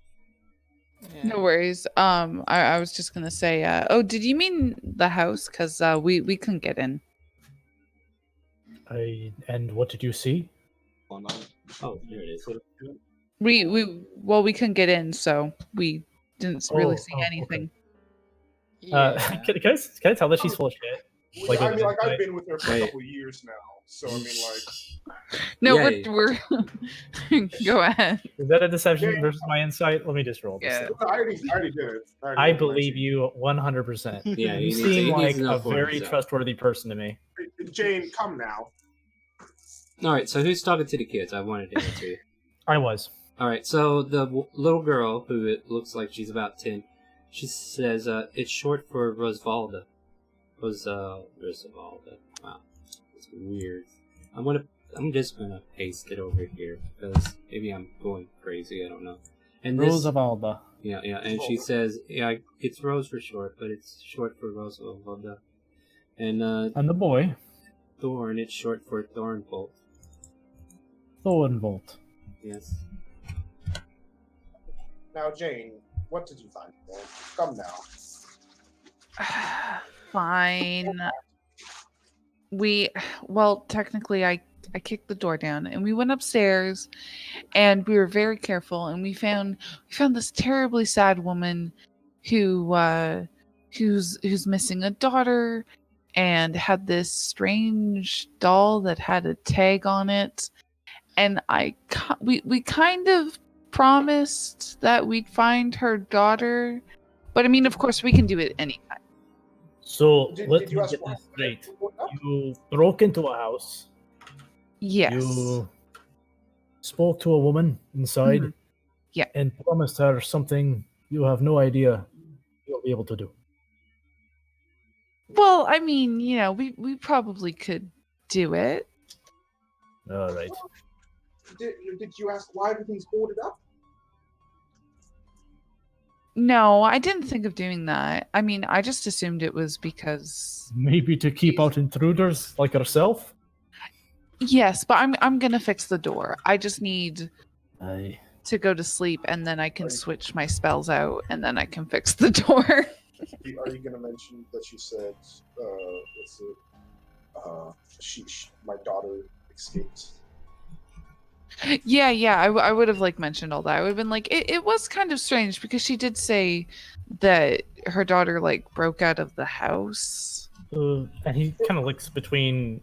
No worries. I was just gonna say. Did you mean the house? Cause we couldn't get in. And what did you see? Oh, here it is. We couldn't get in, so we didn't really see okay. anything. Can I tell that she's full of shit? Like, I mean, like I- I've been with her for a Wait. couple years now, so I mean, like, No, Yeah, we're go ahead. Is that a deception versus my insight? Let me just roll this. Yeah. Thing. I already did it. I believe you 100%. Yeah, You he needs seem to like know a for very himself. trustworthy person to me. Jane, come now. All right, so who's talking to the kids? I wanted to answer you. I was. All right, so the little girl, who it looks like she's about 10, she says it's short for Rosvalda. Rosvalda. Wow, it's weird. I'm just gonna paste it over here because maybe I'm going crazy. I don't know. And this, Rosavalda. yeah, and she says, yeah, it's Rose for short, but it's short for Rosvalda. And And the boy, Thorn, it's short for Thornbolt. Thornbolt. Yes. Now, Jane, what did you find? Come now. Fine. Technically, I kicked the door down and we went upstairs, and we were very careful, and we found this terribly sad woman who's missing a daughter, and had this strange doll that had a tag on it, and we kind of promised that we'd find her daughter, but I mean, of course, we can do it anytime. So Did let you me ask get why? this straight. You broke into a house. Yes. You spoke to a woman inside. Mhm. Yeah. And promised her something you have no idea you'll be able to do. Well, I mean, we probably could do it. All right. Did you ask why everything's boarded up? No, I didn't think of doing that. I mean, I just assumed it was because Maybe to keep out intruders like yourself? yes, but I'm gonna fix the door. I just need Aye. to go to sleep, and then I can switch my spells out, and then I can fix the door. Are you going to mention that you said, my daughter escaped? Yeah. I would have mentioned all that. I would have been like, it was kind of strange because she did say that her daughter broke out of the house. And he kind of looks between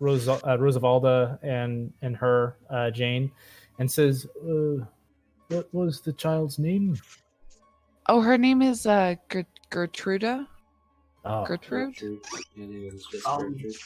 Rosavalda and her, Jane, and says, what was the child's name? Oh, her name is Gertruda. Oh, Gertrude. Yeah, it was just Um, Gertrude.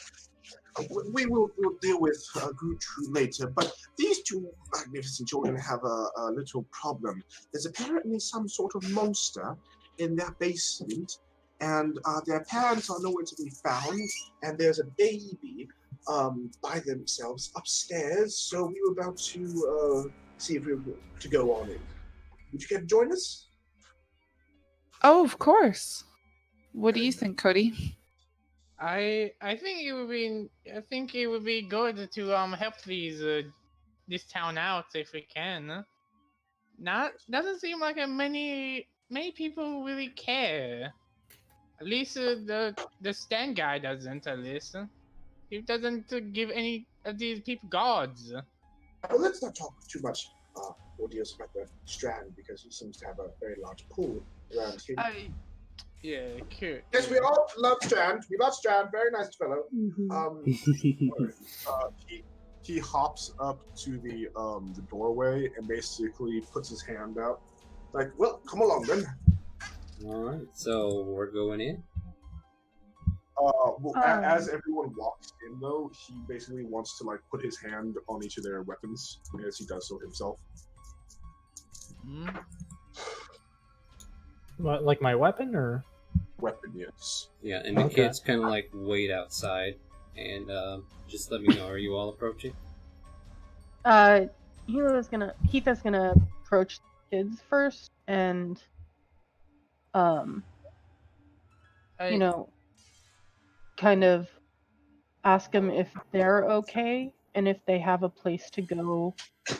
We'll deal with Gertrude later, but these two magnificent children have a little problem. There's apparently some sort of monster in their basement, and their parents are nowhere to be found, and there's a baby by themselves upstairs, so we were about to see if we were to go on in. Would you care to join us? Oh, of course. What do you think, Cody? I think it would be good to help this town out if we can. Doesn't seem like many people really care. At least the stand guy doesn't. At least he doesn't give any of these people gods. Well, let's not talk too much ordeals about the Strahd, because he seems to have a very large pool around here. Yeah, cute. Yes, we all love Strahd. We love Strahd. Very nice fellow. He hops up to the doorway and basically puts his hand out, like, "Well, come along then." All right, so we're going in. As everyone walks in, though, he basically wants to put his hand on each of their weapons as he does so himself. What, like my weapon, or? Weapon, yes. Yeah, and the Okay. kids kind of wait outside, and just let me know. Are you all approaching? Keith is gonna approach the kids first, and kind of ask them if they're okay and if they have a place to go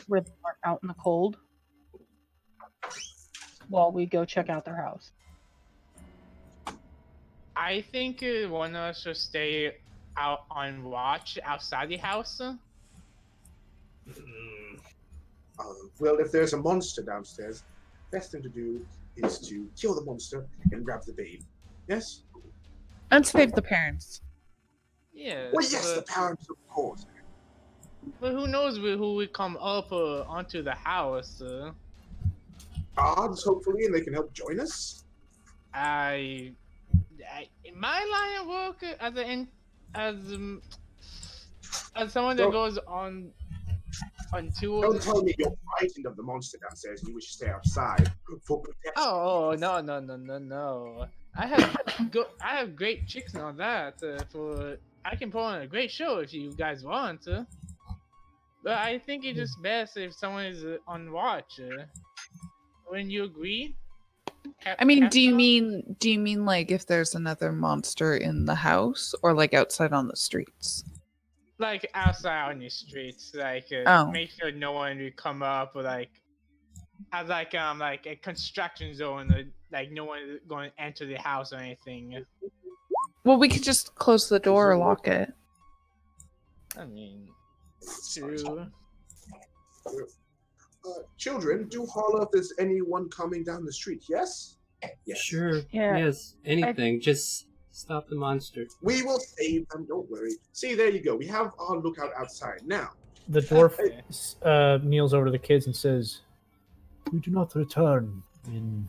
where they aren't out in the cold while we go check out their house. I think one of us should stay out on watch outside the house. Well, if there's a monster downstairs, best thing to do is to kill the monster and grab the babe. Yes? And save the parents. Yeah. Well, yes, the parents, of course. But who knows who would come up onto the house? Odds, hopefully, and they can help join us. I in my line of work as as someone that Don't- goes on Don't tours. tell me you're frightened of the monster downstairs and you wish to stay outside for protection. Oh no! I have great tricks on that. I can put on a great show if you guys want. But I think it's just best if someone is on watch. Wouldn't you agree? I mean, do you Captain? mean like if there's another monster in the house or like outside on the streets? Like outside on the streets, like Oh. make sure no one will come up or like have like a construction zone, like no one is going to enter the house or anything. Well, we could just close the door or lock it. I mean, true. Children, do holler if there's anyone coming down the street. Yes? Yes. Sure. Yeah. Yes. Anything. Just stop the monster. We will save them. Don't worry. See, there you go. We have our lookout outside now. The dwarf kneels over to the kids and says, "We do not return in,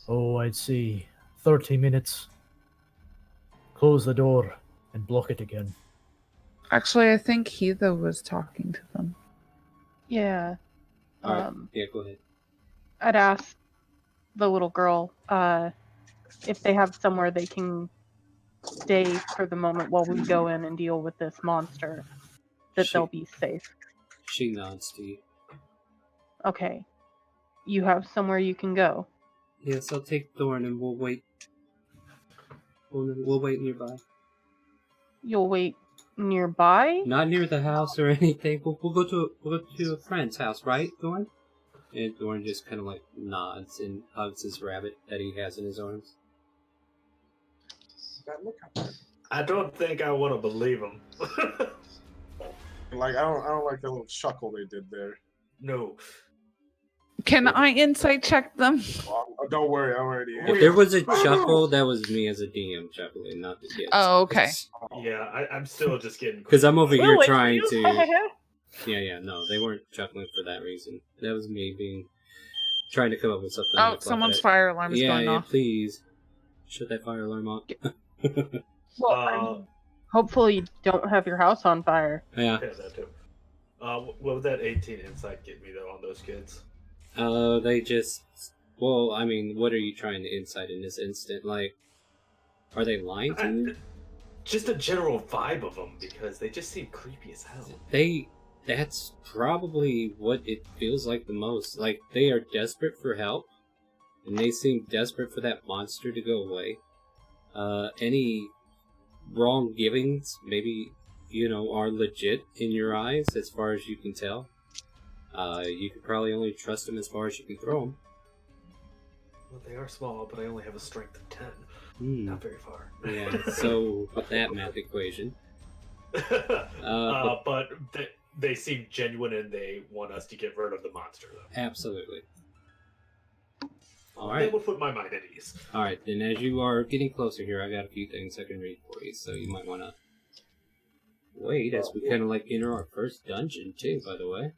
I'd say 30 minutes. Close the door and block it again." Actually, I think Heather was talking to them. Yeah. All right. Yeah, go ahead. I'd ask the little girl if they have somewhere they can stay for the moment while we go in and deal with this monster, that they'll be safe. She nods to you. Okay. You have somewhere you can go. Yes, I'll take Thorn and we'll wait. We'll wait nearby. You'll wait nearby? Not near the house or anything. We'll go to a friend's house, right, Thorn? And Thorn just kind of like nods and hugs his rabbit that he has in his arms. I don't think I want to believe him. Like I don't like the little chuckle they did there. No. Can I insight check them? Oh, don't worry, I'm already. If there was a chuckle, that was me as a DM chuckling, not the kids. Oh, okay. Yeah, I'm still just getting. Because I'm over here Well, trying it's to. you. Yeah, no, they weren't chuckling for that reason. That was me trying to come up with something. Oh, like someone's that. fire alarm is going off. Please shut that fire alarm off. Well, I mean, hopefully you don't have your house on fire. Yeah. Yeah, that too. What would that 18 insight get me though on those kids? They just. Well, I mean, what are you trying to insight in this instant? Like, are they lying to you? Just a general vibe of them because they just seem creepy as hell. That's probably what it feels like the most. Like, they are desperate for help, and they seem desperate for that monster to go away. Any wrongdoings, maybe, are legit in your eyes, as far as you can tell. You could probably only trust them as far as you can throw them. Well, they are small, but I only have a strength of 10. Not very far. Yeah, so with that math equation. But they seem genuine and they want us to get rid of the monster, though. Absolutely. They Alright. will put my mind at ease. Alright, then as you are getting closer here, I got a few things I can read for you, so you might want to wait as we kind of like enter our first dungeon, too, by the way.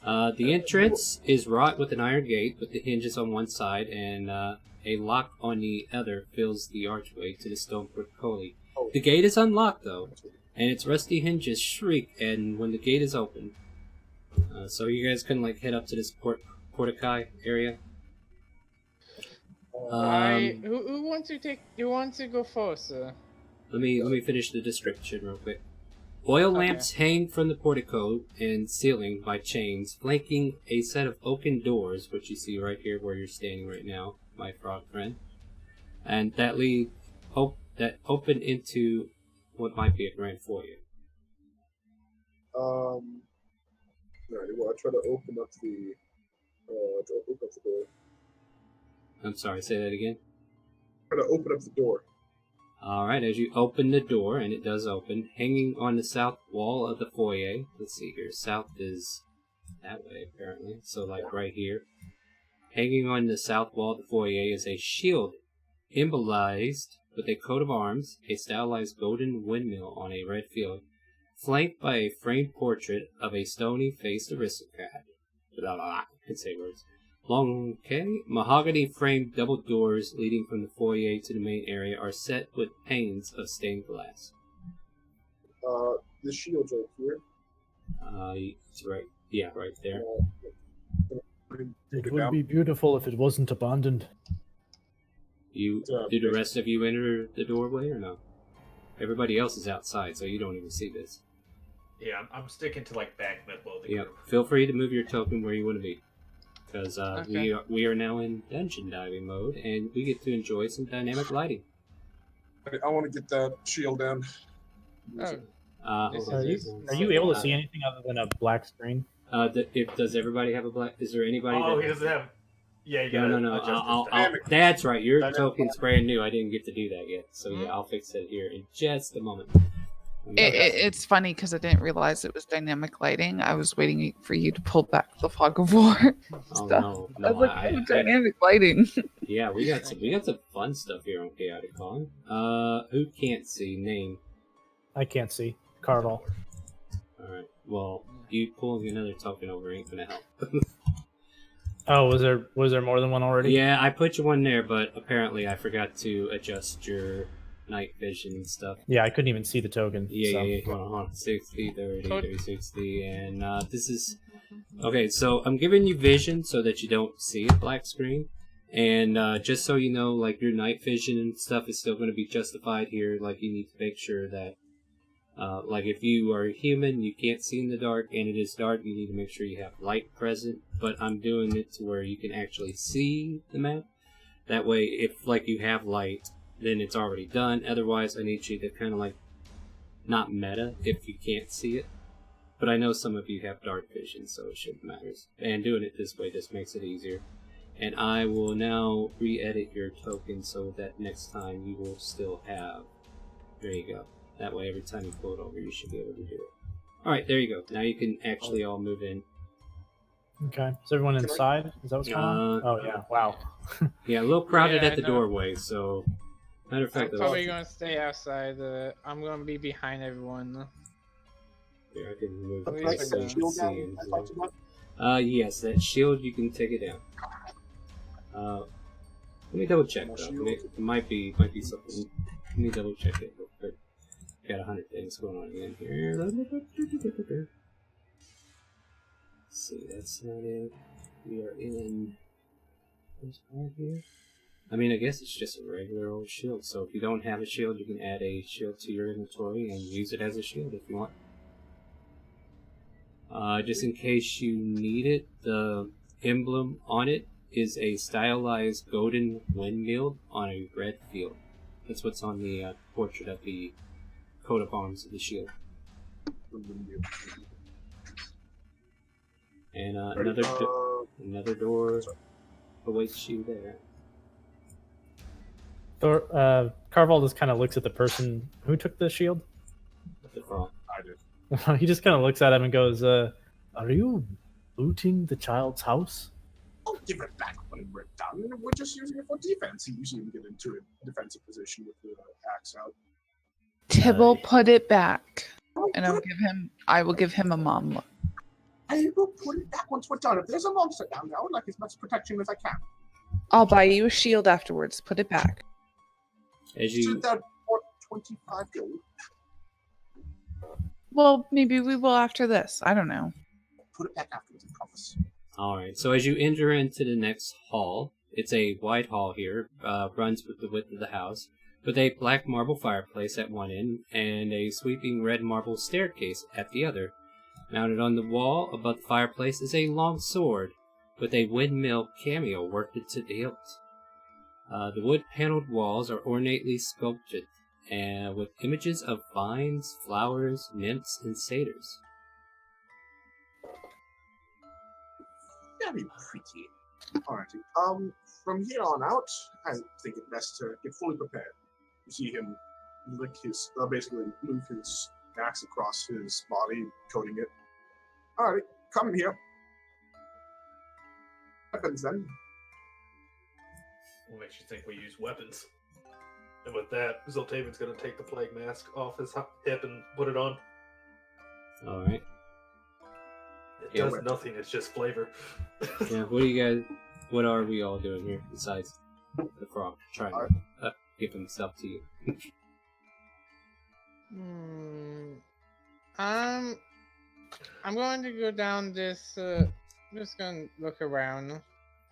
The entrance is wrought with an iron gate with the hinges on one side and a lock on the other fills the archway to the stone portcullis. The gate is unlocked though, and its rusty hinges shriek and when the gate is open. So you guys can like head up to this portici area. Who wants to take? Who wants to go first? Let me finish the description real quick. Oil lamps hang from the portico and ceiling by chains, flanking a set of oaken doors, which you see right here where you're standing right now, my frog friend, and that open into what might be a grand foyer. Alright, well, I try to open up the door. I'm sorry, say that again. Try to open up the door. Alright, as you open the door, and it does open, hanging on the south wall of the foyer, let's see here, south is that way apparently, so like right here. Hanging on the south wall of the foyer is a shield emblazoned with a coat of arms, a stylized golden windmill on a red field, flanked by a framed portrait of a stony-faced aristocrat. Blah, blah, blah. I can say words. Long, mahogany-framed double doors leading from the foyer to the main area are set with panes of stained glass. The shield's right here. It's right. Yeah, right there. It would be beautiful if it wasn't abandoned. Do the rest of you enter the doorway or no? Everybody else is outside, so you don't even see this. Yeah, I'm sticking to like back middle of the Yeah, group. feel free to move your token where you want to be, because Okay. we are now in dungeon diving mode, and we get to enjoy some dynamic lighting. I want to get that shield down. Oh, Hold Are on. you able to see anything other than a black screen? Does everybody have a black? Is there anybody? Oh, that... he doesn't have. Yeah, you No, gotta no. adjust his I'll, dynamic. that's right. Your Dynamic token's brand new. I didn't get to do that yet. So Hmm? yeah, I'll fix that here in just a moment. It's funny because I didn't realize it was dynamic lighting. I was waiting for you to pull back the fog of war Oh stuff. no, I was like, I- dynamic lighting. yeah, we got some fun stuff here on Chaotic Calling. Who can't see? Name. I can't see. Carval. All right. Well, you pulling another token over ain't gonna help. Oh, was there more than one already? Yeah, I put you one there, but apparently I forgot to adjust your night vision and stuff. Yeah, I couldn't even see the token. Yeah, so. yeah. Hold on. 60, 30, Code- 30, 60, and this is okay. So I'm giving you vision so that you don't see a black screen, and just so you know, like your night vision and stuff is still going to be justified here. Like you need to make sure that, like if you are a human, you can't see in the dark, and it is dark, you need to make sure you have light present. But I'm doing it to where you can actually see the map. That way, if like you have light, then it's already done. Otherwise, I need you to kind of like not meta if you can't see it. But I know some of you have dark vision, so it shouldn't matter. And doing it this way just makes it easier. And I will now re-edit your token so that next time you will still have. There you go. That way, every time you pull it over, you should be able to do it. Alright, there you go. Now you can actually all move in. Okay. Is everyone inside? Is that what's going on? Oh yeah. Wow. Yeah, a little crowded Yeah, at the no. doorway, so. Matter of I'm fact, probably going to stay outside. I'm going to be behind everyone. yeah, I can move Wait, this so you can shield see down, it I as talked well. about. Yes, that shield, you can take it down. Let me double check More though. shield. It might be something. Let me double check it real quick. Got 100 things going on again here. Let's see, that's not it. We are in this part here. I mean, I guess it's just a regular old shield. So if you don't have a shield, you can add a shield to your inventory and use it as a shield if you want. Just in case you need it, the emblem on it is a stylized golden windmill on a red field. That's what's on the portrait of the coat of arms of the shield. And another door awaits you there. Carval just kind of looks at the person who took the shield. The frog. I did. He just kind of looks at him and goes, "Are you looting the child's house?" I'll give it back when we're done. We're just using it for defense. He usually get into a defensive position with the axe out. Tibble, Nice. put it back, and Put it- I will give him a mom look. I will put it back once we're done. If there's a monster down there, I would like as much protection as I can. I'll buy you a shield afterwards. Put it back. As Shoot you that for 25 gold. Well, maybe we will after this. I don't know. Put it back afterwards, I promise. Alright, so as you enter into the next hall, it's a wide hall here, runs with the width of the house, with a black marble fireplace at one end and a sweeping red marble staircase at the other. Mounted on the wall above the fireplace is a long sword with a windmill cameo worked into the hilt. The wood-paneled walls are ornately sculpted with images of vines, flowers, nymphs, and satyrs. Very pretty. Alrighty. From here on out, I think it best to get fully prepared. You see him lick his, basically move his axe across his body, coating it. Alrighty, come in here. Weapons then. What makes you think we use weapons? And with that, Zoltavian's gonna take the plague mask off his hip and put it on. All right. It Yeah, does nothing, it's just flavor. Yeah. What are we all doing here besides the frog trying to give himself to you? I'm going to go down this. I'm just going to look around.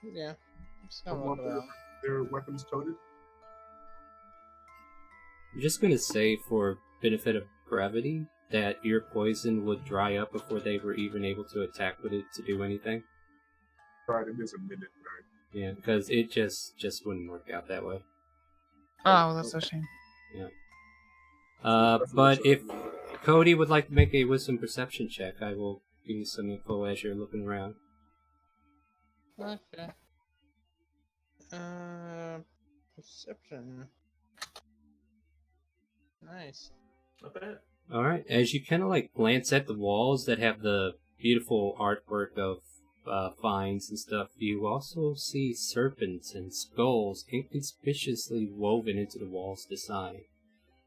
Yeah, I'm just going to look around. Their weapons coded. I'm just gonna say, for benefit of brevity, that your poison would dry up before they were even able to attack with it to do anything. Right, it is a minute, right? Yeah, because it just wouldn't work out that way. Oh, that's a shame. Yeah. But if Cody would like to make a wisdom perception check, I will give you some info as you're looking around. Okay. Perception. Nice. Not bad. Alright, as you kind of like glance at the walls that have the beautiful artwork of vines and stuff, you also see serpents and skulls inconspicuously woven into the wall's design.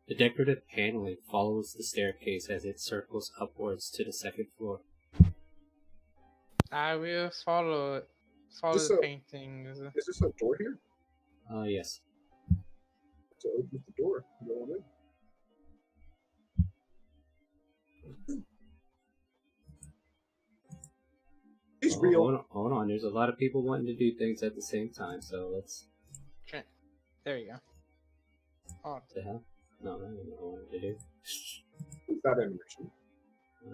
The decorative paneling follows the staircase as it circles upwards to the second floor. I will follow it. Follow the paintings. Is this a door here? Yes. So opens the door. Go on in. He's real. Hold on. There's a lot of people wanting to do things at the same time, so let's... There you go. Oh, What the hell? No, I don't know what I wanted to do. Is that animation? I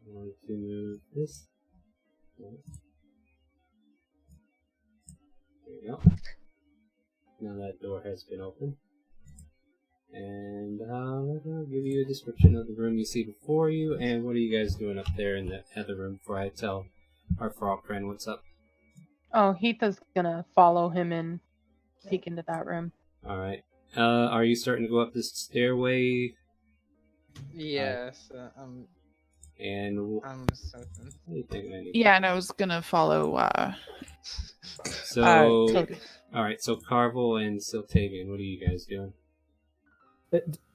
want to move this. There you go. Now that door has been opened. And I'll give you a description of the room you see before you, and what are you guys doing up there in the other room before I tell our frog friend what's up? Oh, Heath is gonna follow him and peek into that room. Alright. Are you starting to go up this stairway? yes. And I'm certain. what do you think I need? Yeah, and I was gonna follow. So, Cody. alright, so Carvel and Siltavian, what are you guys doing?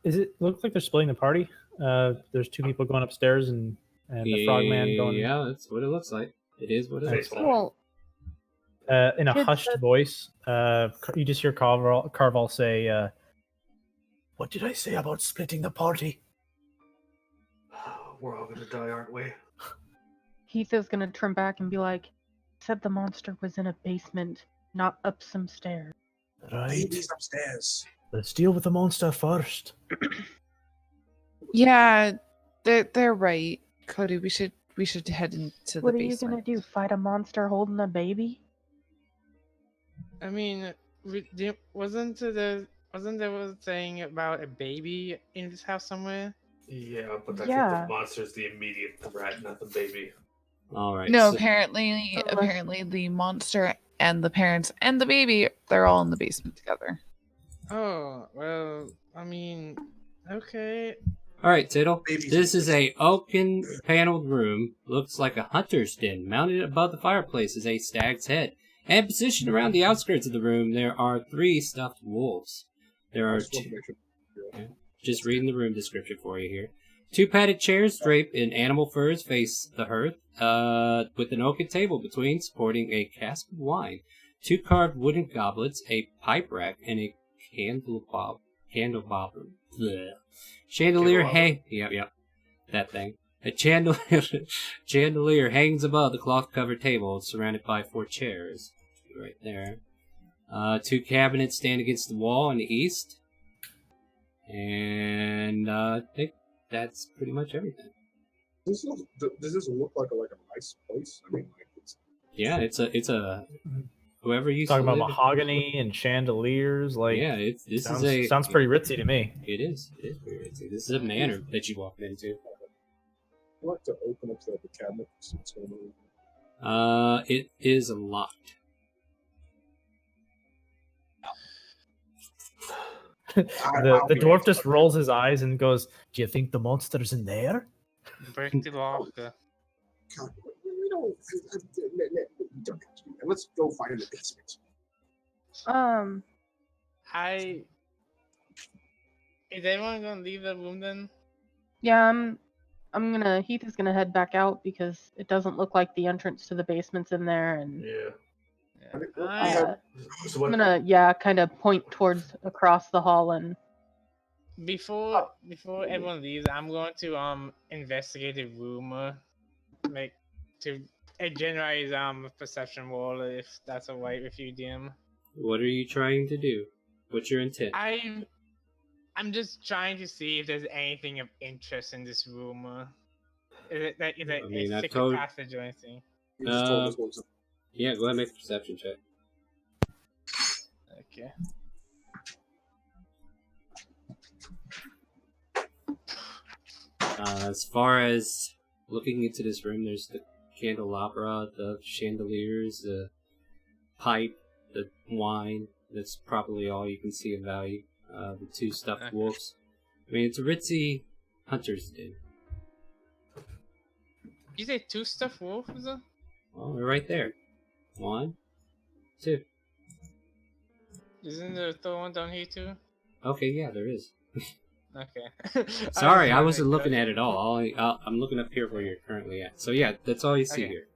Is it look like they're splitting the party? There's two people going upstairs and the frogman going. Yeah, that's what it looks like. It is what it looks like. Well, In a Kids hushed said- voice, you just hear Carval say, "What did I say about splitting the party?" We're all gonna die, aren't we? Heath is gonna turn back and be like, "Said the monster was in a basement, not up some stairs." Right. He's upstairs. Let's deal with the monster first. Yeah, they're right, Cody. We should head into What the are you basement. gonna do? Fight a monster holding a baby? I mean, wasn't there a thing about a baby in this house somewhere? Yeah, but I Yeah. think the monster's the immediate threat, not the baby. Alright. No, so- apparently the monster and the parents and the baby, they're all in the basement together. Oh, well, I mean, okay. Alright, Tittle. Babies. This is a oaken paneled room. Looks like a hunter's den. Mounted above the fireplace is a stag's head. And positioned around the outskirts of the room, there are 3 stuffed wolves. There I are just want to two, make sure. just reading the room description for you here. 2 padded chairs draped in animal furs face the hearth, with an oaken table between, supporting a cask of wine, 2 carved wooden goblets, a pipe rack, and a candlebob. Bleh. Chandelier Yep. That thing. A chandelier hangs above the cloth-covered table, surrounded by 4 chairs. Right there. 2 cabinets stand against the wall in the east. And I think that's pretty much everything. Does this look like a nice place? I mean, like Yeah, it's a whoever used Talking to about live mahogany and chandeliers, like yeah, this sounds, is a sounds pretty ritzy to me. It is pretty ritzy. This is a manor that you walked into. I'd like to open up the cabinet and see what's going on. It is locked. The dwarf just rolls his eyes and goes, "Do you think the monster's in there?" Break the lock. God, we don't have to do that. Let's go find the basement. Is everyone gonna leave the room then? Yeah, Heath is gonna head back out because it doesn't look like the entrance to the basement's in there, and Yeah. So I'm what? gonna kind of point towards across the hall and Before everyone leaves, I'm going to investigate the room, make to generate perception roll if that's alright with you, DM. What are you trying to do? What's your intent? I'm just trying to see if there's anything of interest in this room. Is it I mean, a I've secret told- passage or anything? You just told us what was Yeah, go ahead and make a perception check. Okay. As far as looking into this room, there's the candelabra, the chandeliers, the pipe, the wine. That's probably all you can see of value. The 2 stuffed wolves. I mean, it's a ritzy hunter's den. You say 2 stuffed wolves? Well, they're right there. 1, 2. Isn't there a third one down here too? Okay, yeah, there is. Okay. Sorry, I wasn't looking at it all. I'm looking up here where you're currently at. So yeah, that's all you see Okay. here.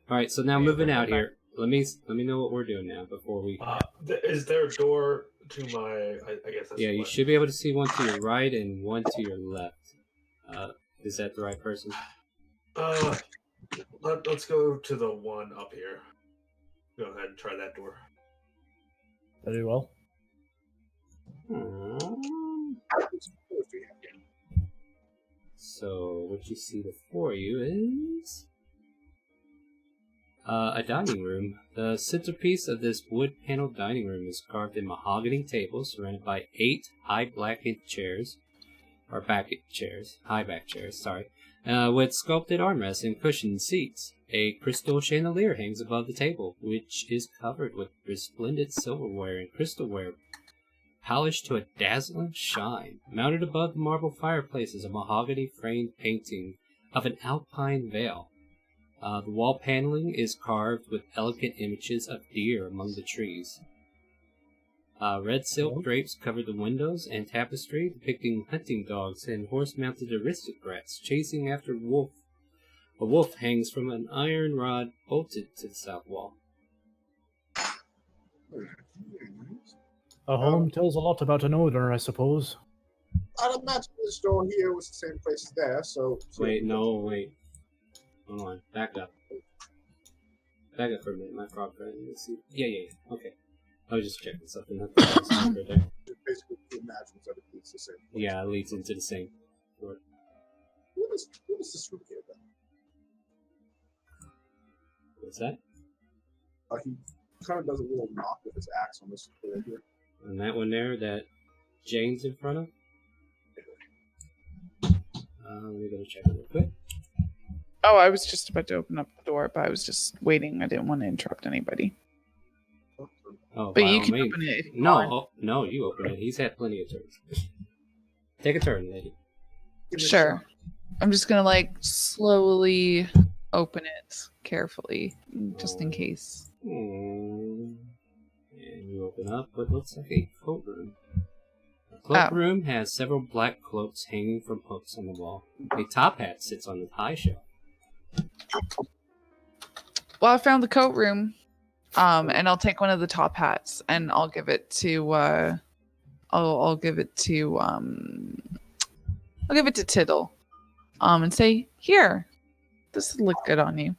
All right, so now Okay, moving out okay. here. Let me know what we're doing now before we. Is there a door to my? I guess that's Yeah, you what- should be able to see one to your right and one to your left. Is that the right person? Let's go to the one up here. Go ahead and try that door. Very well. So what you see before you is a dining room. The centerpiece of this wood-paneled dining room is carved in mahogany tables surrounded by 8 high back chairs, with sculpted armrests and cushioned seats. A crystal chandelier hangs above the table, which is covered with resplendent silverware and crystalware, polished to a dazzling shine. Mounted above the marble fireplace is a mahogany-framed painting of an alpine vale. The wall paneling is carved with elegant images of deer among the trees. Red silk drapes cover the windows, and tapestry depicting hunting dogs and horse-mounted aristocrats chasing after wolf. A wolf hangs from an iron rod bolted to the south wall. A home tells a lot about an owner, I suppose. I'd imagine this door here was the same place as there, so... Wait. Hold on, back up. Back up for a minute, my frog friend. Let's see. Yeah. Okay. I was just checking something. Right there. Basically, he imagines that it leads to the same place. Yeah, it leads into the same door. What is this room here, then? What's that? He kind of does a little knock with his axe on this door here. And that one there that Jane's in front of? Let me go check it real quick. Oh, I was just about to open up the door, but I was just waiting. I didn't want to interrupt anybody. Oh, But by you all can means. open it if you want. No, you open it. He's had plenty of turns. Take a turn, lady. Give it a Sure. shot. I'm just gonna slowly open it carefully, just in case. And you open up what looks like a coat room. The cloak room has several black cloaks hanging from hooks on the wall. A top hat sits on the high shelf. Well, I found the coat room, and I'll take one of the top hats and I'll give it to I'll give it to Tittle, and say, "Here, this will look good on you."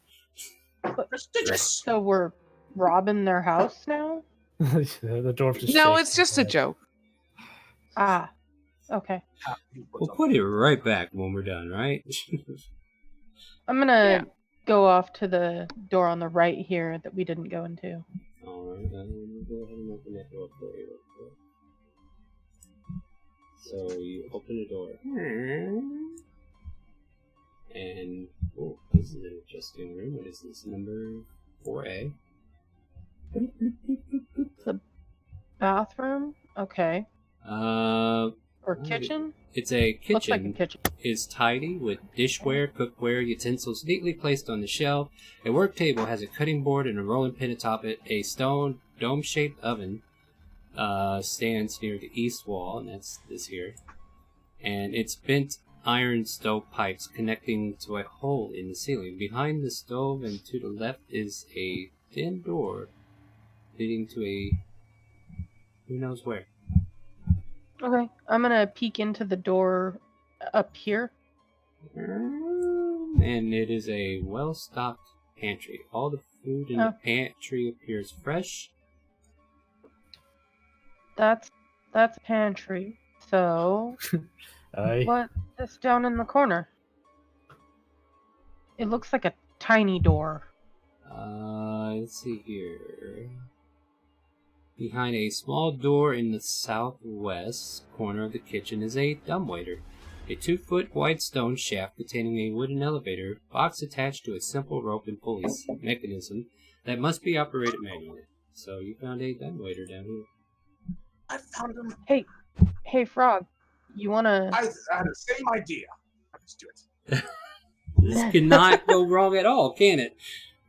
Prestigious. so we're robbing their house now? The dwarf just No, shakes it's just a joke. Ah, okay. We'll put it right back when we're done, right? I'm gonna go off to the door on the right here that we didn't go into. Alright, go ahead and open that door for you real quick. So you open the door. And, oh, this is an interesting room. What is this? Number 4A. The bathroom? Okay. Or kitchen? It's a kitchen. Looks like a kitchen. Is tidy with dishware, cookware, utensils neatly placed on the shelf. A work table has a cutting board and a rolling pin atop it. A stone dome-shaped oven stands near the east wall, and that's this here. And it's bent iron stove pipes connecting to a hole in the ceiling. Behind the stove and to the left is a thin door leading to a who knows where. Okay, I'm gonna peek into the door up here. And it is a well-stocked pantry. All the food in the pantry appears fresh. That's pantry. So Aye. what is down in the corner? It looks like a tiny door. Let's see here. Behind a small door in the southwest corner of the kitchen is a dumbwaiter. A 2-foot wide stone shaft containing a wooden elevator box attached to a simple rope and pulley mechanism that must be operated manually. So you found a dumbwaiter down here. I found him. Hey, Frog, you wanna? I had the same idea. Let's do it. This cannot go wrong at all, can it?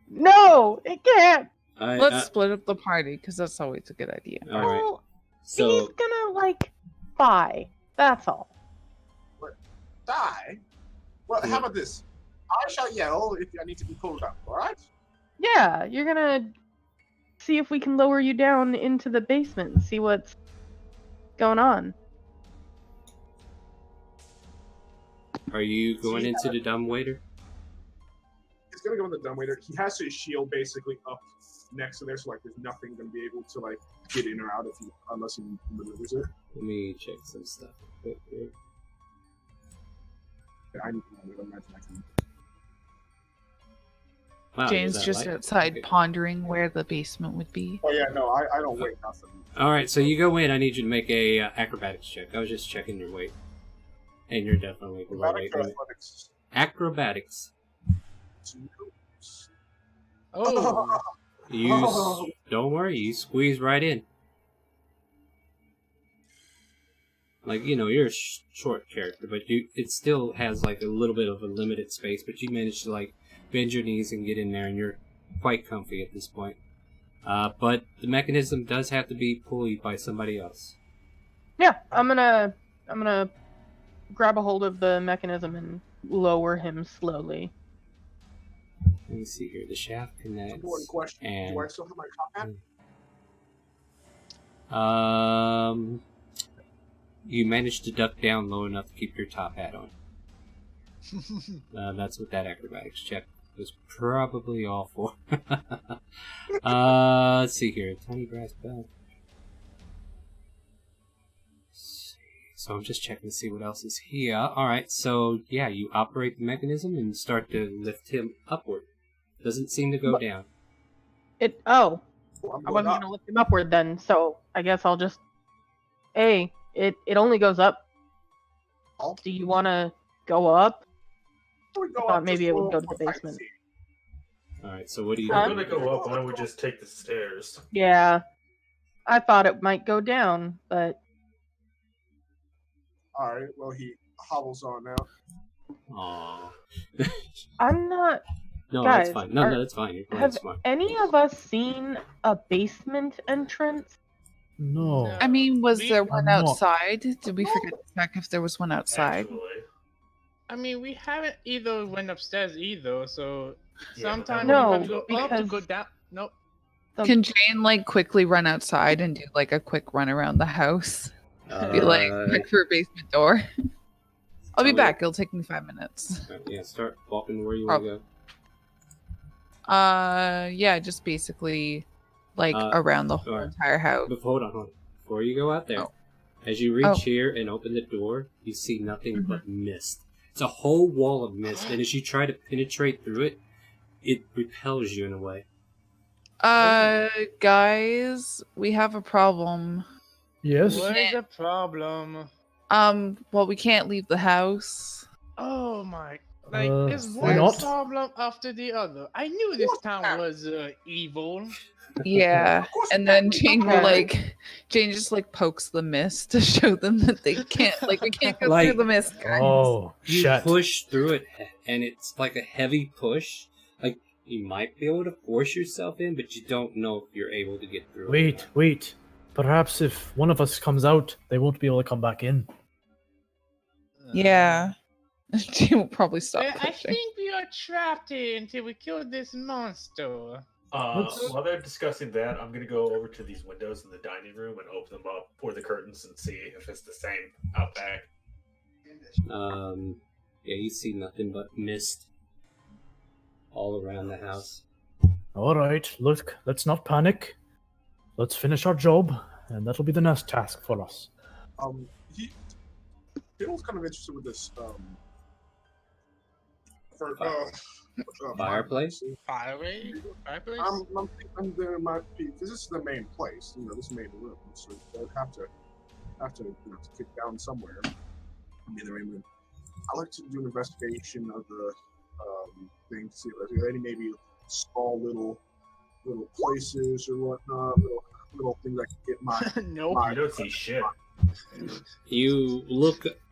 No, it can't. Let's split up the party because that's always a good idea. All right. Well, So he's gonna buy. That's all. Die? Well, how about this? I shall yell if I need to be pulled up, alright? Yeah, you're gonna see if we can lower you down into the basement and see what's going on. are you going into the dumbwaiter? He's gonna go in the dumbwaiter. He has his shield basically up next to there, so there's nothing gonna be able to get in or out unless he maneuvers it. Let me check some stuff quick here. I need to imagine I can. Wow, Jane's is that just light? outside Okay. pondering where the basement would be. Oh yeah, no, I don't weigh nothing. All right, so you go in. I need you to make a acrobatics check. I was just checking your weight, and you're definitely below weight. Athletics. Acrobatics. Oh, Don't worry, you squeeze right in. You're a short character, but it still has a little bit of a limited space. But you manage to bend your knees and get in there, and you're quite comfy at this point. But the mechanism does have to be pulleyed by somebody else. Yeah, I'm gonna grab a hold of the mechanism and lower him slowly. Let me see here. The shaft connects. Important question. And Do I still have my top hat? you managed to duck down low enough to keep your top hat on. That's what that acrobatics check was probably all for. Let's see here. Tiny brass belt. So I'm just checking to see what else is here. Alright, so yeah, you operate the mechanism and start to lift him upward. Doesn't seem to go down. I'm I going wasn't up. gonna lift him upward then, so I guess I'll just. Hey, it only goes up. Oh. Do you wanna go up? We go I thought up maybe just it would a go little to the more basement. fancy. Alright, so what do you If do? we're gonna go up, why don't we just take the stairs? Yeah, I thought it might go down, but All right. Well, he hobbles on out. Aww. I'm not. No, Guys, that's fine. No, that's fine. You're playing Have smart. any of us seen a basement entrance? No. I mean, was We- there one I'm not- outside? Did we forget to check if there was one outside? Actually. I mean, we haven't either went upstairs either, so Yeah, sometimes No, we have to go up to because- go down. Nope. Can Jane quickly run outside and do a quick run around the house? Be check for a basement door. I'll be tell me- back. It'll take me 5 minutes. Yeah, start walking where you want to go. Yeah, just basically around the whole alright. entire house. But hold on. Before you go out there, Oh. as you reach Oh. here and open the door, you see nothing but mist. It's a whole wall of mist, and as you try to penetrate through it, it repels you in a way. Guys, we have a problem. Yes. What is the problem? Well, we can't leave the house. Oh my! Like, Uh, there's why one not? problem after the other. I knew this town was evil. Yeah, Of course and we then can't. Jane just pokes the mist to show them that they can't we can't go Like- through the mist, guys. Oh, You shit. push through it, and it's like a heavy push. You might be able to force yourself in, but you don't know if you're able to get through it. Wait. Perhaps if one of us comes out, they won't be able to come back in. Yeah. She will probably stop I pushing. think we are trapped here until we kill this monster. While they're discussing that, I'm gonna go over to these windows in the dining room and open them up, pour the curtains, and see if it's the same out back. Yeah, you see nothing but mist all around the house. All right, look, let's not panic. Let's finish our job, and that'll be the next task for us. Phil's kind of interested with this Fireplace? Fireplace? I'm thinking there might be, because this is the main place, this main room, so they'd have to to kick down somewhere. I mean, I like to do an investigation of the thing to see if there's any maybe small little places or whatnot, little things I can get my. Nope. You don't see shit.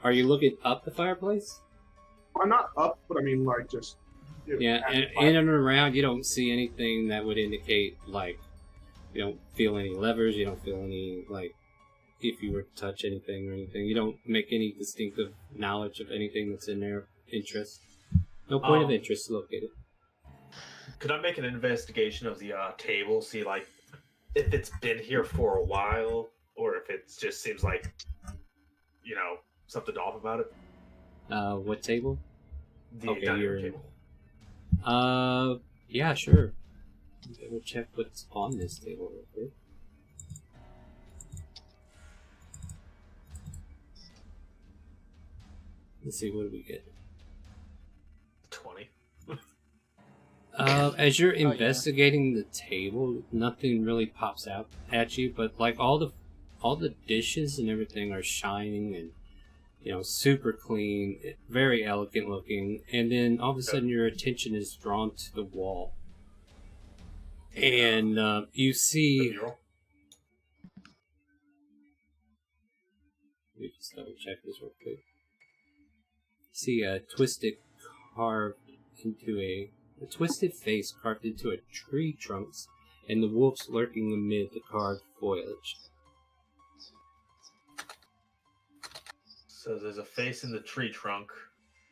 Are you looking up the fireplace? Well, not up, but I mean like just. Yeah, and in and around, you don't see anything that would indicate, like, you don't feel any levers, you don't feel any, like, if you were to touch anything or anything. You don't make any distinctive knowledge of anything that's in their interest. No point of interest located. Could I make an investigation of the table, see, like, if it's been here for a while, or if it just seems like, something off about it? What table? The dining room table. Yeah, sure. We'll check what's on this table real quick. Let's see, what do we get? 20. As you're investigating the table, nothing really pops out at you, but like all the dishes and everything are shining and super clean, very elegant looking, and then all of a sudden your attention is drawn to the wall. And you see... Let me just double check this real quick. See a twisted face carved into a tree trunks, and the wolves lurking amid the carved foliage. So there's a face in the tree trunk.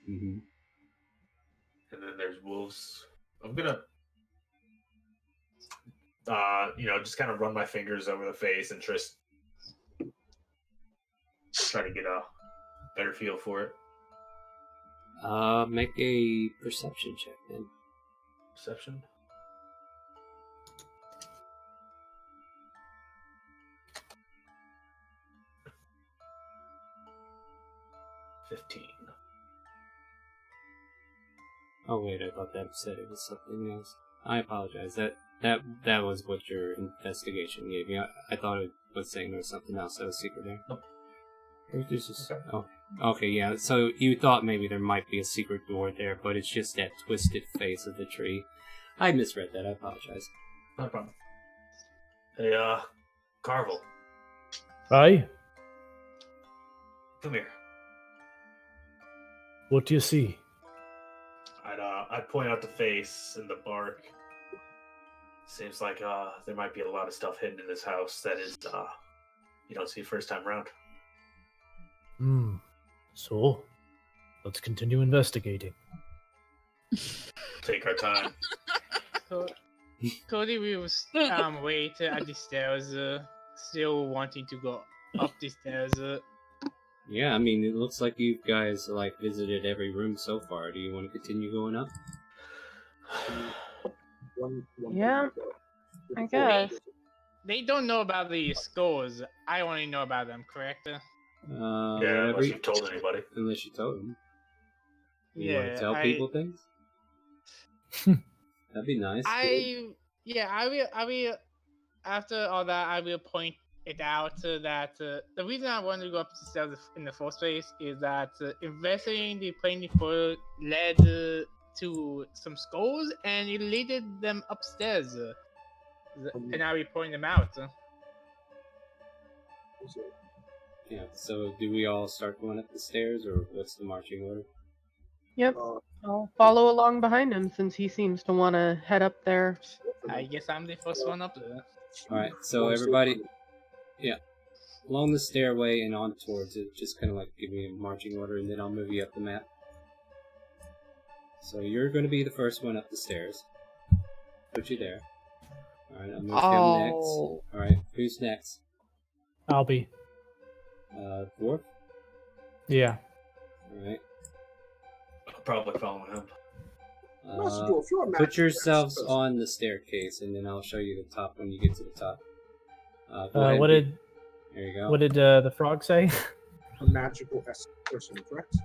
Mm-hmm. And then there's wolves. I'm gonna, just kind of run my fingers over the face and just try to get a better feel for it. Make a perception check then. Perception? Oh wait, I thought that said it was something else. I apologize. That was what your investigation gave me. I thought it was saying there was something else that was secret there. Nope. Oh, okay, yeah. So you thought maybe there might be a secret door there, but it's just that twisted face of the tree. I misread that. I apologize. No problem. Hey, Carvel, Aye? come here. What do you see? I'd point out the face and the bark. Seems like there might be a lot of stuff hidden in this house that is you don't see first time around. So, let's continue investigating. Take our time. Cody will wait at the stairs, still wanting to go up the stairs. Yeah, I mean, it looks like you guys visited every room so far. Do you want to continue going up? Yeah, I guess. They don't know about the skulls. I only know about them, correct? Yeah, unless you've told anybody. Unless you told them. You Yeah, want to tell people things? That'd be nice. I will. After all that, I will point it out that the reason I wanted to go up the stairs in the first place is that investigating the plane before led to some skulls, and it leaded them upstairs. And I will point them out. Yeah, so do we all start going up the stairs, or what's the marching order? Yep. I'll follow along behind him since he seems to want to head up there. I guess I'm the first one up there. Alright, so everybody Along the stairway and on towards it. Just kind of like give me a marching order, and then I'll move you up the map. So you're going to be the first one up the stairs. Put you there. Alright, I'll move him next. Alright, who's next? I'll be. Dwarf? Yeah. Alright. I'll probably follow him. Master Dwarf, you're a Put magical yourselves person. on the staircase, and then I'll show you the top when you get to the top. Go ahead. There you go. What did the frog say? A magical person, correct?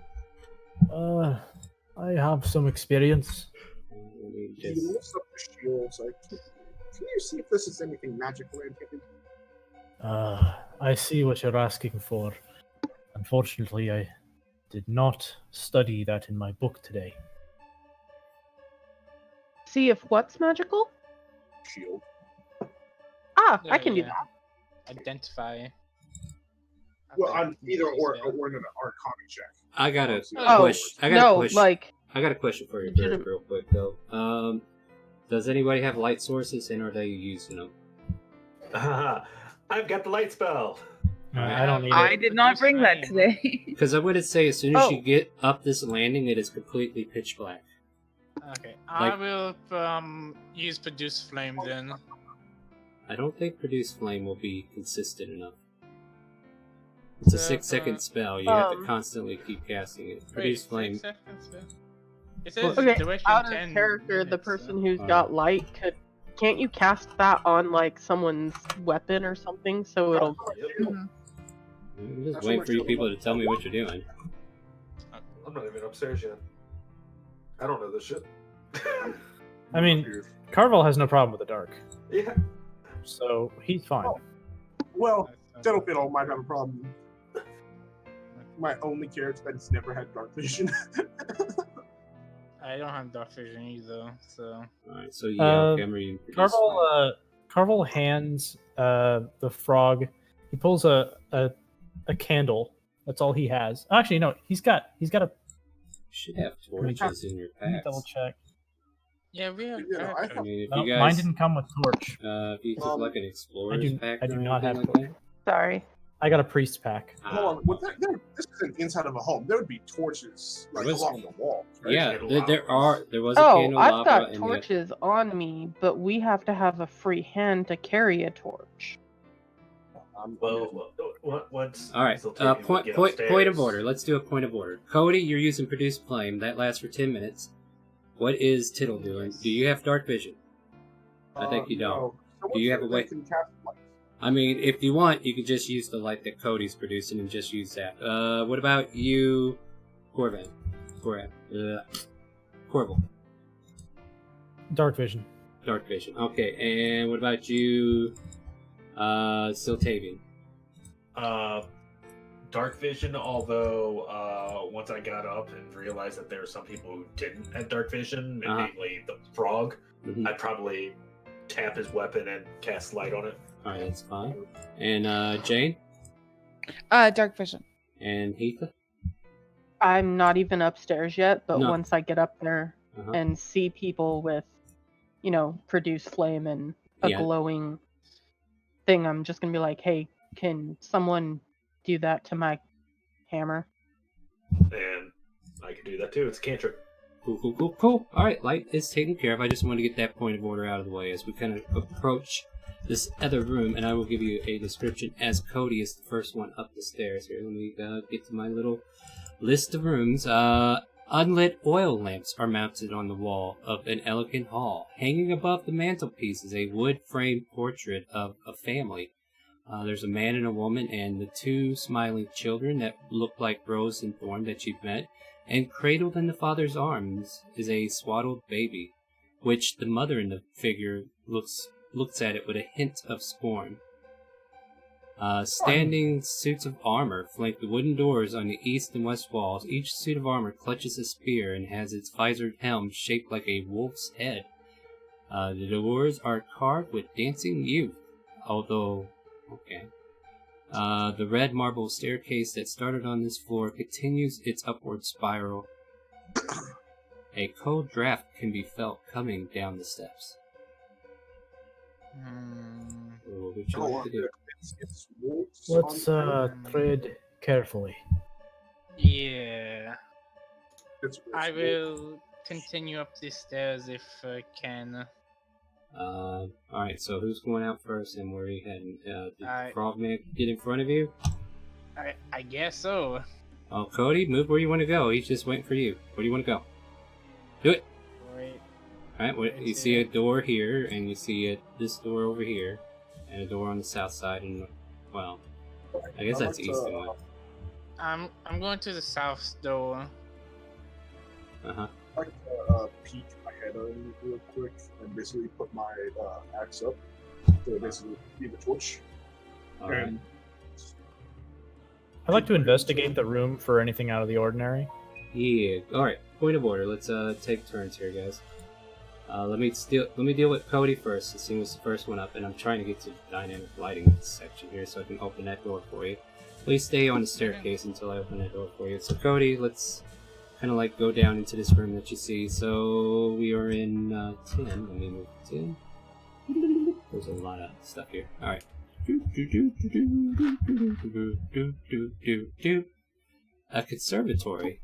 I have some experience. Let me He just- lifts up the shield. Like, can you see if this is anything magical or anything? I see what you're asking for. Unfortunately, I did not study that in my book today. See if what's magical? Shield. Ah, I There, can do yeah. that. Identify. Well, on either or an arcana check. I got a Oh, question. I got a no, question. like, I got a question for you, Legitimate. real quick though. Does anybody have light sources, and are they using them? I've got the light spell. I don't need I it. did not bring that today. Because I would say as soon as you Oh. get up this landing, it is completely pitch black. Okay, I Like- will use produce flame then. I don't think produce flame will be consistent enough. It's a 6-second spell. You have to constantly keep casting it. Produce flame. 6 seconds, yeah. It says okay, duration out of 10 character, the minutes, person so- who's Alright. got light can't you cast that on like someone's weapon or something so it'll I'm just waiting for you people to tell me what you're doing. I'm not even upstairs yet. I don't know this shit. I mean, Carvel has no problem with the dark, Yeah. so he's fine. Well, Gentlefiddle might have a problem. My only character that's never had dark vision. I don't have dark vision either, so. Alright, so yeah, Uh, Cameron, you produce flame. Carvel hands the frog. He pulls a candle. That's all he has. Actually, no, he's got a. You should have torches in your Let me packs. double check. Yeah, we have. Yeah, I I mean, if No, you guys, mine didn't come with torch. if you took like an explorer's pack I do or not anything have like that. sorry. I got a priest pack. Hold on, this is an inside of a home. There would be torches like There was- along the wall. Right? Yeah, there was a Oh, candelabra. I've got and torches on me, but we have to have a free hand to carry a torch. Well, once. All right. Zoltanian would get Point of upstairs- order. Let's do a point of order. Cody, you're using produce flame. That lasts for 10 minutes. What is Tittle doing? Do you have dark vision? I think you don't. No. So Do you have a they way- can cast light? I mean, if you want, you could just use the light that Cody's producing and just use that. What about you, Corvin? Corval. Dark vision. Dark vision. Okay, and what about you, Siltavian? Dark vision, although once I got up and realized that there were some people who didn't have dark vision, Uh-huh. namely the frog, Mhm. I'd probably tap his weapon and cast light on it. Alright, that's fine. And Jane? Dark vision. And Heath? I'm not even upstairs yet, but No. once I get up there Uh-huh. and see people with, produce flame and a Yeah. glowing thing, I'm just gonna be like, hey, can someone do that to my hammer? And I can do that too. It's a cantrip. Cool. Alright, light is taken care of. I just want to get that point of order out of the way as we kind of approach this other room, and I will give you a description as Cody is the first one up the stairs here. Let me get to my little list of rooms. Unlit oil lamps are mounted on the wall of an elegant hall. Hanging above the mantelpiece is a wood-framed portrait of a family. There's a man and a woman and the two smiling children that look like Rose and Thorn that you've met. And cradled in the father's arms is a swaddled baby, which the mother in the figure looks at it with a hint of scorn. Standing suits of armor flank the wooden doors on the east and west walls. Each suit of armor clutches a spear and has its visored helm shaped like a wolf's head. The doors are carved with dancing youth, although... okay. The red marble staircase that started on this floor continues its upward spiral. A cold draft can be felt coming down the steps. What would you like to do? It's wolves Let's on tread carefully. Yeah. it's I will continue up the stairs if I can. Alright, so who's going out first and where are you heading? Did I- Frogman get in front of you? I guess so. Oh, Cody, move where you want to go. He's just waiting for you. Where do you want to go? Do it! Wait. Alright, you see a door here, and you see this door over here, and a door on the south side, and, well, I guess that's east and west. I'm going to the south door. Uh-huh. I'd like to peek my head in real quick and basically put my axe up to basically be the torch. Alright. And I'd like to investigate the room for anything out of the ordinary. Yeah. Alright, point of order. Let's take turns here, guys. Let me deal with Cody first, since he was the first one up, and I'm trying to get to the dynamic lighting section here so I can open that door for you. Please stay on the staircase until I open that door for you. So Cody, let's kind of like go down into this room that you see. So we are in 10. Let me move to 10. There's a lot of stuff here. Alright. A conservatory.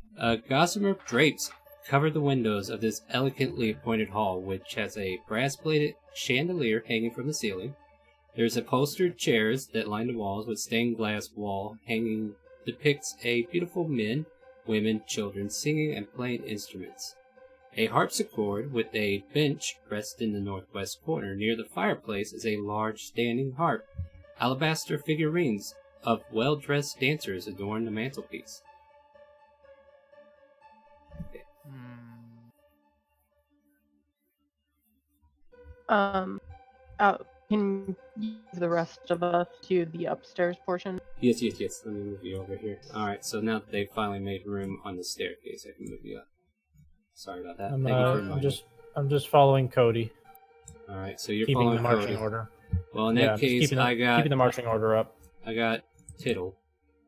Gossamer drapes cover the windows of this elegantly appointed hall, which has a brass-bladed chandelier hanging from the ceiling. There's upholstered chairs that line the walls with stained glass wall hanging depicts a beautiful men, women, children singing and playing instruments. A harpsichord with a bench rests in the northwest corner. Near the fireplace is a large standing harp. Alabaster figurines of well-dressed dancers adorn the mantelpiece. Can you give the rest of us to the upstairs portion? Yes. Let me move you over here. Alright, so now that they've finally made room on the staircase, I can move you up. Sorry about that. Thank you for reminding. I'm just following Cody, Alright, so you're keeping following the marching Cody. order. Well, in Yeah, that just case, keeping the marching order up. I got Tittle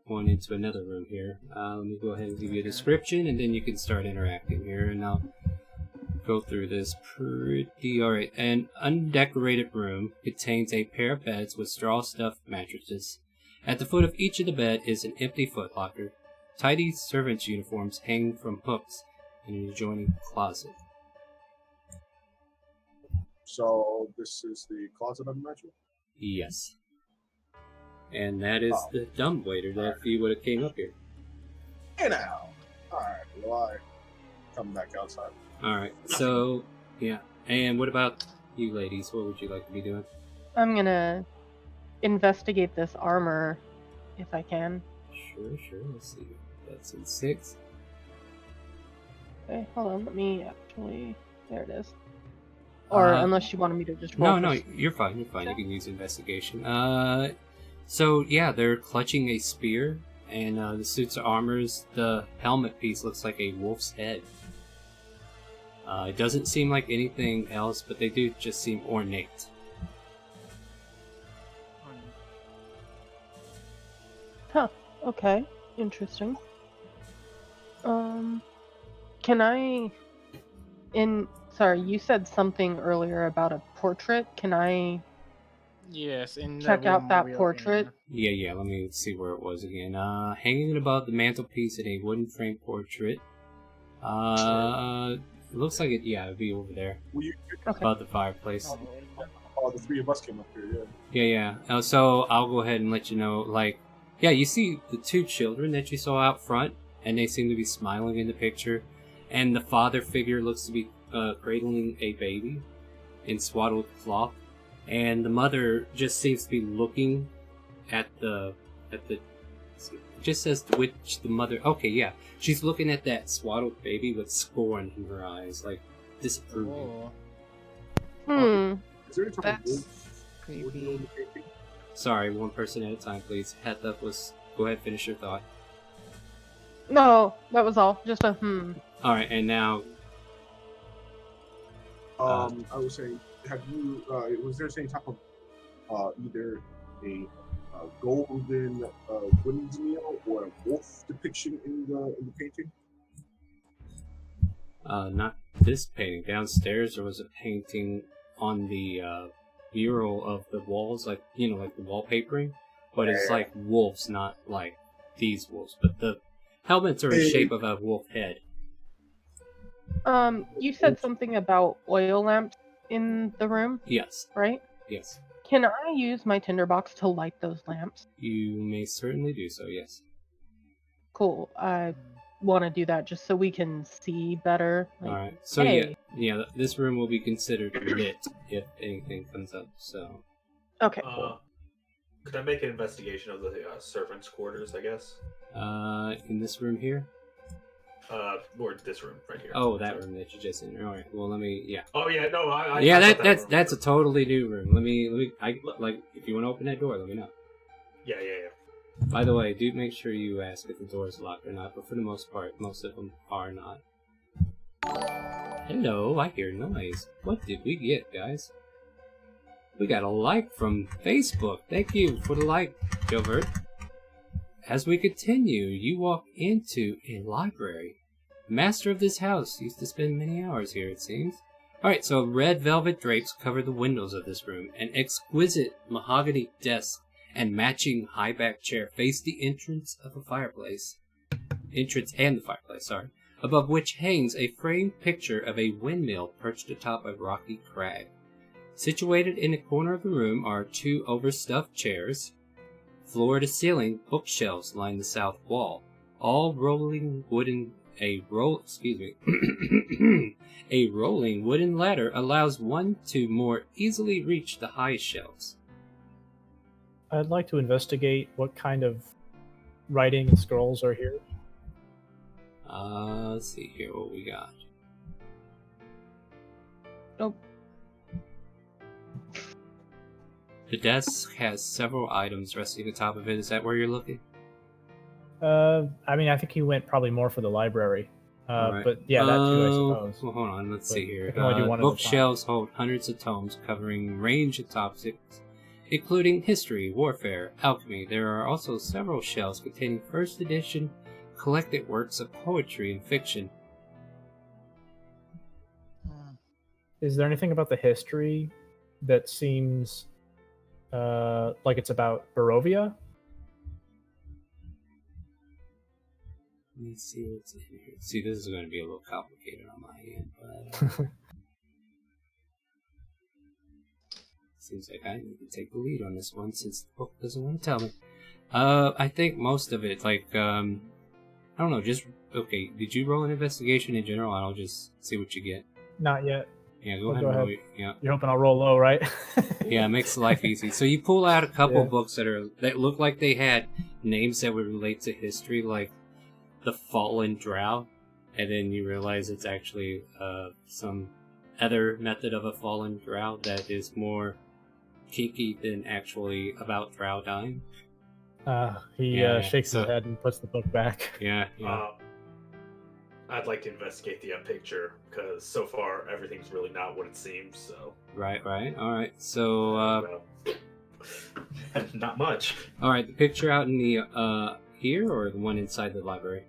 going into another room here. Let me go ahead and give you a description, and then you can start interacting here, and I'll go through this pretty alright. An undecorated room contains a pair of beds with straw stuffed mattresses. At the foot of each of the bed is an empty footlocker. Tidy servants' uniforms hang from hooks in an adjoining closet. so this is the closet I'm imagining. Yes. And that is the dumb waiter that if you would have came up here. Hey now. Alright, well I come back outside. Alright, so, yeah. And what about you ladies? What would you like to be doing? I'm gonna investigate this armor if I can. Sure. Let's see. That's in 6. Okay, hold on. Let me actually. There it is. Or unless you wanted me to just roll. No, for- you're fine. You can use investigation. So yeah, they're clutching a spear, and the suits of armors. The helmet piece looks like a wolf's head. It doesn't seem like anything else, but they do just seem ornate. Huh. Okay. Interesting. Can I? Sorry, you said something earlier about a portrait. Can I Yes, in the check out room that we are portrait? in. Yeah. Let me see where it was again. Hanging above the mantelpiece in a wooden frame portrait. It looks like it. Yeah, it'd be over there, Well, you, Okay. above the fireplace. the three of us came up here, yeah. Yeah. So I'll go ahead and let you know. Like, yeah, you see the 2 children that you saw out front, and they seem to be smiling in the picture. And the father figure looks to be cradling a baby in swaddled cloth, and the mother just seems to be looking at the. It just says which the mother. Okay, yeah, she's looking at that swaddled baby with scorn in her eyes, like disapproving. Oh, Is there any type of That's wood creepy. in the painting? Sorry, one person at a time, please. Hetha was. Go ahead, finish your thought. No, that was all. Just a All right, and now. I was saying, have you? Was there any type of either a golden windmill or a wolf depiction in the painting? Not this painting. Downstairs, there was a painting on the mural of the walls, like the wallpapering, but it's like wolves, not like these wolves. But the helmets are in shape of a wolf head. You said something about oil lamps in the room, Yes. right? Yes. Can I use my tinderbox to light those lamps? You may certainly do so. Yes. Cool. I want to do that just so we can see better. Like, All right. So hey. yeah. This room will be considered lit if anything comes up. So. Okay. Cool. Could I make an investigation of the servants' quarters? I guess. In this room here. Or this room right here. Oh, that room that you just in. All right. Well, let me. Yeah. Oh yeah. No. I yeah. I That's a totally new room. Let me. I like if you want to open that door, let me know. Yeah. By the way, do make sure you ask if the door is locked or not. But for the most part, most of them are not. Hello, I hear noise. What did we get, guys? We got a like from Facebook. Thank you for the like, Gilbert. As we continue, you walk into a library. The master of this house used to spend many hours here, it seems. Alright, so red velvet drapes cover the windows of this room. An exquisite mahogany desk and matching high-back chair face the entrance and the fireplace, above which hangs a framed picture of a windmill perched atop a rocky crag. Situated in a corner of the room are two overstuffed chairs. Floor-to-ceiling bookshelves line the south wall. A rolling wooden ladder allows one to more easily reach the high shelves. I'd like to investigate what kind of writing and scrolls are here. Let's see here what we got. Nope. The desk has several items resting atop of it. Is that where you're looking? I mean, I think he went probably more for the library. Right. But yeah, that too, I suppose. Well, hold on, let's But see here. I can only do one at a time. Bookshelves hold hundreds of tomes covering range of topics, including history, warfare, alchemy. There are also several shelves containing first edition collected works of poetry and fiction. Is there anything about the history that seems like it's about Barovia? Let me see what's in here. See, this is going to be a little complicated on my end, but seems like I need to take the lead on this one since the book doesn't want to tell me. I think most of it, like, I don't know, just, okay, did you roll an investigation in general? I'll just see what you get. Not yet. Yeah, go ahead and roll it. Yeah. You're hoping I'll roll low, right? Yeah, it makes life easy. So you pull out a couple books that look like they had names that would relate to history, like the Fallen Drow, and then you realize it's actually some other method of a fallen drow that is more kinky than actually about drow dying. He shakes his head and puts the book back. Yeah. I'd like to investigate the picture, because so far everything's really not what it seems, so... Right. Alright, so... not much. Alright, the picture out in the, here, or the one inside the library?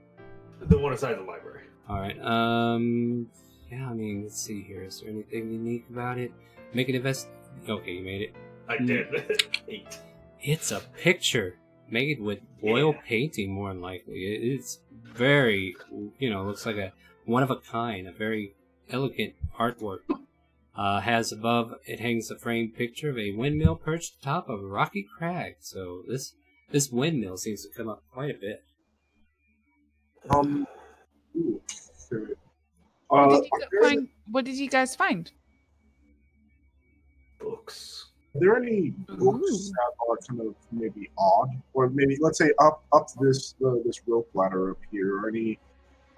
The one inside the library. Alright, yeah, I mean, let's see here. Is there anything unique about it? Make an Okay, you made it. I did. 8. It's a picture made with oil painting, more than likely. It's very, looks like a one of a kind, a very elegant artwork. Has above it hangs a framed picture of a windmill perched atop of a rocky crag. So this windmill seems to come up quite a bit. What did you guys find? Books. Are there any books that are kind of maybe odd, or maybe let's say up this rope ladder up here, or any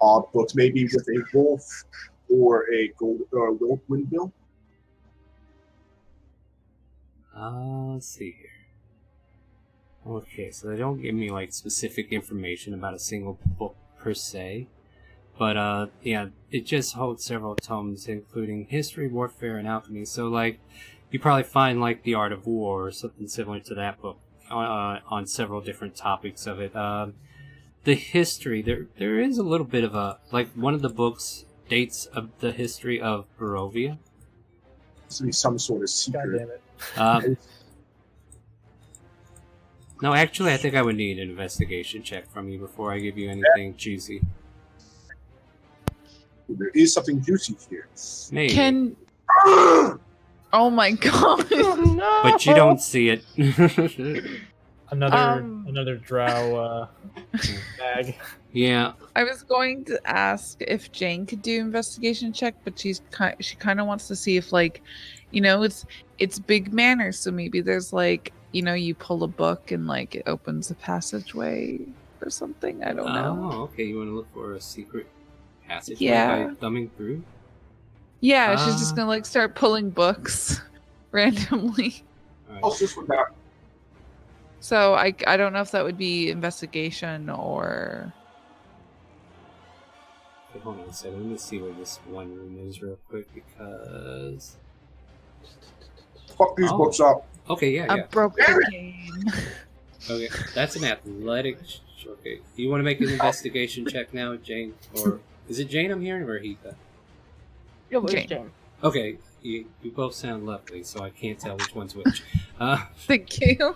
odd books, maybe with a wolf or a gold windmill? Let's see here. Okay, so they don't give me like specific information about a single book per se, but yeah, it just holds several tomes, including history, warfare, and alchemy. So like, you probably find like the Art of War or something similar to that book on several different topics of it. The history, there is a little bit of a, like, one of the books dates of the history of Barovia. This would be some sort of God secret. damn it. No, actually, I think I would need an investigation check from you before I give you anything juicy. There is something juicy here. Maybe. Can. Oh my god. No. But you don't see it. Another drow bag. Yeah. I was going to ask if Jane could do investigation check, but she kind of wants to see if, like, you know, it's big manor, so maybe there's like, you know, you pull a book and like it opens a passageway or something. I don't know. Oh, okay. You want to look for a secret passageway Yeah. by thumbing through? Yeah, she's just gonna like start pulling books randomly. Oh, just with that. So I don't know if that would be investigation or. Okay, hold on a second. Let me see where this one room is real quick because. Fuck these books up. Okay, yeah. A broken game. Okay, that's an athletic. Okay, you want to make an investigation check now, Jane, or is it Jane I'm hearing, or Heatha? It was Jane. Jane. Okay, you both sound lovely, so I can't tell which one's which. Thank you.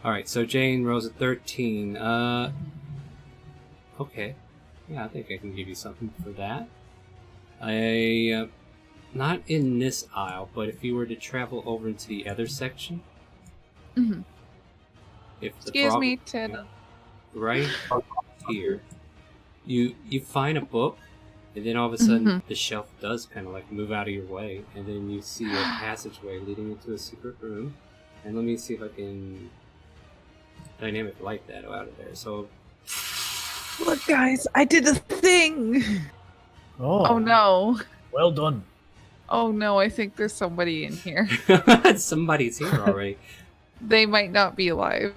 All right, so Jane rolls a 13. Okay, yeah, I think I can give you something for that. Not in this aisle, but if you were to travel over into the other section. Mhm. If the Excuse frog- me, Ted. right here, you find a book, and then all of a sudden the shelf does kind of like move out of your way, and then you see a passageway leading into a secret room. And let me see if I can dynamic light that out of there. So, Look, guys, I did a thing. Oh no. Well done. Oh no, I think there's somebody in here. somebody's here already. They might not be alive.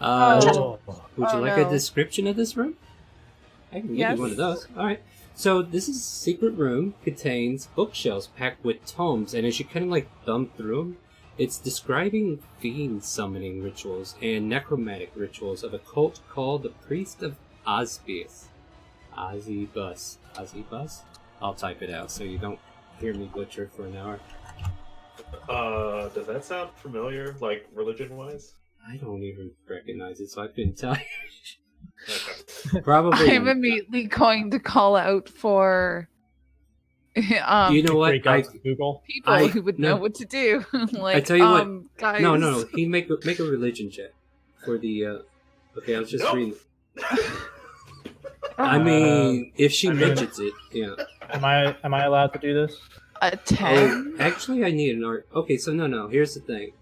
Oh. Would you Oh, like no. a description of this room? I can give Yes. you one of those. All right. So this is secret room contains bookshelves packed with tomes, and as you kind of like thumb through them, it's describing fiend summoning rituals and necromantic rituals of a cult called the Priest of Osbius. Ozibus. Ozibus? I'll type it out so you don't hear me butcher for an hour. Does that sound familiar, like religion-wise? I don't even recognize it, so I couldn't tell you. Okay. Probably. I'm immediately going to call out for You know what? Break out to Google. people who would know what to do. Like, I tell you what. guys. No. He make a religion check for the. Okay, I was just Nope. reading. I mean, if she mentions it, yeah. Am I allowed to do this? A 10? Oh, actually, I need an art. Okay, so no. Here's the thing.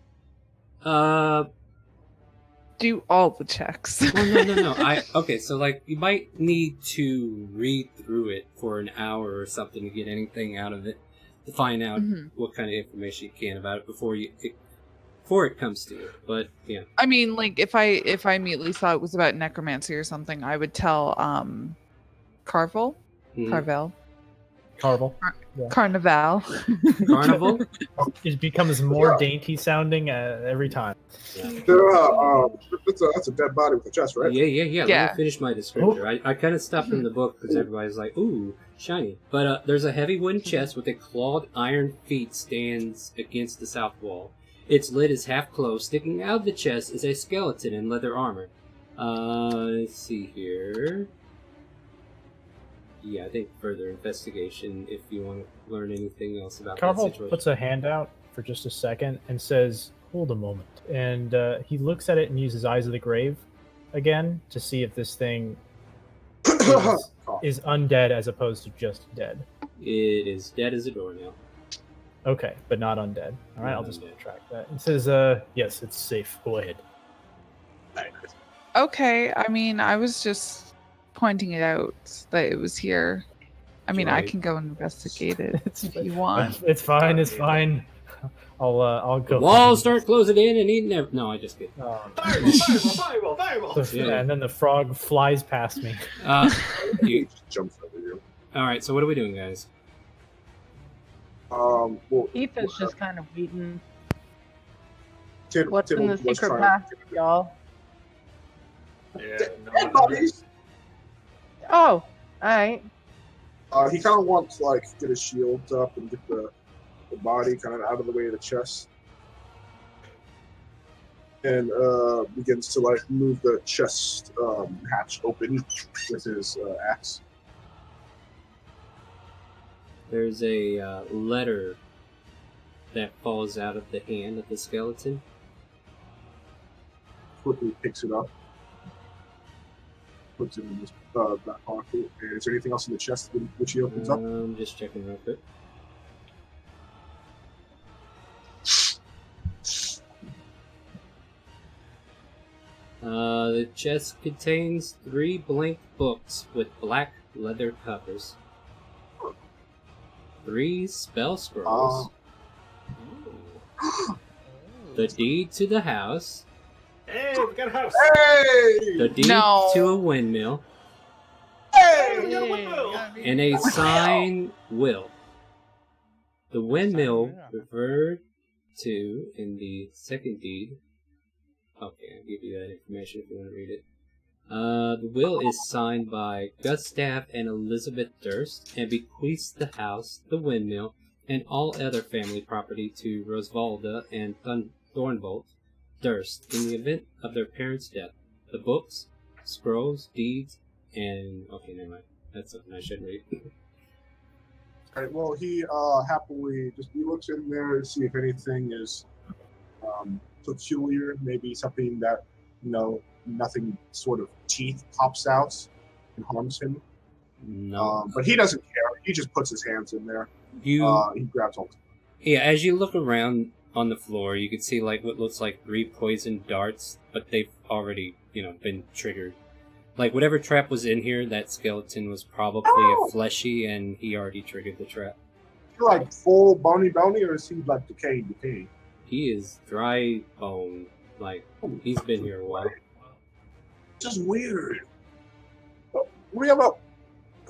Do all the checks. Well, no. Okay, so like you might need to read through it for an hour or something to get anything out of it, to find out what kind of information you can about it before it comes to you. But yeah. I mean, like, if I immediately thought it was about necromancy or something, I would tell Carvel. Mhm. Carvel. Carvel. Carnival. Carnival. It becomes more dainty sounding every time. That's a dead body with a chest, right? Yeah. Let Yeah. me finish my descriptor. I kind of stopped in the book because everybody's like, ooh, shiny. But there's a heavy wooden chest with a clawed iron feet stands against the south wall. Its lid is half closed. Sticking out of the chest is a skeleton in leather armor. Let's see here. Yeah, I think further investigation if you want to learn anything else about that Carvel situation. puts a hand out for just a second and says, "Hold a moment." And he looks at it and uses Eyes of the Grave again to see if this thing is undead as opposed to just dead. It is dead as a doornail. Okay, but not undead. All right, Not I'll just undead. track that. It says, yes, it's safe. Go ahead. Okay, I mean, I was just pointing it out that it was here. I mean, I Right. can go and investigate it if you want. It's fine. It's fine. I'll The go. walls start closing in and eating everything. No, I just kidding. Fireball! And then the frog flies past me. You, Jumps over you. all right, so what are we doing, guys? Well, Ethan's just kind of waiting. Tid- What's in the Tid was secret trying- passage, y'all? Yeah, Dead bodies. Oh, alright. He kind of wants to like get his shield up and get the body kind of out of the way of the chest. and begins to like move the chest hatch open with his axe. There's a letter that falls out of the hand of the skeleton. Quickly picks it up, puts it in his back pocket. And is there anything else in the chest which he opens up? Just checking real quick. The chest contains 3 blank books with black leather covers. 3 spell scrolls. The deed to the house. Hey, we got a house. Hey! The deed No. to a windmill. Hey, we got a windmill. And a signed will. The windmill Signed will. referred to in the second deed. Okay, I'll give you that information if you want to read it. The will is signed by Gustav and Elizabeth Durst and bequeaths the house, the windmill, and all other family property to Rosvalda and Thornbolt Durst in the event of their parents' death. The books, scrolls, deeds, and... Okay, never mind. That's something I shouldn't read. All right, well, he happily he looks in there to see if anything is peculiar, maybe something that, nothing sort of teeth pops out and harms him. No. But he doesn't care. He just puts his hands in there. He grabs hold. Yeah, as you look around on the floor, you can see like what looks like 3 poison darts, but they've already, been triggered. Like whatever trap was in here, that skeleton was probably a fleshy, and he already triggered the trap. Is he like full bony, or is he like decaying? He is dry bone. Like he's been here a while. Just weird. We have a.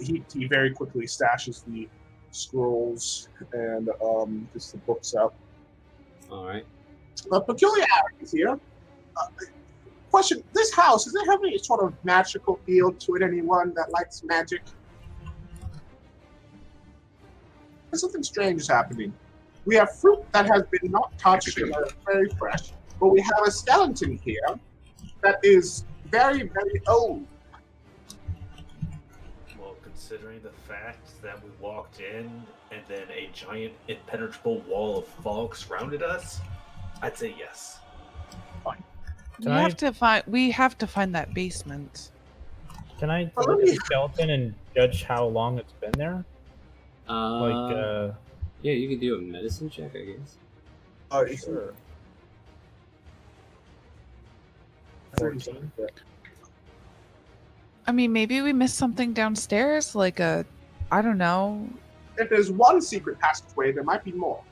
He very quickly stashes the scrolls and gets the books out. All right. Peculiarities here. Question: this house, does it have any sort of magical feel to it? Anyone that likes magic? Something strange is happening. We have fruit that has been not touched and are very fresh, but we have a skeleton here that is very, very old. Well, considering the fact that we walked in and then a giant impenetrable wall of fog surrounded us, I'd say yes. We have to find that basement. Can I look at the skeleton and judge how long it's been there? Yeah, you can do a medicine check, I guess. Sure. 14. I mean, maybe we missed something downstairs, like I don't know. If there's one secret passageway, there might be more.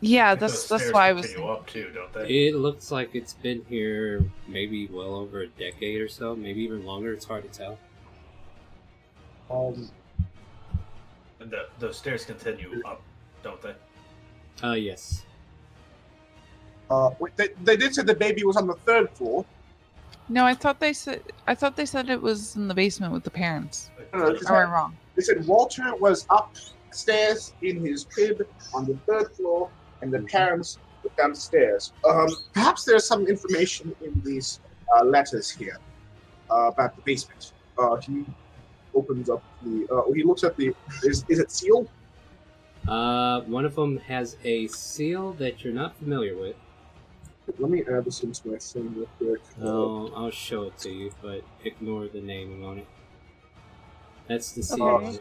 Yeah, Those that's stairs why I was. continue up too, don't they? It looks like it's been here maybe well over a decade or so, maybe even longer. It's hard to tell. And those stairs continue up, don't they? Yes. Wait, they did say the baby was on the 3rd floor. No, I thought they said it was in the basement with the parents. No, Or am I wrong? They said Walter was upstairs in his crib on the 3rd floor, and the parents were downstairs. Perhaps there's some information in these letters here about the basement. He opens up he looks at the. Is it sealed? One of them has a seal that you're not familiar with. Let me add this into my thing real quick. I'll show it to you, but ignore the naming on it. That's the seal. Okay.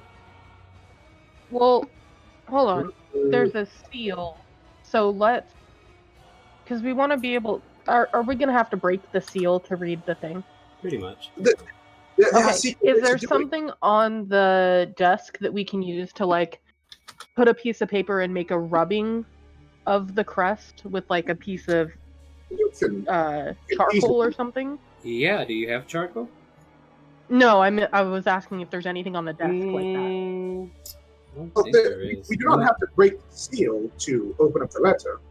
Well, hold on. There's a seal. So because we want to be able. Are we going to have to break the seal to read the thing? Pretty much. Okay. Is there something on the desk that we can use to like put a piece of paper and make a rubbing of the crest with like a piece of charcoal or something? Yeah. Do you have charcoal? No, I was asking if there's anything on the desk like that. I don't think there is. We do not have to break the seal to open up the letter.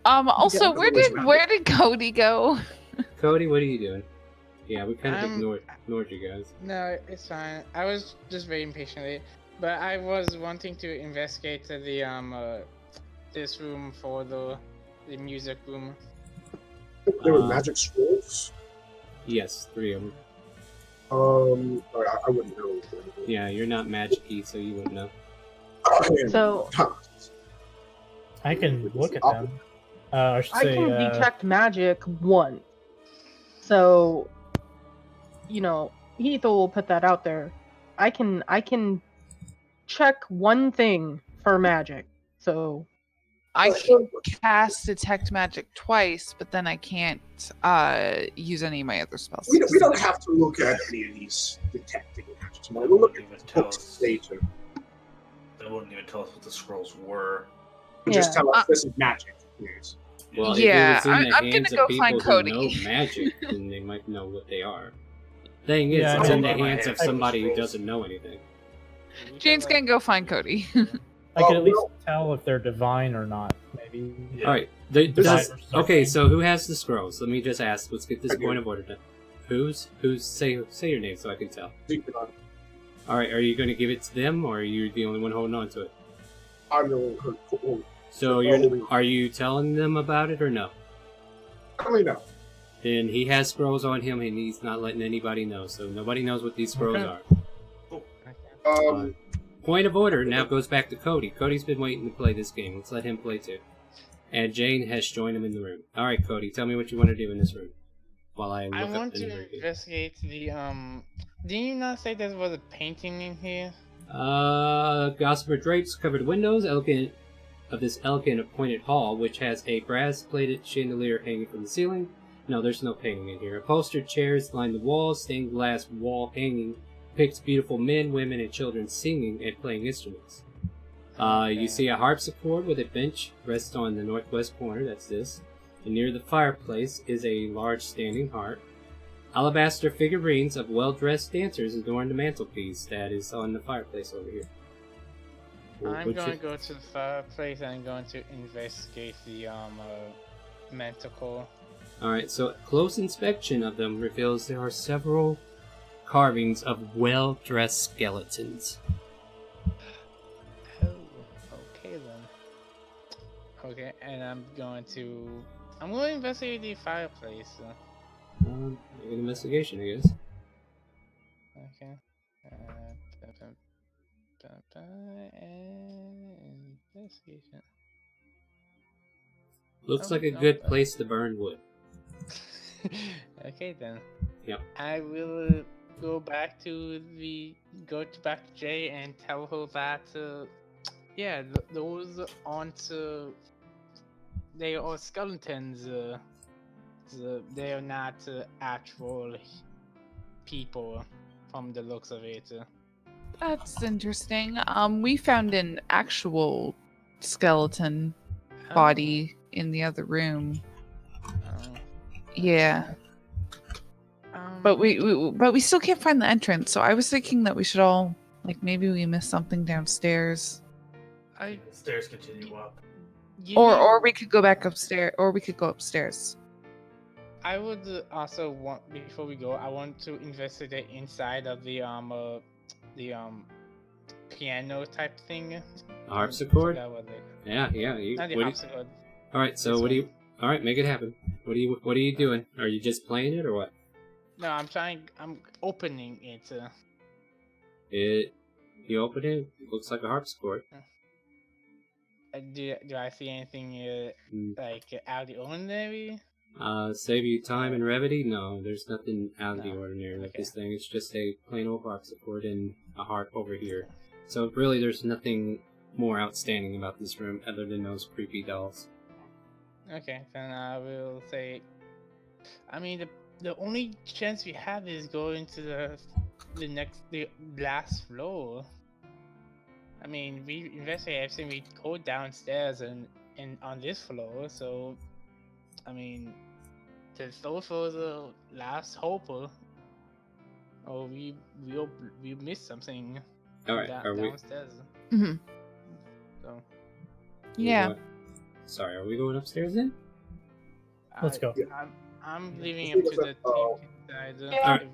Also, Yeah, where did Cody go? Cody, what are you doing? Yeah, we kind of I'm- ignored you guys. No, it's fine. I was just waiting patiently, but I was wanting to investigate the this room for the the music room. There were magic scrolls. Yes, 3 of them. I wouldn't know. Yeah, you're not magic-y, so you wouldn't know. So I can look at them. I should I say. can detect magic once. So, Heath will put that out there. I can check one thing for magic. So I can cast detect magic twice, but then I can't use any of my other spells. We don't have to look at any of these detecting magics. We'll look at the books later. They wouldn't even tell us what the scrolls were. Just tell us this is magic. Yes. Well, Yeah, if it was in the I'm gonna hands go of people find who Cody. know magic, then they might know what they are. Thing is, Yeah, it's I in the mean, hands of somebody who doesn't know anything. Jane's gonna go find Cody. I could at least tell if they're divine or not. Maybe. Yeah. All right. Okay, so who has the scrolls? Let me just ask. Let's get this point of order done. Who's say your name so I can tell. All right. Are you going to give it to them, or are you the only one holding on to it? I'm the one. So are you telling them about it or no? I mean, no. Then he has scrolls on him, and he's not letting anybody know. So nobody knows what these scrolls are. Point of order now goes back to Cody. Cody's been waiting to play this game. Let's let him play too. And Jane has joined him in the room. All right, Cody, tell me what you want to do in this room. While I look I up want the to investigate the Didn't you not say there was a painting in here? Gossamer drapes covered windows, elegant appointed hall, which has a brass-plated chandelier hanging from the ceiling. No, there's no painting in here. Upholstered chairs line the walls, stained glass wall hanging depicts beautiful men, women, and children singing and playing instruments. You see a harpsichord with a bench rests on the northwest corner, that's this. And near the fireplace is a large standing harp. Alabaster figurines of well-dressed dancers adorn the mantelpiece that is on the fireplace over here. I'm going to go to the fireplace and I'm going to investigate the manticore. Alright, so close inspection of them reveals there are several carvings of well-dressed skeletons. Oh, okay then. Okay, and I'm going to investigate the fireplace. Make an investigation, I guess. Okay. Investigation. Looks like a good place to burn wood. Okay then. Yep. I will go back to Jay and tell her that those aren't they are skeletons. They are not actual people from the looks of it. That's interesting. We found an actual skeleton body in the other room. Yeah. But we still can't find the entrance. So I was thinking that we should all maybe we missed something downstairs. The stairs continue up. Or we could go back upstairs, or we could go upstairs. I would also want, before we go, I want to investigate inside of the piano type thing. Harpsichord? Yeah. Not the harpsichord. Alright, so alright, make it happen. What are you doing? Are you just playing it or what? No, I'm opening it. You open it? It looks like a harpsichord. Do I see anything out of the ordinary? Save you time and brevity? No, there's nothing out of the ordinary with this thing. It's just a plain old harpsichord and a harp over here. So really there's nothing more outstanding about this room other than those creepy dolls. Okay, then I will say, I mean, the only chance we have is going to the last floor. I mean, we investigate everything. We go downstairs and on this floor. So, I mean, to go for the last hope, or we missed something. All right, are we? Downstairs. Mm-hmm. So. Yeah. Sorry, are we going upstairs then? Let's go. I'm leaving up to the tank inside.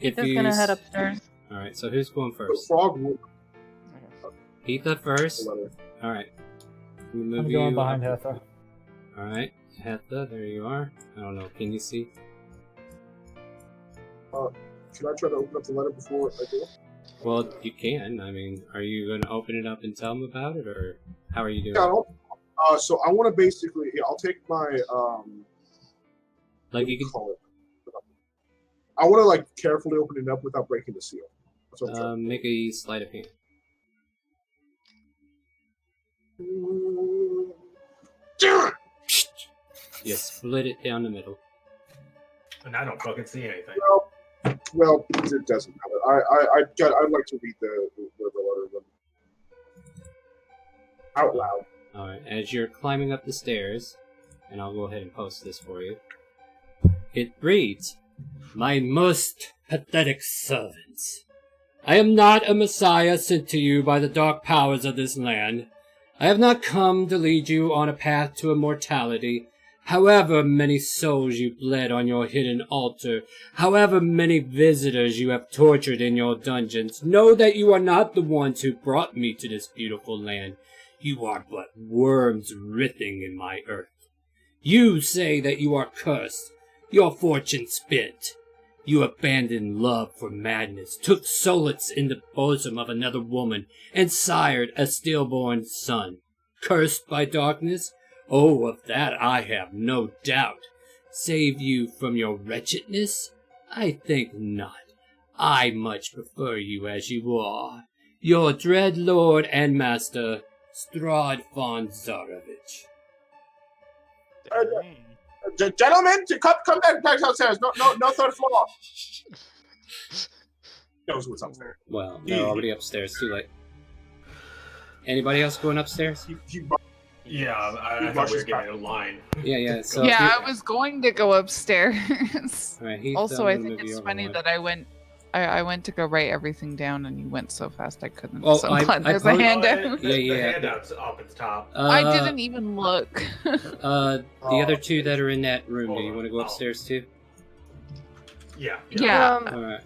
Yeah. Just gonna head upstairs. All right, so who's going first? Frog. Heatha first. All right. I'm going behind Heather. All Alright, Hetha, there you are. I don't know, can you see? Can I try to open up the letter before I do? Well, you can. I mean, are you going to open it up and tell them about it, or how are you doing? Yeah, so I want to basically, I'll take my, Like what you do can call it? I want to like carefully open it up without breaking the seal. That's what I'm trying make a sleight of hand. to do. You split it down the middle. And I don't fucking see anything. Well, it doesn't matter. I'd like to read the letter out loud. Alright, as you're climbing up the stairs, and I'll go ahead and post this for you, it reads, "My most pathetic servants, I am not a messiah sent to you by the dark powers of this land. I have not come to lead you on a path to immortality. However many souls you bled on your hidden altar, however many visitors you have tortured in your dungeons, know that you are not the ones who brought me to this beautiful land. You are but worms writhing in my earth. You say that you are cursed, your fortune spent. You abandoned love for madness, took solace in the bosom of another woman, and sired a stillborn son. Cursed by darkness? Oh, of that I have no doubt. Save you from your wretchedness? I think not. I much prefer you as you are. Your dread lord and master, Strahd von Zarovich." Gentlemen, to come back downstairs. No third floor. Knows what's upstairs. Well, they're already upstairs, too late. Anybody else going upstairs? Yeah, I thought we were getting in line. Yeah, so... Yeah, I was going to go upstairs. Alright, Heath, Also, I'm I gonna think move you it's over funny one. that I went to go write everything down and you went so fast I couldn't. Oh, so I- I'm glad I there's a posed- handout. Yeah. The handout's up at the top. I didn't even look. The other two that are in that room, do Hold you on. want to go upstairs too? Yeah. Yeah. Alright.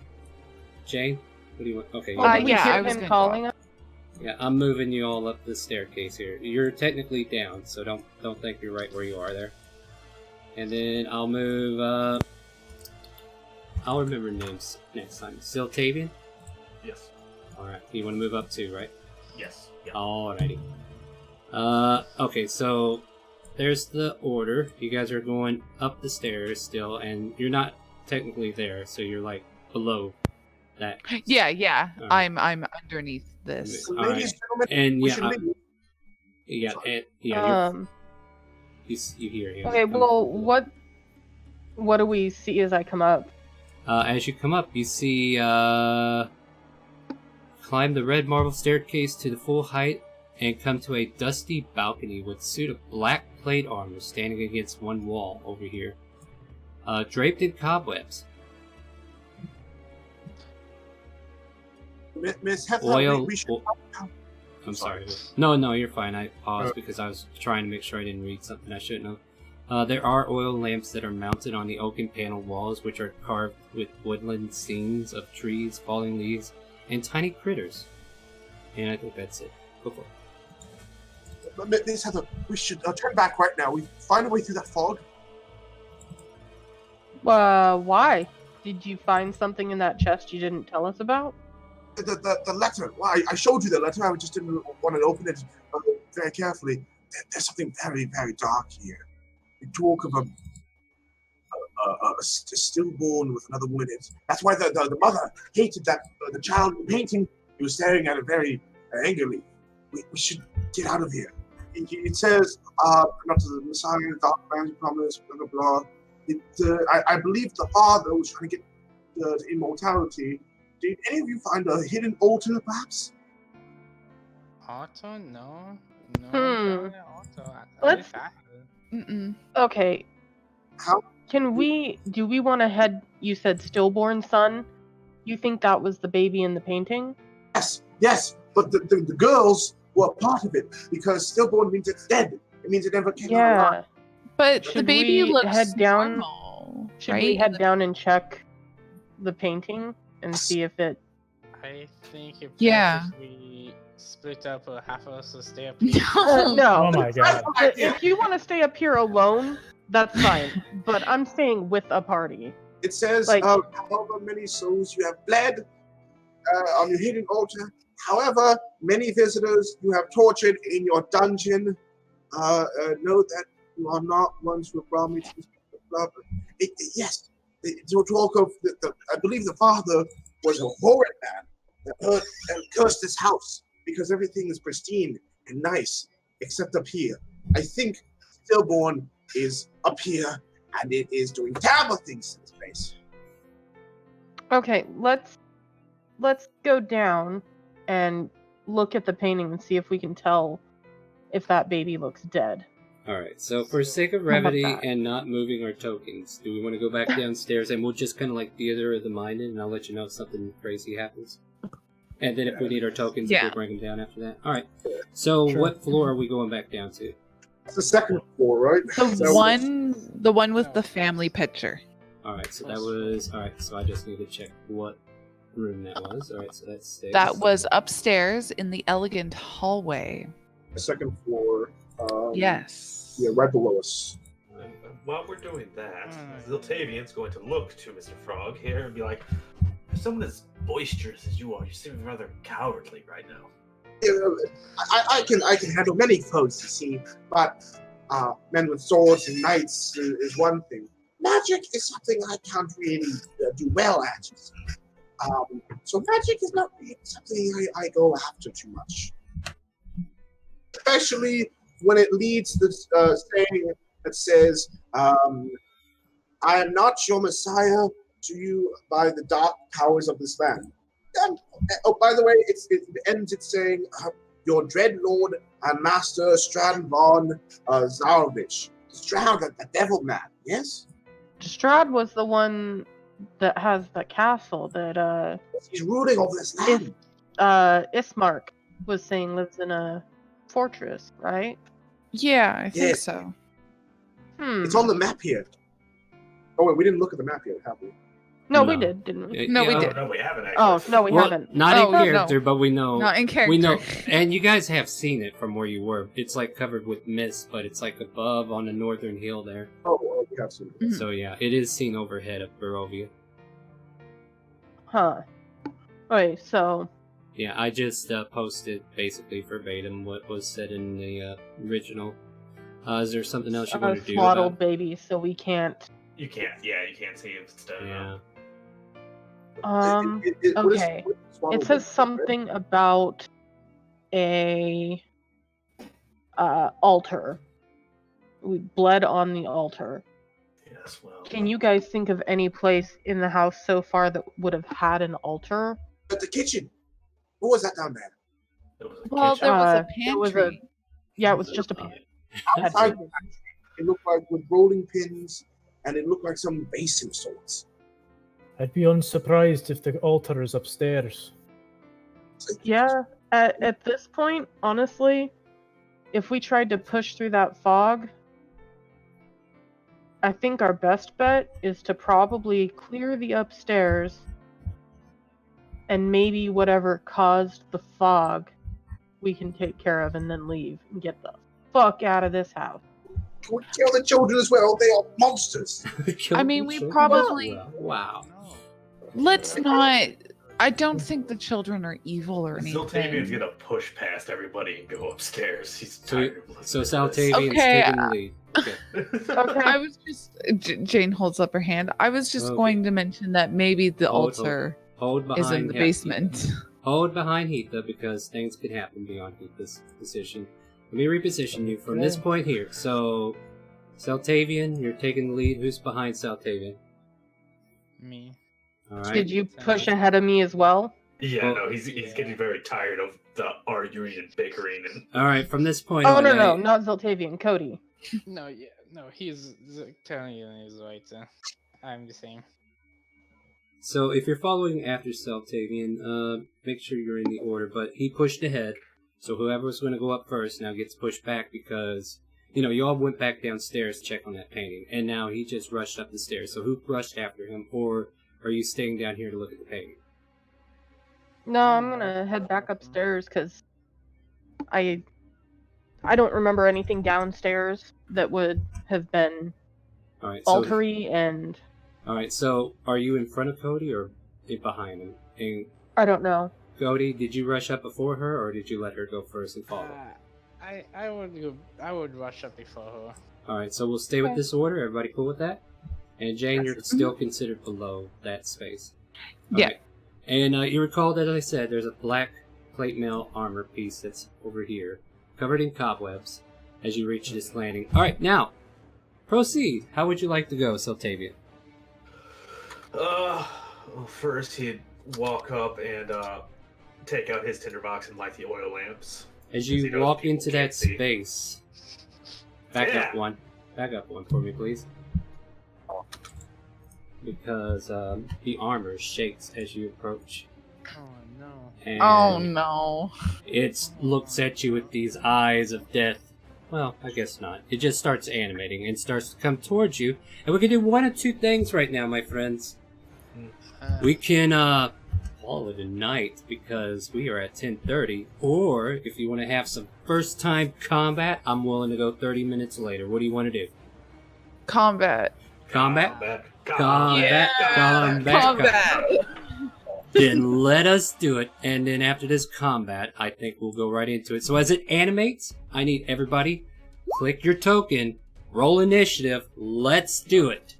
Jane, what do you want? Okay, Well, did we yeah, hear I was him gonna calling us? yeah, I'm moving you all up the staircase here. You're technically down, so don't think you're right where you are there. And then I'll move, I'll remember names next time. Siltavian? Yes. Alright, you want to move up too, right? Yes. Yeah. Alrighty. Okay, so there's the order. You guys are going up the stairs still, and you're not technically there, so you're like below that. Yeah. All right. I'm underneath this. All right. Ladies, gentlemen, And we yeah, should leave. you hear him. Okay, coming well, from what do we see as I come up? as you come up, you see climb the red marble staircase to the full height and come to a dusty balcony with a suit of black plate armor standing against one wall over here, draped in cobwebs. Miss Hetha, Oil. we should. I'm sorry. No, you're fine. I paused because I was trying to make sure I didn't read something I shouldn't have. There are oil lamps that are mounted on the oaken panel walls, which are carved with woodland scenes of trees, falling leaves, and tiny critters. And I think that's it. Go for it. Miss Hetha, we should turn back right now. We find a way through that fog. Why? Did you find something in that chest you didn't tell us about? The letter. Well, I showed you the letter. I just didn't want to open it very carefully. There's something very, very dark here. You talk of a stillborn with another woman. That's why the mother hated that the child painting. He was staring at it very angrily. We should get out of here. It says, not to the Messiah, the dark man's promise, blah, blah, blah. I believe the father was trying to get to immortality. Did any of you find a hidden altar, perhaps? Auto? No. Auto. Let's- Mm-mm. Okay. How? Do we want to head, you said stillborn son? You think that was the baby in the painting? Yes. But the girls were part of it because stillborn means it's dead. It means it never came out alive. Yeah. But the Should baby we looks head down- normal, Should right? we head down and check the painting and see if it... I think if Yeah. we split up, half of us will stay up. No. Oh my god. If you want to stay up here alone, that's fine. But I'm staying with a party. It says, Like- however many souls you have bled on your hidden altar, however many visitors you have tortured in your dungeon, know that you are not ones who have brought me to this club. Yes, to talk of I believe the father was a horrid man that cursed this house because everything is pristine and nice except up here. I think Stillborn is up here and it is doing terrible things in space. Okay, let's go down and look at the painting and see if we can tell if that baby looks dead. Alright, so for sake of How about brevity that? and not moving our tokens, do we want to go back downstairs and we'll just kind of like theater of the mind it, and I'll let you know if something crazy happens? And then if we need our tokens, Yeah. we'll bring them down after that. Alright, so Sure. what floor are we going back down to? It's the second floor, right? The one with the family picture. Alright, so that was... Alright, so I just need to check what room that was. Alright, so that's 6. That was upstairs in the elegant hallway. The second floor. Yes. Yeah, right below us. And while we're doing that, Ziltavian's going to look to Mr. Frog here and be like, "For someone as boisterous as you are, you seem rather cowardly right now." I can handle many foes, you see, but men with swords and knights is one thing. Magic is something I can't really do well at. You see. So magic is not really something I go after too much. Especially when it leads to saying that says, I am not your messiah to you by the dark powers of this land. And, oh, by the way, it ends it saying, your dread lord and master Strahd von Zarovich. Strahd, the devil man, yes? Strahd was the one that has the castle that He's ruling over this land. Ismark was saying lives in a fortress, right? Yeah, I think Yes. so. It's on the map here. Oh, wait, we didn't look at the map yet, have we? No, No. we did, didn't we? No, we Oh, did. no, we haven't actually. Oh, no, we well, haven't. not Oh, in no. character, but we know... Not in character. We know, and you guys have seen it from where you were. It's like covered with mist, but it's like above on the northern hill there. Oh, we have seen it. Mhm. So yeah, it is seen overhead of Barovia. Huh. Okay, so Yeah, I just posted basically verbatim what was said in the original. Is there something else you want to do swaddled about? baby, so we can't. You can't see if it's done. Yeah. What is- Okay. what is Swaddle It says Baby, right? something about a altar. We bled on the altar. Yes, well. Can you guys think of any place in the house so far that would have had an altar? At the kitchen. What was that down there? It was a Well, kitchen. there was a It was pantry. Yeah, it was just a Outside, it looked like with rolling pins, and it looked like some vase of sorts. I'd be unsurprised if the altar is upstairs. Yeah, at this point, honestly, if we tried to push through that fog, I think our best bet is to probably clear the upstairs and maybe whatever caused the fog we can take care of and then leave and get the fuck out of this house. Can we kill the children as well? They are monsters. I mean, we probably- Wow. Let's not. I don't think the children are evil or Ziltavian's anything. gonna push past everybody and go upstairs. He's So- tired of listening So to this. Saltavian's Okay, taking the lead. Okay. Okay. I was just. Jane holds up her hand. I was just Okay. going to mention that maybe the Hold. altar Hold behind is in the Heatha. basement. Hold behind Heatha because things could happen beyond Heatha's position. Let me reposition you from this point here. So, Saltavian, you're taking the lead. Who's behind Saltavian? Me. Alright. Did you push ahead of me as well? Yeah, Well- no, he's getting very tired of the arguing and bickering and Alright, from this point Oh on, no, not Ziltavian, Cody. No, yeah, no, he's telling you he's right. I'm the same. So if you're following after Saltavian, make sure you're in the order. But he pushed ahead, so whoever's going to go up first now gets pushed back because, you all went back downstairs to check on that painting, and now he just rushed up the stairs. So who rushed after him, or are you staying down here to look at the painting? No, I'm gonna head back upstairs because I don't remember anything downstairs that would have been All right. So, altery, and all right. So, are you in front of Cody or behind him? And I don't know. Cody, did you rush up before her, or did you let her go first and follow? I would rush up before her. All right. So we'll stay with this order. Everybody cool with that? And Jane, you're still considered below that space. Yeah. Okay. And you recall that, as I said, there's a black plate mail armor piece that's over here, covered in cobwebs, as you reach this landing. All right, now, proceed. How would you like to go, Siltavian? Well, first he'd walk up and take out his tinderbox and light the oil lamps. As 'Cause he you knows walk people into that can't see. space, back up one for me, please. Because the armor shakes as you approach. Oh no. And Oh no. it looks at you with these eyes of death. Well, I guess not. It just starts animating and starts to come towards you. And we can do one of two things right now, my friends. We can call it a night because we are at 10:30. Or if you want to have some first time combat, I'm willing to go 30 minutes later. What do you want to do? Combat. Combat? Combat. Combat. Then let us do it, and then after this combat, I think we'll go right into it. So as it animates, I need everybody, click your token, roll initiative, let's do it.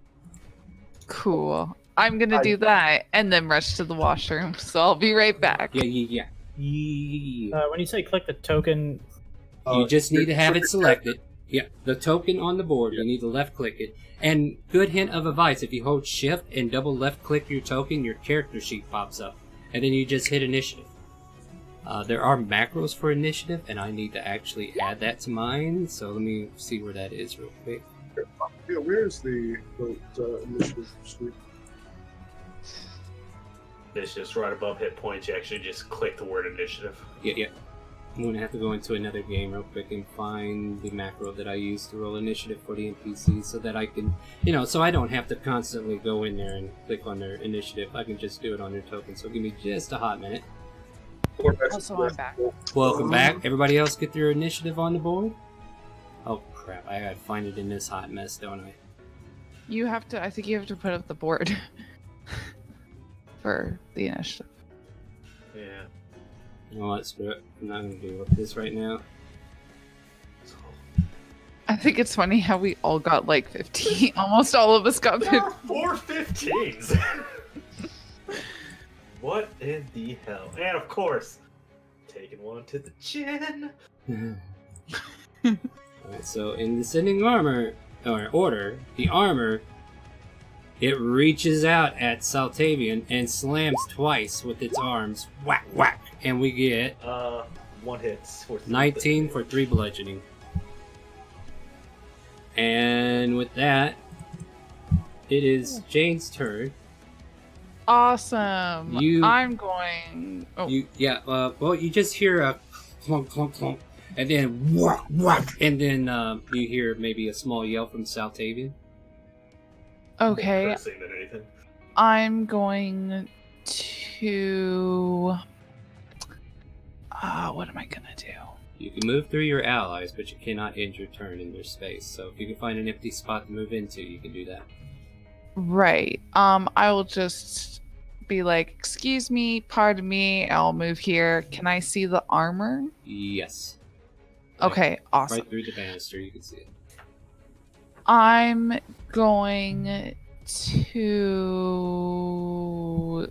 Cool. I'm gonna do that and then rush to the washroom, so I'll be right back. Yeah. When you say click the token, You just need to have it selected. Yeah, the token on the board, you need to left click it. And good hint of advice, if you hold shift and double left click your token, your character sheet pops up. And then you just hit initiative. There are macros for initiative, and I need to actually add that to mine, so let me see where that is real quick. Yeah, where's the initiative screen? It's just right above hit points. You actually just click the word initiative. Yeah. I'm going to have to go into another game real quick and find the macro that I use to roll initiative for the NPCs so that I can, so I don't have to constantly go in there and click on their initiative. I can just do it on their token. So give me just a hot minute. Also, I'm back. Welcome back. Everybody else get their initiative on the board? Oh, crap. I gotta find it in this hot mess, don't I? I think you have to put up the board for the initiative. Yeah. You know what? Screw it. I'm not gonna deal with this right now. I think it's funny how we all got like 15. Almost all of us got 15. There are 4 15s. What in the hell? And of course, taking one to the chin. Alright, so in descending order, the armor, it reaches out at Saltavian and slams twice with its arms. Whack, whack. And we get 1 hit for 19 for 3 bludgeoning. And with that, it is Jane's turn. Awesome. I'm going. Oh. You just hear a clunk, clunk, clunk, and then whack, whack, and then you hear maybe a small yell from Saltavian. Okay. Than anything. I'm going to. What am I gonna do? You can move through your allies, but you cannot end your turn in their space. So if you can find an empty spot to move into, you can do that. Right. I will just be like, excuse me, pardon me, I'll move here. Can I see the armor? Yes. Okay, awesome. Right through the banister, you can see it. I'm going to...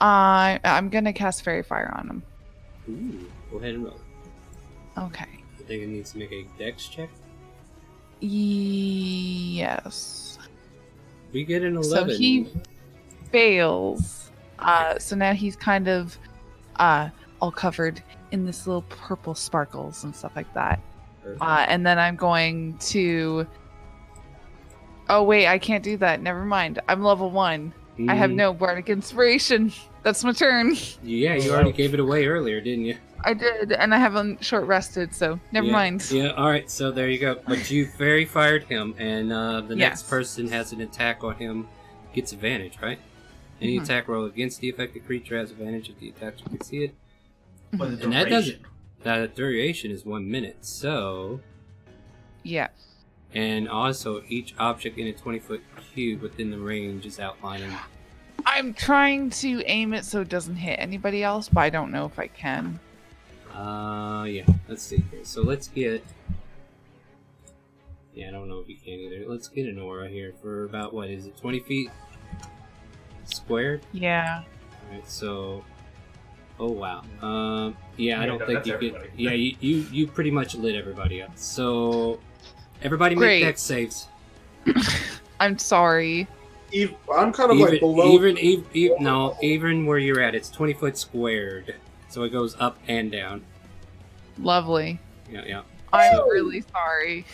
I'm gonna cast Fairy Fire on him. Ooh, go ahead and roll. Okay. I think it needs to make a dex check. Yes. We get an 11. So he fails. So now he's kind of all covered in this little purple sparkles and stuff like that. And then I'm going to... Oh wait, I can't do that. Never mind. I'm level 1. I have no bardic inspiration. That's my turn. Yeah, you already gave it away earlier, didn't you? I did, and I haven't short rested, so never mind. Yeah, alright, so there you go. But you fairy fired him, and the next person has an attack on him, gets advantage, right? Any attack roll against the affected creature has advantage if the attacker can see it. But the And that doesn't. duration- That duration is 1 minute. So, Yeah. and also each object in a 20-foot cube within the range is outlining. I'm trying to aim it so it doesn't hit anybody else, but I don't know if I can. Yeah. Let's see here. So let's get. Yeah, I don't know if you can either. Let's get an aura here for about, what is it, 20 feet squared? Yeah. Alright, so. Oh, wow. Yeah, I Yeah, don't no, think that's you could. everybody. Yeah, you pretty much lit everybody up. So. Everybody make Great. dex saves. I'm sorry. I'm kind of like below. Even where you're at, it's 20 foot squared. So it goes up and down. Lovely. Yeah. I'm So- really sorry.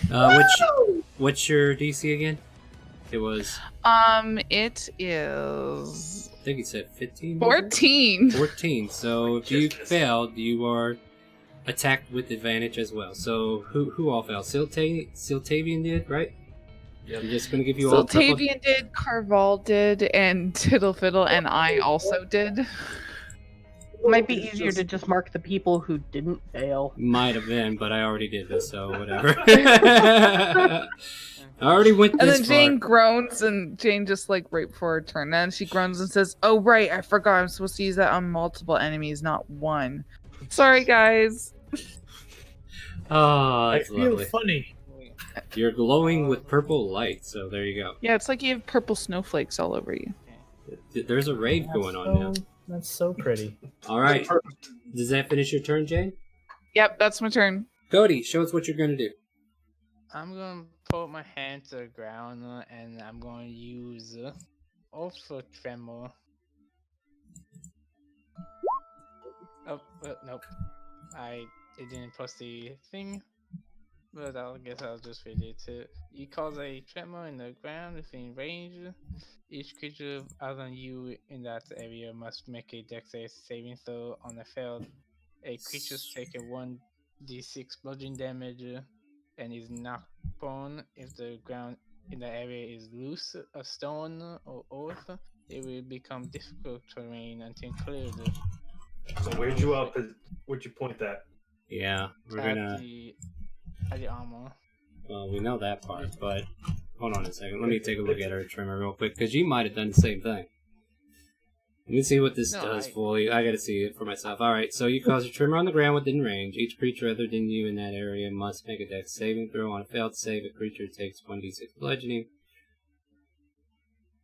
What's your DC again? It was, It is I think you said 15? 14. 14. So if you Goodness. failed, you are attacked with advantage as well. So who all failed? Siltavian did, right? Yep. I'm just going to give you all purple. Siltavian did, Carval did, and Tittle Fiddle, and I also did. Might be It's easier to just mark the people who didn't fail. Might have been, but I already did this, so whatever. I already went And this then far. Jane groans, and Jane just like right before her turn, and she groans and says, "Oh right, I forgot. I'm supposed to use that on multiple enemies, not one. Sorry, guys." Oh, I that's feel lovely. funny. You're glowing with purple light, so there you go. Yeah, it's like you have purple snowflakes all over you. There's a raid going on now. That's so pretty. All right. Does that finish your turn, Jane? Yep, that's my turn. Cody, show us what you're going to do. I'm gonna put my hand to the ground and I'm gonna use also tremor. Oh, nope. It didn't post the thing, but I guess I'll just read it. You cause a tremor in the ground within range. Each creature other than you in that area must make a dex saving throw. On a failed, a creature's taken 1d6 bludgeoning damage and is knocked prone. If the ground in the area is loose, a stone or earth, it will become difficult terrain until cleared. So where'd you point that? Yeah, we're At gonna. at the armor. Well, we know that part, but hold on a second. Let me take a look at her trimmer real quick, because you might have done the same thing. Let me see what this No, does I- fully. I gotta see it for myself. Alright, so you cause a tremor on the ground within range. Each creature other than you in that area must make a dex saving throw. On a failed save, a creature takes 1d6 bludgeoning.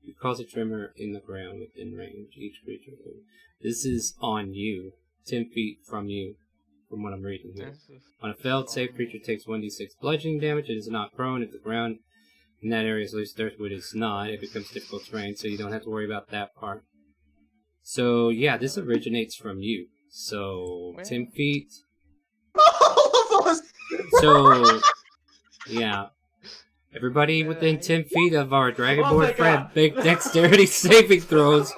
You cause a tremor in the ground within range. Each creature. This is on you. 10 feet from you, from what I'm reading here. On a failed save, creature takes 1d6 bludgeoning damage. It is not prone. If the ground in that area is loose, earthwood is not. It becomes difficult terrain, so you don't have to worry about that part. So, yeah, this originates from you. So, 10 feet. All of us. So, yeah. Everybody within 10 feet of our Dragonborn my friend, God. big dexterity saving throws.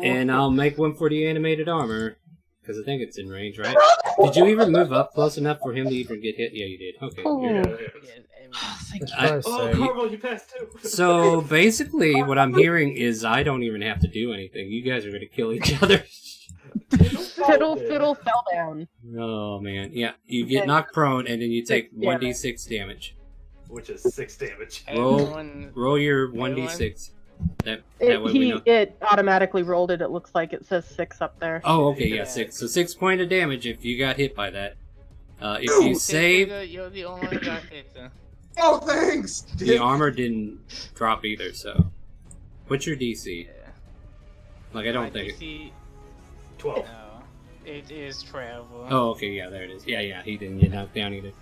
And I'll make one for the animated armor. Because I think it's in range, right? Did you even move up close enough for him to even get hit? Yeah, you did. Okay. Yeah, You're- yeah. Thank you. I- Christ's Oh, sake. Carmel, you passed too. So basically, what I'm hearing is I don't even have to do anything. You guys are going to kill each other. Fiddle Fiddle fell down. Oh man, yeah. You get knocked prone, and then you take Yeah. 1d6 damage. Which is 6 damage. Roll your 1d6. That way we know. It automatically rolled it. It looks like it says 6 up there. Oh, okay, yeah, 6. So 6 point of damage if you got hit by that. If you save, You're the only one who got hit. Oh, thanks. the armor didn't drop either. So, what's your DC? Like I don't think. It... DC, 12. no, it is 12. Oh, okay, yeah, there it is. Yeah, he didn't get knocked down either.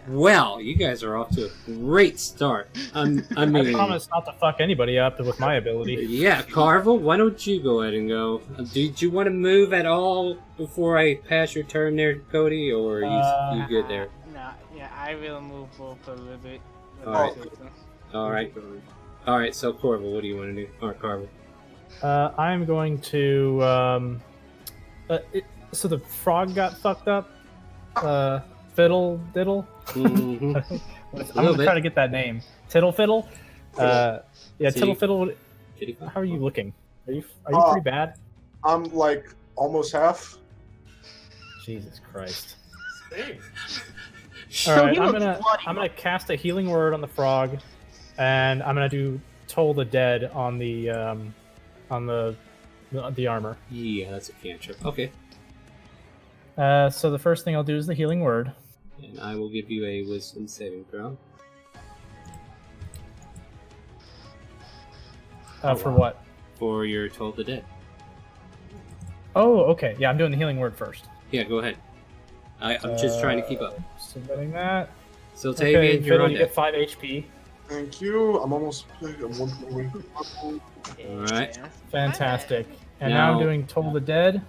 Well, you guys are off to a great start. I I mean, promise not to fuck anybody up with my ability. yeah, Carvel, why don't you go ahead and go? Did you want to move at all before I pass your turn there, Cody, or are you good there? No, yeah, I will move up a little bit. Alright. Alright, so Corval, what do you want to do? Or Carvel. I'm going to. So the frog got fucked up. Fiddle diddle. Mhm. I'm gonna try to get that name. Tiddle fiddle. Yeah, See? Tiddle fiddle. 55. How are you looking? Are you pretty bad? I'm like almost half. Jesus Christ! Dang. All right, he I'm looks bloody. gonna cast a healing word on the frog, and I'm gonna do Toll the Dead on the armor. Yeah, that's a cantrip. Okay. So the first thing I'll do is the healing word. And I will give you a wisdom saving throw. For what? For your Toll the Dead. Oh, okay. Yeah, I'm doing the healing word first. Yeah, go ahead. I'm just trying to keep up. Submitting that. So, Okay, Tavian, you're Fiddle, on you deck. get 5 HP. Thank you. I'm almost. I'm 1 point. Alright. Fantastic. And now I'm Now- doing Toll the Dead.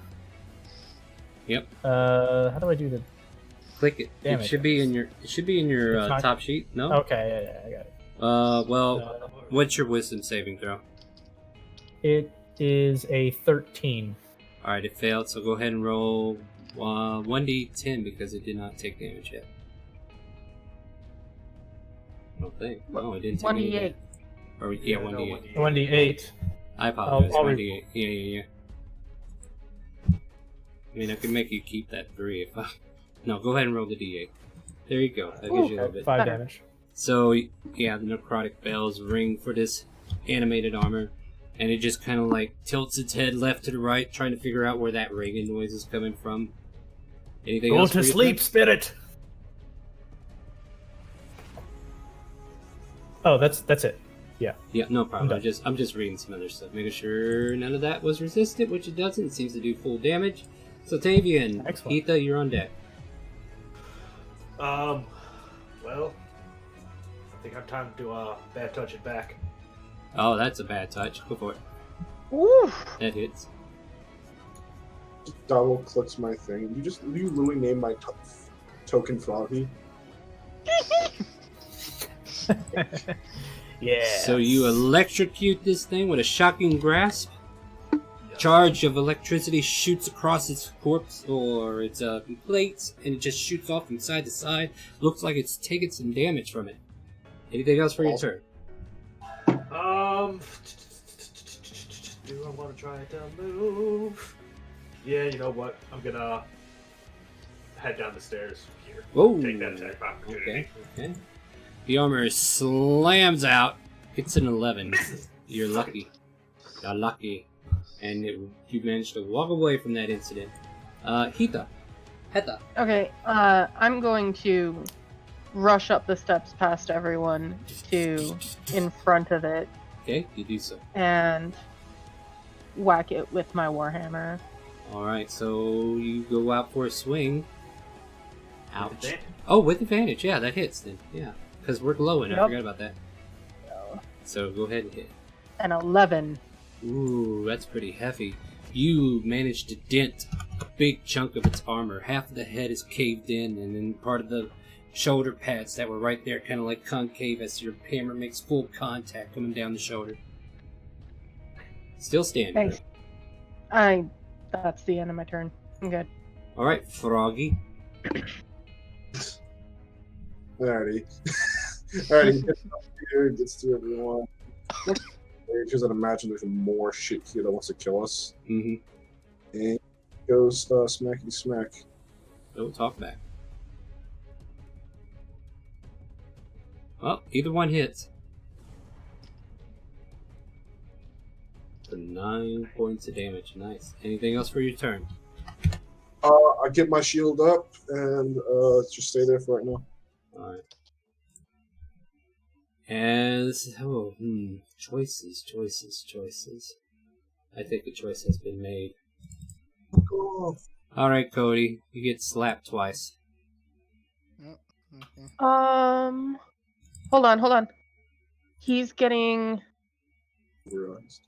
Yep. How do I do the? Click it. Damn It it. should be in your. It should be in your It's not- top sheet. No. Okay, yeah, I got it. Well, what's your wisdom saving throw? It is a 13. All right, it failed. So go ahead and roll 1d10 because it did not take damage yet. I don't think. No, it didn't take any 1d8. damage. Or yeah, 1d8. 1d8. I apologize. I'll 1d8. Yeah. I mean, I could make you keep that 3 if I... No, go ahead and roll the d8. There you go. That gives you a little bit. 5 damage. So, yeah, the necrotic bells ring for this animated armor, and it just kind of like tilts its head left to the right, trying to figure out where that ringing noise is coming from. Anything Go else to for your sleep, turn? spirit. Oh, that's it. Yeah, no problem. I'm done. I'm just reading some other stuff, making sure none of that was resisted, which it doesn't. It seems to do full damage. So, Tavian, Excellent. Heatha, you're on deck. Well, I think I'm time to bad touch it back. Oh, that's a bad touch. Go for it. Oof. That hits. Double clicks my thing. You really named my token Froggy? Yeah. So you electrocute this thing with a shocking grasp. Charge of electricity shoots across its corpse or its plates, and it just shoots off from side to side. Looks like it's taking some damage from it. Anything else for your turn? Do I want to try to move? Yeah, you know what? I'm gonna head down the stairs here. Whoa. Take that attack opportunity. Okay. The armor slams out. It's an 11. You're lucky. You're lucky. And you managed to walk away from that incident. Heatha. Okay, I'm going to rush up the steps past everyone to in front of it Okay, you do so. and whack it with my warhammer. Alright, so you go out for a swing. Ouch. Advantage. Oh, with advantage. Yeah, that hits then. Yeah. Because we're glowing. I Yep. forgot about that. So go ahead and hit. An 11. Ooh, that's pretty heavy. You managed to dent a big chunk of its armor. Half of the head is caved in, and then part of the shoulder pads that were right there kind of like concave as your hammer makes full contact coming down the shoulder. Still standing. Thanks. That's the end of my turn. I'm good. Alright, Froggy. Alrighty. Alrighty, gets up here, gets to everyone. Because I'd imagine there's more shit here that wants to kill us. Mm-hmm. And goes smackety smack. Don't talk back. Well, either one hits. For 9 points of damage. Nice. Anything else for your turn? I get my shield up and just stay there for right now. Alright. As choices. I think a choice has been made. Go. Alright, Cody. You get slapped twice. Okay. Hold on. He's getting Realized.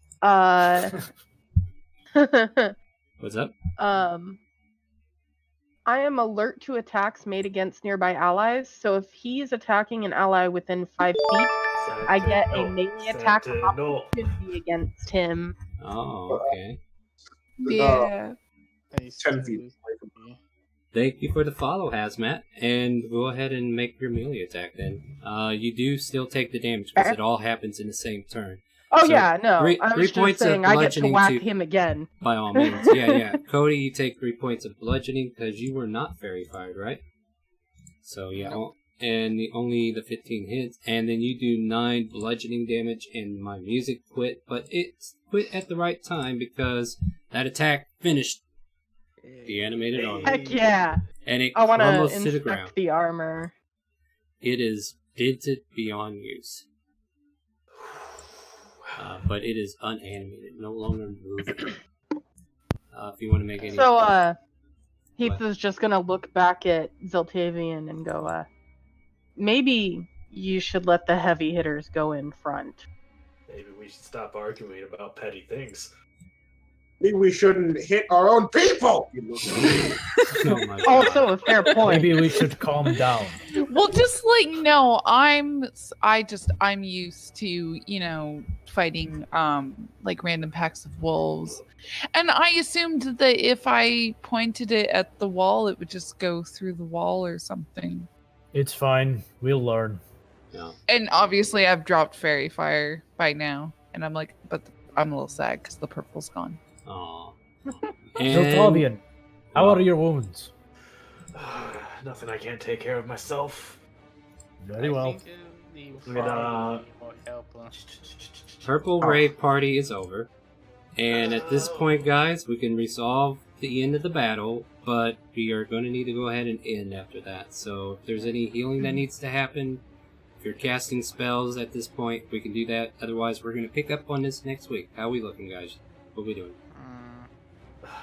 What's up? I am alert to attacks made against nearby allies, so if he's attacking an ally within 5 feet, I get a melee attack opportunity against him. Oh, okay. Yeah. 10 feet away from me. Thank you for the follow, Hazmat. And go ahead and make your melee attack then. You do still take the damage because it all happens in the same turn. Oh So, yeah, no. three I was points just of saying I get to bludgeoning whack to- him again. By all means. Yeah. Cody, you take 3 points of bludgeoning because you were not fairy fired, right? So, yeah. And only the 15 hits. And then you do 9 bludgeoning damage, and my music quit. But it quit at the right time because that attack finished the animated armor. Heck yeah. And it I want to crumbles to the ground. inspect the armor. It is dented beyond use. But it is unanimated, no longer moving. If you want to make any... So, Heath What? is just gonna look back at Ziltavian and go, maybe you should let the heavy hitters go in front. Maybe we should stop arguing about petty things. Maybe we shouldn't hit our own people. Oh my God. Also, a fair point. Maybe we should calm down. Well, just like no, I'm used to, fighting like random packs of wolves. And I assumed that if I pointed it at the wall, it would just go through the wall or something. It's fine. We'll learn. No. And obviously I've dropped fairy fire by now, and I'm like, but I'm a little sad because the purple's gone. Aw. Ziltavian, how are your wounds? Nothing I can't take care of myself. Very well. Purple Rave Party is over. And at this point, guys, we can resolve the end of the battle, but we are going to need to go ahead and end after that. So if there's any healing that needs to happen, if you're casting spells at this point, we can do that. Otherwise, we're going to pick up on this next week. How are we looking, guys? What are we doing?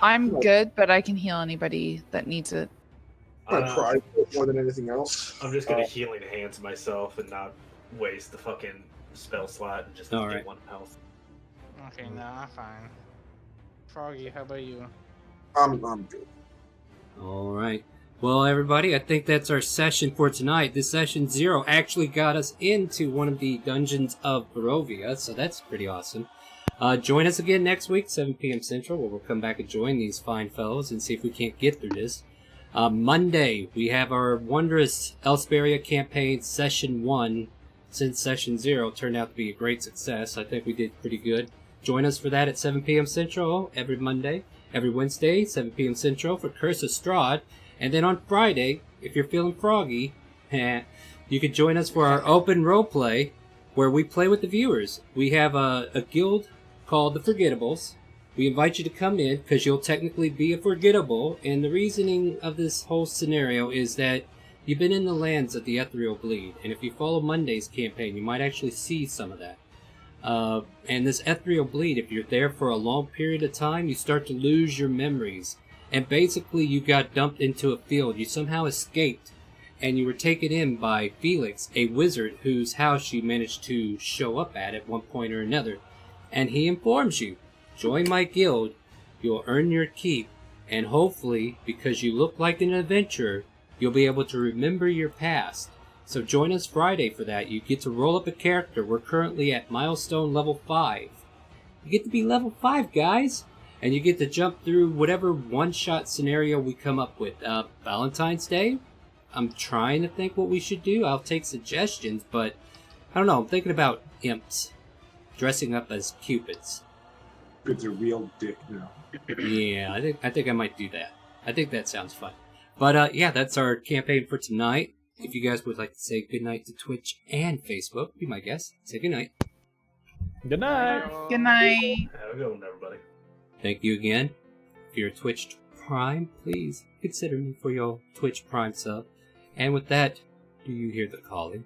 I'm good, but I can heal anybody that needs it. My pride more than anything else. I'm just gonna healing hands myself and not waste the fucking spell slot and just All get right. 1 health. Okay, no, I'm fine. Froggy, how about you? I'm good. All right. Well, everybody, I think that's our session for tonight. This session 0 actually got us into one of the dungeons of Barovia, so that's pretty awesome. Join us again next week, 7 p.m. Central, where we'll come back and join these fine fellows and see if we can't get through this. Monday, we have our wondrous Elsperia campaign, Session 1, since Session 0 turned out to be a great success. I think we did pretty good. Join us for that at 7 p.m. Central every Monday. Every Wednesday, 7 p.m. Central for Curse of Strahd. And then on Friday, if you're feeling froggy, you can join us for our open roleplay, where we play with the viewers. We have a guild called the Forgettables. We invite you to come in because you'll technically be a forgettable, and the reasoning of this whole scenario is that you've been in the lands of the Ethereal Bleed, and if you follow Monday's campaign, you might actually see some of that. And this Ethereal Bleed, if you're there for a long period of time, you start to lose your memories, and basically you got dumped into a field. You somehow escaped, and you were taken in by Felix, a wizard whose house you managed to show up at one point or another. And he informs you, join my guild, you'll earn your keep, and hopefully, because you look like an adventurer, you'll be able to remember your past. So join us Friday for that. You get to roll up a character. We're currently at milestone level 5. You get to be level 5, guys! And you get to jump through whatever one-shot scenario we come up with. Valentine's Day? I'm trying to think what we should do. I'll take suggestions, but I don't know. I'm thinking about imps. Dressing up as cupids. It's a real dick now. Yeah, I think I might do that. I think that sounds fun. But yeah, that's our campaign for tonight. If you guys would like to say goodnight to Twitch and Facebook, be my guest. Say goodnight. Good night. Good night. Have a good one, everybody. Thank you again. If you're a Twitch Prime, please consider me for your Twitch Prime sub. And with that, do you hear the calling?